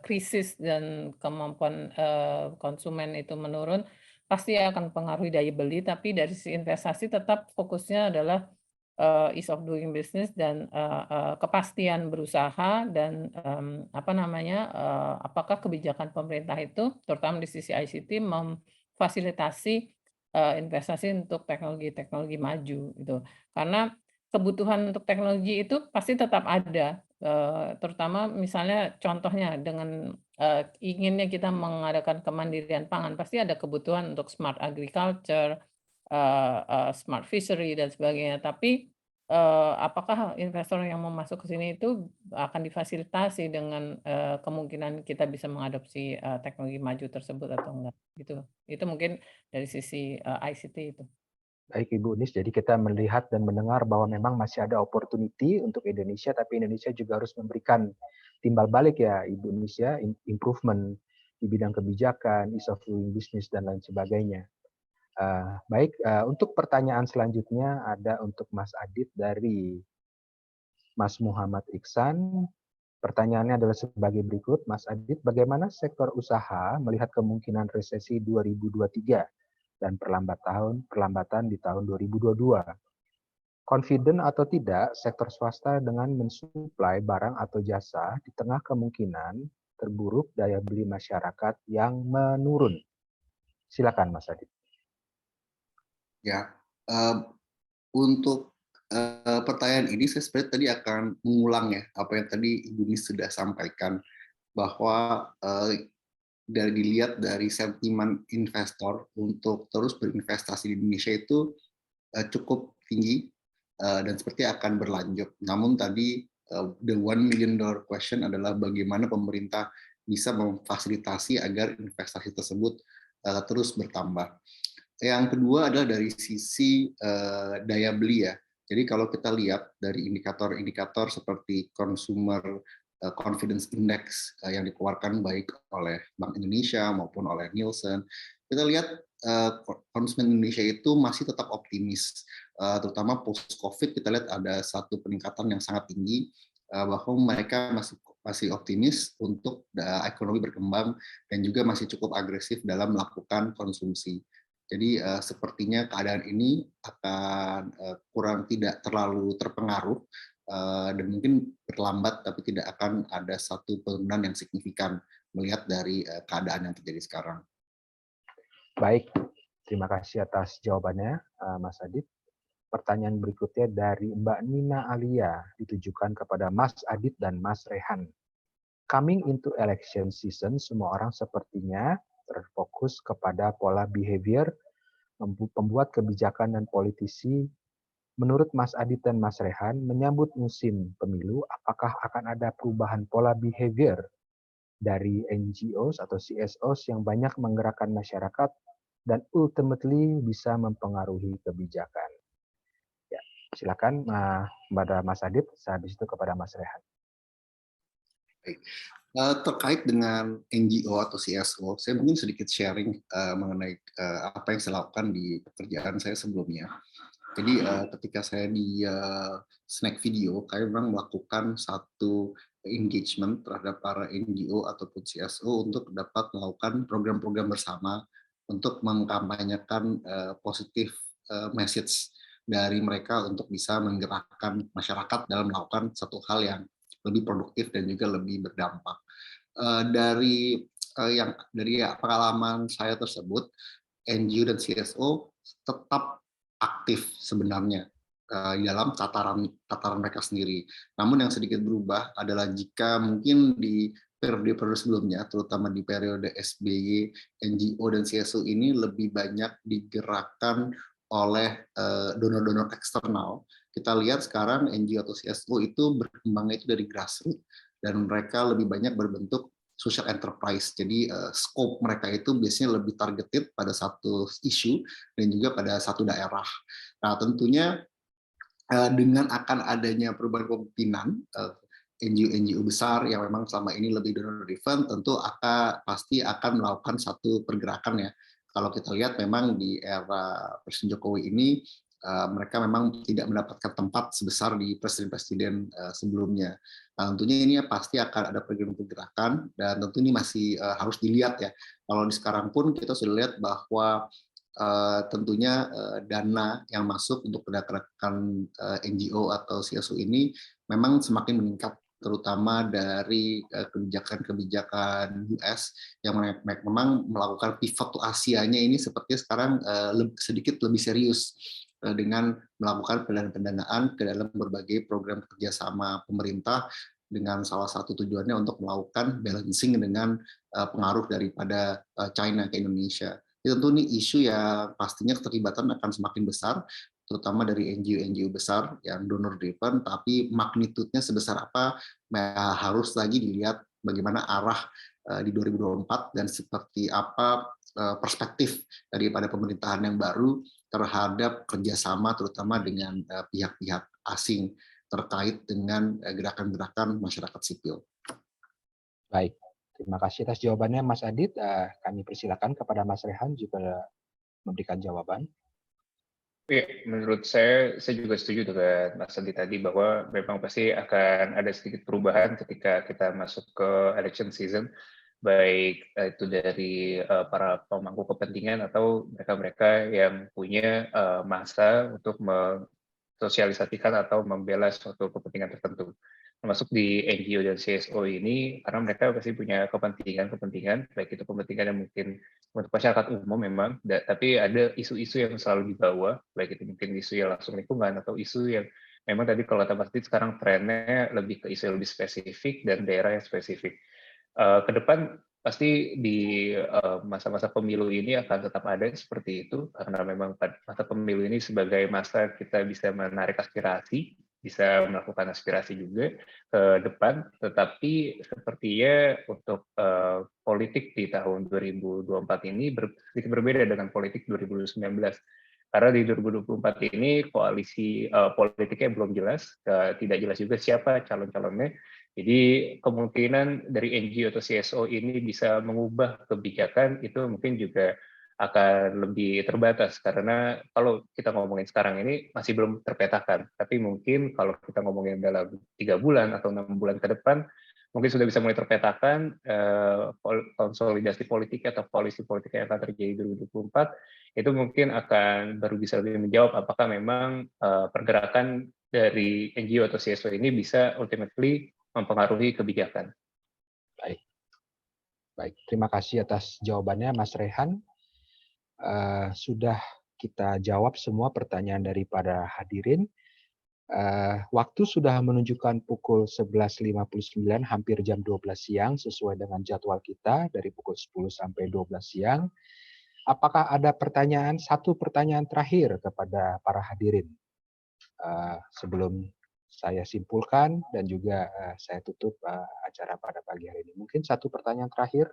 krisis dan kemampuan konsumen itu menurun, pasti akan mempengaruhi daya beli. Tapi dari sisi investasi tetap fokusnya adalah ease of doing business dan kepastian berusaha dan apakah kebijakan pemerintah itu terutama di sisi ICT memfasilitasi investasi untuk teknologi-teknologi maju gitu. Karena kebutuhan untuk teknologi itu pasti tetap ada, terutama misalnya contohnya dengan inginnya kita mengadakan kemandirian pangan, pasti ada kebutuhan untuk smart agriculture, smart fishery dan sebagainya. Tapi apakah investor yang mau masuk ke sini itu akan difasilitasi dengan kemungkinan kita bisa mengadopsi teknologi maju tersebut atau enggak gitu. Itu mungkin dari sisi ICT itu. Baik Ibu Nis, jadi kita melihat dan mendengar bahwa memang masih ada opportunity untuk Indonesia, tapi Indonesia juga harus memberikan timbal balik ya Ibu Nis ya, improvement di bidang kebijakan, ease of doing business dan lain sebagainya. Baik, untuk pertanyaan selanjutnya ada untuk Mas Adit dari Mas Muhammad Iksan. Pertanyaannya adalah sebagai berikut, Mas Adit, bagaimana sektor usaha melihat kemungkinan resesi 2023 dan perlambatan di tahun 2022? Confident atau tidak sektor swasta dengan mensuplai barang atau jasa di tengah kemungkinan terburuk daya beli masyarakat yang menurun? Silakan Mas Adit. Ya, untuk pertanyaan ini saya sebenarnya tadi akan mengulang ya apa yang tadi Ibu Nis sudah sampaikan, bahwa dari dilihat dari sentimen investor untuk terus berinvestasi di Indonesia itu cukup tinggi. dan seperti akan berlanjut. Namun tadi the $1 million question adalah bagaimana pemerintah bisa memfasilitasi agar investasi tersebut terus bertambah. Yang kedua adalah dari sisi daya beli ya. Jadi kalau kita lihat dari indikator-indikator seperti consumer confidence index yang dikeluarkan baik oleh Bank Indonesia maupun oleh Nielsen, kita lihat konsumen Indonesia itu masih tetap optimis, terutama post-COVID kita lihat ada satu peningkatan yang sangat tinggi, bahwa mereka masih optimis untuk ekonomi berkembang dan juga masih cukup agresif dalam melakukan konsumsi. Jadi sepertinya keadaan ini akan kurang tidak terlalu terpengaruh dan mungkin berlambat, tapi tidak akan ada satu penurunan yang signifikan melihat dari keadaan yang terjadi sekarang. Baik, terima kasih atas jawabannya, Mas Adit. Pertanyaan berikutnya dari Mbak Nina Alia, ditujukan kepada Mas Adit dan Mas Rehan. Coming into election season, semua orang sepertinya terfokus kepada pola behavior, pembuat kebijakan dan politisi. Menurut Mas Adit dan Mas Rehan, menyambut musim pemilu, apakah akan ada perubahan pola behavior dari NGOs atau CSOs yang banyak menggerakkan masyarakat dan ultimately bisa mempengaruhi kebijakan? Ya, silakan kepada Mas Adit, habis itu kepada Mas Rehan. Baik. Terkait dengan NGO atau CSO, saya mungkin sedikit sharing mengenai apa yang saya lakukan di pekerjaan saya sebelumnya. Jadi ketika saya di Snack Video, kami memang melakukan satu engagement terhadap para NGO ataupun CSO untuk dapat melakukan program-program bersama untuk mengkampanyekan positif message dari mereka untuk bisa menggerakkan masyarakat dalam melakukan satu hal yang lebih produktif dan juga lebih berdampak. Dari pengalaman saya tersebut, NGO dan CSO tetap aktif sebenarnya di dalam tataran mereka sendiri. Namun yang sedikit berubah adalah jika mungkin di periode sebelumnya, terutama di periode SBY, NGO dan CSO ini lebih banyak digerakkan oleh donor-donor eksternal. Kita lihat sekarang NGO atau CSO itu berkembangnya itu dari grassroots dan mereka lebih banyak berbentuk social enterprise. Jadi scope mereka itu biasanya lebih targeted pada satu isu dan juga pada satu daerah. Nah, tentunya dengan akan adanya perubahan kepemimpinan NGO besar yang memang selama ini lebih donor driven, tentu pasti akan melakukan satu pergerakan ya. Kalau kita lihat memang di era Presiden Jokowi ini mereka memang tidak mendapatkan tempat sebesar di presiden-presiden sebelumnya. Nah, tentunya ini pasti akan ada pergerakan dan tentu ini masih harus dilihat ya. Kalau di sekarang pun kita sudah lihat bahwa tentunya dana yang masuk untuk gerakan NGO atau CSO ini memang semakin meningkat, terutama dari kebijakan-kebijakan US yang memang melakukan pivot to Asia-nya ini sepertinya sekarang sedikit lebih serius dengan melakukan pendanaan ke dalam berbagai program kerjasama pemerintah dengan salah satu tujuannya untuk melakukan balancing dengan pengaruh daripada China ke Indonesia. Tentu ini isu yang pastinya keterlibatan akan semakin besar, terutama dari NGO besar yang donor driven, tapi magnitudenya sebesar apa harus lagi dilihat bagaimana arah di 2024 dan seperti apa perspektif daripada pemerintahan yang baru terhadap kerjasama terutama dengan pihak-pihak asing terkait dengan gerakan-gerakan masyarakat sipil. Baik, terima kasih atas jawabannya Mas Adit. Kami persilakan kepada Mas Rehan juga memberikan jawaban. Ya, menurut saya juga setuju dengan Mas Adit tadi bahwa memang pasti akan ada sedikit perubahan ketika kita masuk ke election season, baik itu dari para pemangku kepentingan atau mereka-mereka yang punya masa untuk mensosialisasikan atau membela suatu kepentingan tertentu. Termasuk di NGO dan CSO ini, karena mereka pasti punya kepentingan, baik itu kepentingan yang mungkin untuk masyarakat umum memang, tapi ada isu-isu yang selalu dibawa, baik itu mungkin isu yang langsung lingkungan atau isu yang memang tadi kalau kata pasti sekarang trennya lebih ke isu yang lebih spesifik dan daerah yang spesifik. Ke depan pasti di masa-masa pemilu ini akan tetap ada seperti itu, karena memang masa pemilu ini sebagai masa kita bisa menarik aspirasi, bisa melakukan aspirasi juga ke depan, tetapi sepertinya untuk politik di tahun 2024 ini sedikit berbeda dengan politik 2019. Karena di 2024 ini koalisi politiknya belum jelas, tidak jelas juga siapa calon-calonnya. Jadi kemungkinan dari NGO atau CSO ini bisa mengubah kebijakan itu mungkin juga akan lebih terbatas, karena kalau kita ngomongin sekarang ini masih belum terpetakan, tapi mungkin kalau kita ngomongin dalam 3 bulan atau 6 bulan ke depan mungkin sudah bisa mulai terpetakan konsolidasi politik atau koalisi politik yang akan terjadi di 2024 itu mungkin akan baru bisa lebih menjawab apakah memang pergerakan dari NGO atau CSO ini bisa ultimately mempengaruhi kebijakan. Baik, terima kasih atas jawabannya Mas Rehan. Sudah kita jawab semua pertanyaan daripada hadirin. Waktu sudah menunjukkan pukul 11.59, hampir jam 12 siang, sesuai dengan jadwal kita dari pukul 10 sampai 12 siang. Apakah ada pertanyaan, satu pertanyaan terakhir kepada para hadirin? Sebelum saya simpulkan dan juga saya tutup acara pada pagi hari ini. Mungkin satu pertanyaan terakhir.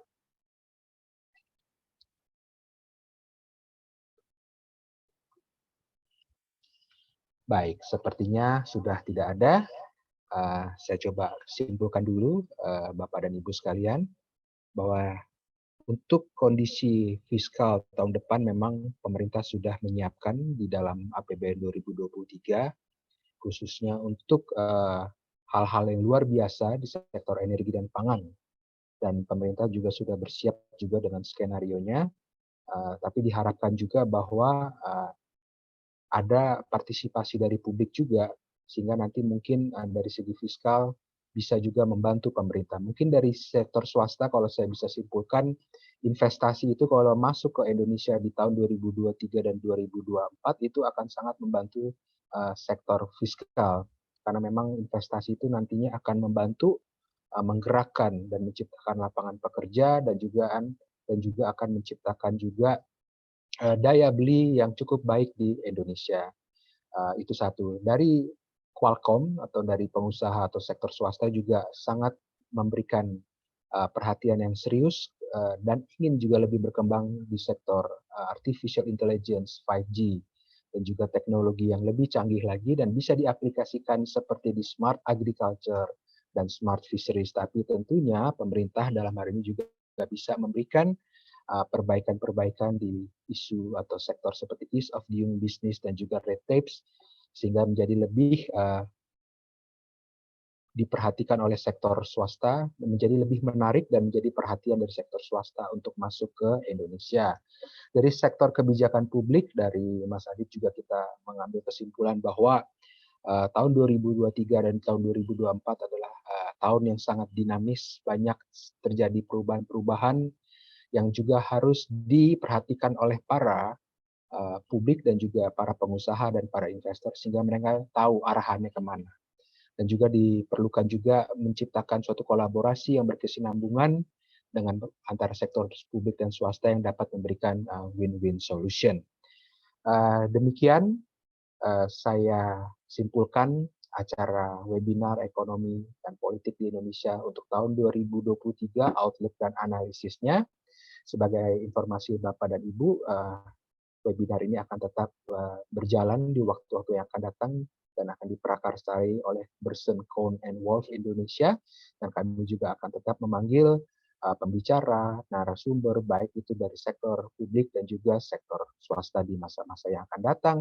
Baik, sepertinya sudah tidak ada. Saya coba simpulkan dulu, Bapak dan Ibu sekalian, bahwa untuk kondisi fiskal tahun depan memang pemerintah sudah menyiapkan di dalam APBN 2023, khususnya untuk hal-hal yang luar biasa di sektor energi dan pangan. Dan pemerintah juga sudah bersiap juga dengan skenario-nya, tapi diharapkan juga bahwa ada partisipasi dari publik juga, sehingga nanti mungkin dari segi fiskal bisa juga membantu pemerintah. Mungkin dari sektor swasta kalau saya bisa simpulkan, investasi itu kalau masuk ke Indonesia di tahun 2023 dan 2024 itu akan sangat membantu sektor fiskal. Karena memang investasi itu nantinya akan membantu menggerakkan dan menciptakan lapangan pekerja dan juga akan menciptakan juga daya beli yang cukup baik di Indonesia. Itu satu. Dari Qualcomm atau dari pengusaha atau sektor swasta juga sangat memberikan perhatian yang serius dan ingin juga lebih berkembang di sektor artificial intelligence, 5G, dan juga teknologi yang lebih canggih lagi dan bisa diaplikasikan seperti di smart agriculture dan smart fisheries. Tapi tentunya pemerintah dalam hal ini juga bisa memberikan perbaikan-perbaikan di isu atau sektor seperti ease of doing business dan juga red tapes, sehingga menjadi lebih diperhatikan oleh sektor swasta, menjadi lebih menarik dan menjadi perhatian dari sektor swasta untuk masuk ke Indonesia. Dari sektor kebijakan publik, dari Mas Adit juga kita mengambil kesimpulan bahwa tahun 2023 dan tahun 2024 adalah tahun yang sangat dinamis, banyak terjadi perubahan-perubahan yang juga harus diperhatikan oleh para publik dan juga para pengusaha dan para investor sehingga mereka tahu arahannya kemana. Dan juga diperlukan juga menciptakan suatu kolaborasi yang berkesinambungan dengan antara sektor publik dan swasta yang dapat memberikan win-win solution. Demikian saya simpulkan acara webinar ekonomi dan politik di Indonesia untuk tahun 2023, outlook dan analisisnya. Sebagai informasi Bapak dan Ibu, webinar ini akan tetap berjalan di waktu-waktu yang akan datang dan akan diprakarsai oleh Bersen, Kohn & Wolf Indonesia, dan kami juga akan tetap memanggil pembicara, narasumber, baik itu dari sektor publik dan juga sektor swasta di masa-masa yang akan datang,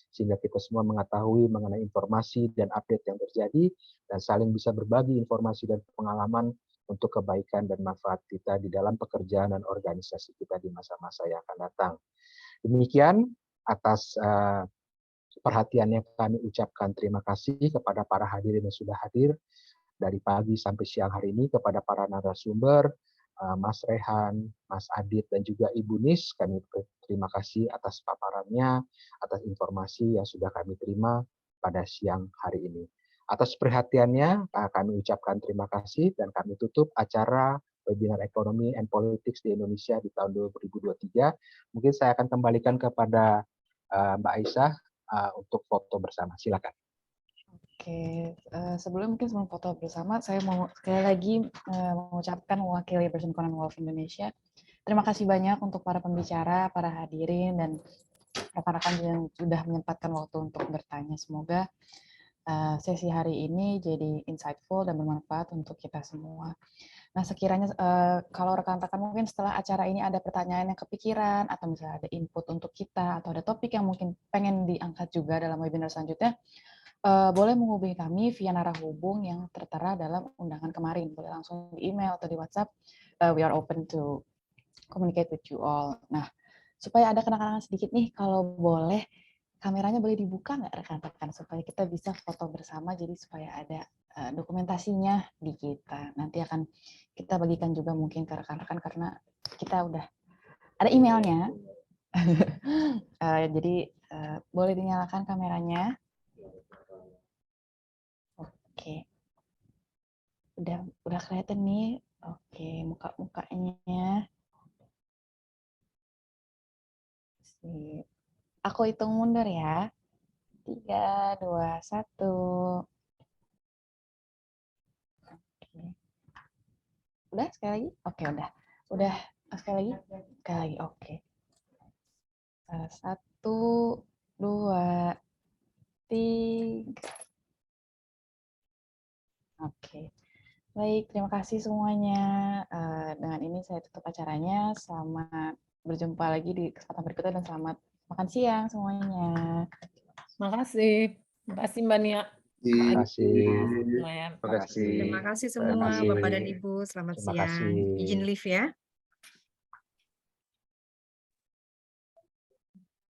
sehingga kita semua mengetahui mengenai informasi dan update yang terjadi, dan saling bisa berbagi informasi dan pengalaman untuk kebaikan dan manfaat kita di dalam pekerjaan dan organisasi kita di masa-masa yang akan datang. Demikian atas perhatiannya kami ucapkan terima kasih kepada para hadirin yang sudah hadir dari pagi sampai siang hari ini, kepada para narasumber, Mas Rehan, Mas Adit, dan juga Ibu Nis. Kami terima kasih atas paparannya, atas informasi yang sudah kami terima pada siang hari ini. Atas perhatiannya, kami ucapkan terima kasih dan kami tutup acara webinar Ekonomi and Politics di Indonesia di tahun 2023. Mungkin saya akan kembalikan kepada Mbak Aisyah untuk foto bersama. Silakan. Oke, sebelum foto bersama, saya mau sekali lagi mengucapkan mewakili Pearson Commonwealth Indonesia. Terima kasih banyak untuk para pembicara, para hadirin, dan rekan-rekan yang sudah menyempatkan waktu untuk bertanya. Semoga sesi hari ini jadi insightful dan bermanfaat untuk kita semua. Nah, sekiranya kalau rekan-rekan mungkin setelah acara ini ada pertanyaan yang kepikiran, atau misalnya ada input untuk kita, atau ada topik yang mungkin pengen diangkat juga dalam webinar selanjutnya, boleh menghubungi kami via narah hubung yang tertera dalam undangan kemarin. Boleh langsung di email atau di WhatsApp. We are open to communicate with you all. Nah, supaya ada kenang-kenangan sedikit nih, kalau boleh kameranya boleh dibuka nggak rekan-rekan, supaya kita bisa foto bersama, jadi supaya ada dokumentasinya di kita. Nanti akan kita bagikan juga mungkin ke rekan-rekan karena kita udah ada emailnya. Jadi boleh dinyalakan kameranya. Oke, udah kelihatan nih. Oke, muka-mukanya. Sip. Aku hitung mundur ya. 3, 2, 1. Oke. Udah sekali lagi? Oke, udah. Udah sekali lagi? Sekali lagi. Oke. 1, 2, 3. Oke. Baik, terima kasih semuanya. Dengan ini saya tutup acaranya. Selamat berjumpa lagi di kesempatan berikutnya dan selamat makan siang semuanya. Makasih. Makasih Mbak Nia. Terima kasih. Lumayan. Terima kasih. Terima kasih Terima semua kasih. Bapak dan Ibu. Selamat Terima siang. kasih. Izin live ya.